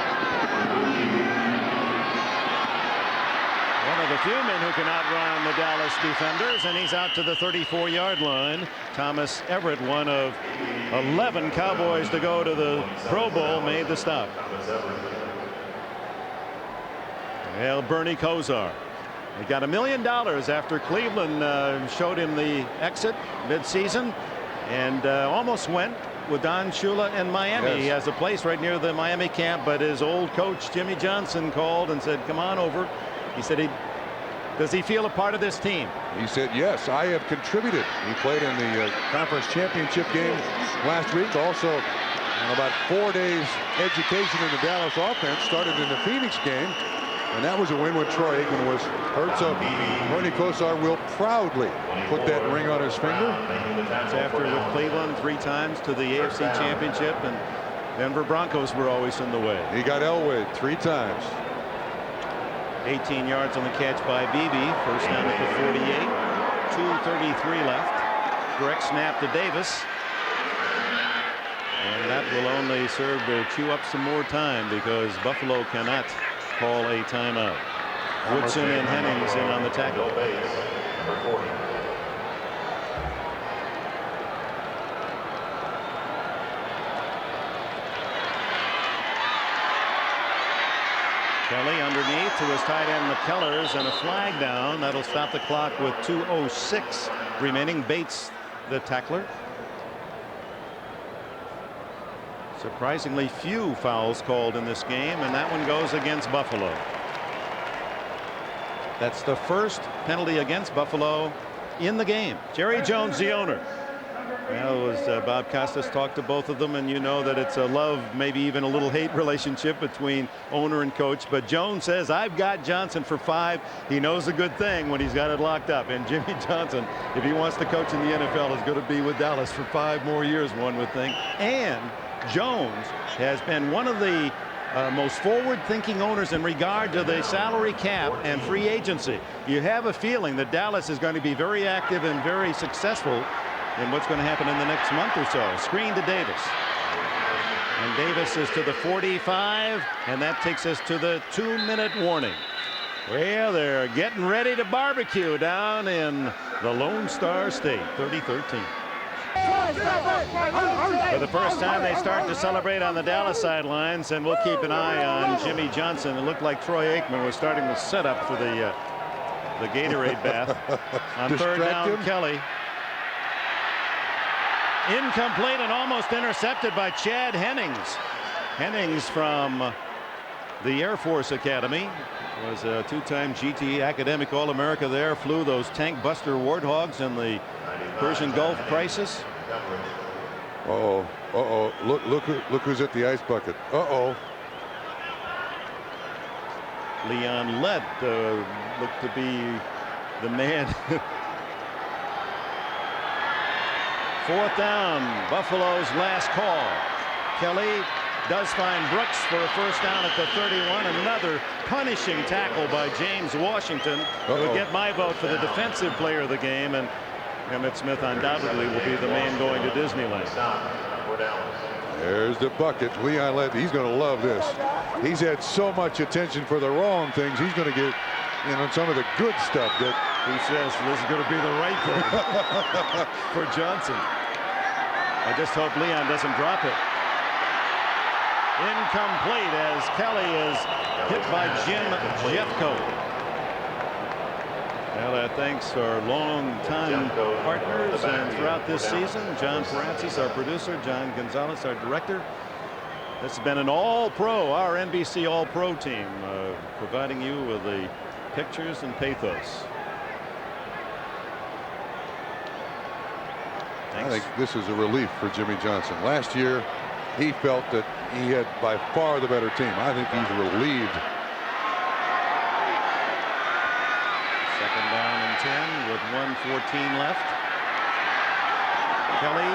One of the few men who can outrun the Dallas defenders, and he's out to the 34-yard line. Thomas Everett, one of 11 Cowboys to go to the Pro Bowl, made the stop. Well, Bernie Kosar. He got $1 million after Cleveland showed him the exit mid-season, and almost went with Don Shula in Miami. Yes. He has a place right near the Miami camp, but his old coach Jimmy Johnson called and said, "Come on over." He said, does he feel a part of this team?
He said, "Yes, I have contributed." He played in the conference championship game last week. Also, about 4 days education in the Dallas offense. Started in the Phoenix game. And that was a win when Troy Aikman was hurt. So Bernie Kosar will proudly put that ring on his finger.
It's after with Cleveland 3 times to the AFC Championship, and Denver Broncos were always in the way.
He got Elway 3 times.
18 yards on the catch by Beebe. First down at the 48. 2:33 left. Direct snap to Davis. And that will only serve to chew up some more time because Buffalo cannot call a timeout. Woodson and Hennings in on the tackle. Kelly underneath to his tight end McKellers, and a flag down. That'll stop the clock with 2:06 remaining. Bates, the tackler. Surprisingly few fouls called in this game, and that one goes against Buffalo. That's the first penalty against Buffalo in the game. Jerry Jones, the owner. Well, as Bob Costas talked to both of them, and you know that it's a love, maybe even a little hate relationship between owner and coach. But Jones says, "I've got Johnson for 5. He knows a good thing when he's got it locked up." And Jimmy Johnson, if he wants to coach in the NFL, is going to be with Dallas for 5 more years, one would think. And Jones has been one of the most forward-thinking owners in regard to the salary cap and free agency. You have a feeling that Dallas is going to be very active and very successful in what's going to happen in the next month or so. Screen to Davis. And Davis is to the 45, and that takes us to the 2-minute warning. Well, they're getting ready to barbecue down in the Lone Star State, 30-13. For the first time, they start to celebrate on the Dallas sidelines, and we'll keep an eye on Jimmy Johnson. It looked like Troy Aikman was starting to set up for the Gatorade bath. On third down, Kelly. Incomplete and almost intercepted by Chad Hennings. Hennings from the Air Force Academy. Was a 2-time GT academic All-America there. Flew those tank buster warthogs in the Persian Gulf crisis.
Uh-oh. Uh-oh. Look who's at the ice bucket. Uh-oh.
Leon Lett looked to be the man. 4th down, Buffalo's last call. Kelly does find Brooks for a first down at the 31. Another punishing tackle by James Washington, who would get my vote for the defensive player of the game, and Emmitt Smith undoubtedly will be the man going to Disneyland.
There's the bucket. Leon Lett, he's going to love this. He's had so much attention for the wrong things. He's going to get some of the good stuff that
he says this is going to be the right thing for Johnson. I just hope Leon doesn't drop it. Incomplete as Kelly is hit by Jim Jeffcoat. Well, thanks to our long-time partners and throughout this season. John Francis, our producer. John Gonzalez, our director. This has been an all-pro, our NBC all-pro team, providing you with the pictures and pathos. Thanks.
I think this is a relief for Jimmy Johnson. Last year, he felt that he had by far the better team. I think he's relieved.
Second down and 10 with 1:14 left. Kelly,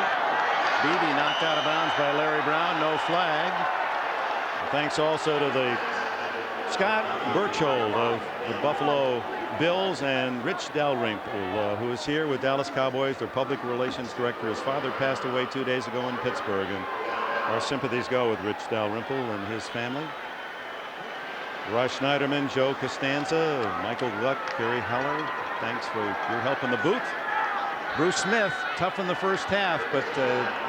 Beebe knocked out of bounds by Larry Brown. No flag. Thanks also to the Scott Burchold of the Buffalo Bills and Rich Dalrymple, who is here with Dallas Cowboys, their public relations director. His father passed away 2 days ago in Pittsburgh, and our sympathies go with Rich Dalrymple and his family. Rush Schneiderman, Joe Costanza, Michael Gluck, Gary Heller, thanks for your help in the booth. Bruce Smith, tough in the first half, but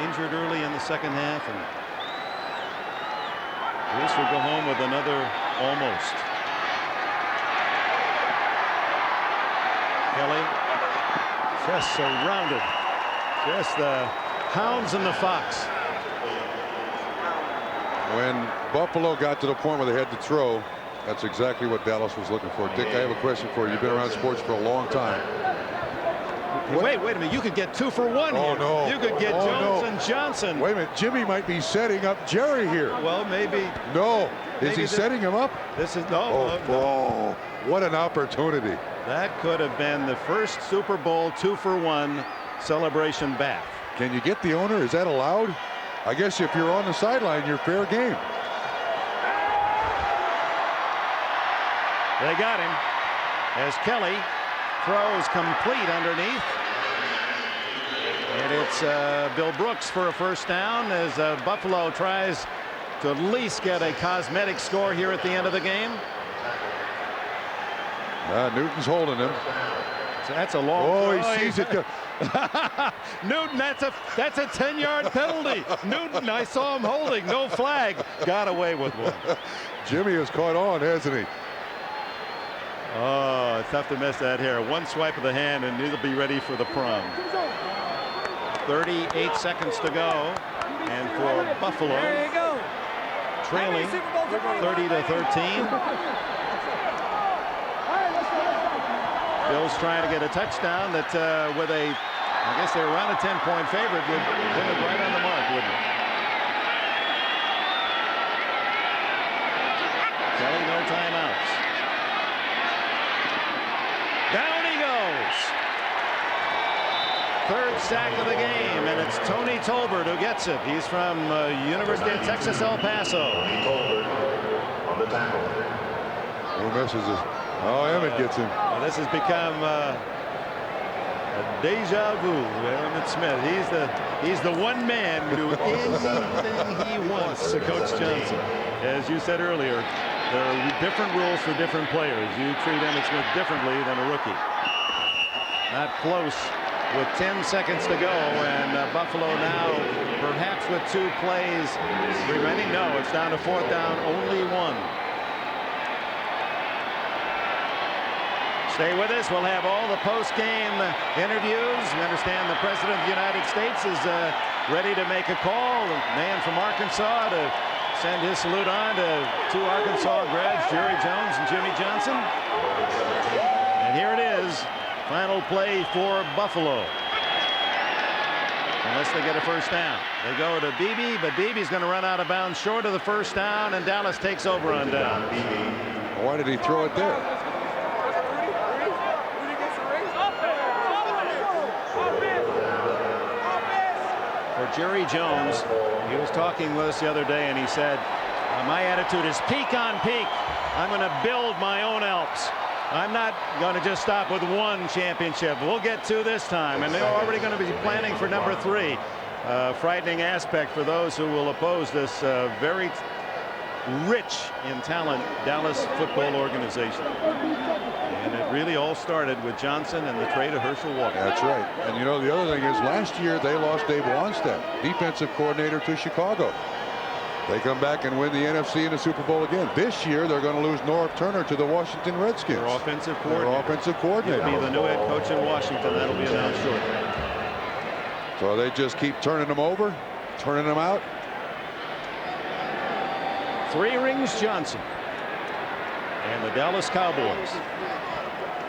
injured early in the second half, and Bruce will go home with another almost. Kelly just surrounded, just the hounds and the fox.
When Buffalo got to the point where they had to throw, that's exactly what Dallas was looking for. Dick, I have a question for you. You've been around sports for a long time.
Wait a minute. You could get 2 for 1 here.
No.
You could get Jones and Johnson.
Wait a minute. Jimmy might be setting up Jerry here.
Well, maybe.
No. Is he setting him up?
This is no.
What an opportunity.
That could have been the first Super Bowl 2 for 1 celebration bath.
Can you get the owner? Is that allowed? I guess if you're on the sideline, you're fair game.
They got him as Kelly throws complete underneath. And it's Bill Brooks for a first down as Buffalo tries to at least get a cosmetic score here at the end of the game.
Newton's holding him.
So that's a long
throw. He sees it.
Newton, that's a 10-yard penalty. Newton, I saw him holding. No flag. Got away with one.
Jimmy has caught on, hasn't he?
Oh, it's tough to miss that here. One swipe of the hand and he'll be ready for the prom. 38 seconds to go. And for Buffalo, trailing 30-13. Bills trying to get a touchdown that with a, I guess they're around a 10-point favorite, would put it right on the mark, wouldn't it? Kelly, no timeouts. Down he goes. Third sack of the game, and it's Tony Tolbert who gets it. He's from University of Texas, El Paso.
On the tackle.
No messages. Oh, Emmitt gets him.
Well, this has become a deja vu. Emmitt Smith. He's the one man who do anything he wants to Coach Johnson. As you said earlier, there are different rules for different players. You treat Emmitt Smith differently than a rookie. Not close with 10 seconds to go, and Buffalo now perhaps with 2 plays remaining. No, it's down to 4th down, only 1. Stay with us. We'll have all the post-game interviews. We understand the President of the United States is ready to make a call. A man from Arkansas to send his salute on to 2 Arkansas grads, Jerry Jones and Jimmy Johnson. And here it is. Final play for Buffalo. Unless they get a first down. They go to Beebe, but Beebe's going to run out of bounds short of the first down, and Dallas takes over on down.
Why did he throw it there?
for Jerry Jones. He was talking with us the other day, and he said, my attitude is peak on peak. I'm going to build my own Alps. I'm not going to just stop with one championship. We'll get two this time, and they're already going to be planning for number 3. Frightening aspect for those who will oppose this very rich in talent Dallas football organization. And it really all started with Johnson and the trade of Herschel Walker.
That's right. And you know, the other thing is, last year they lost Dave Wanstead, defensive coordinator, to Chicago. They come back and win the NFC and the Super Bowl again. This year they're going to lose Norv Turner to the Washington Redskins.
Their offensive coordinator. He'll be the new head coach in Washington. That'll be announced shortly.
So they just keep turning them over, turning them out.
3 rings Johnson and the Dallas Cowboys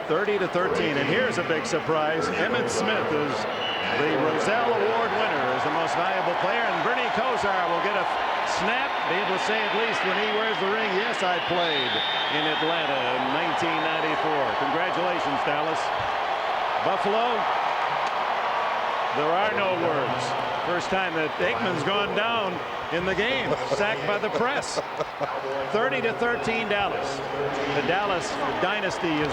30-13. And here's a big surprise. Emmitt Smith is the Roselle Award winner as the most valuable player, and Bernie Kosar will get a snap, be able to say at least when he wears the ring, yes, I played in Atlanta in 1994. Congratulations, Dallas. Buffalo, there are no words. First time that Aikman's gone down in the game, sacked by the press. 30-13 Dallas. The Dallas dynasty is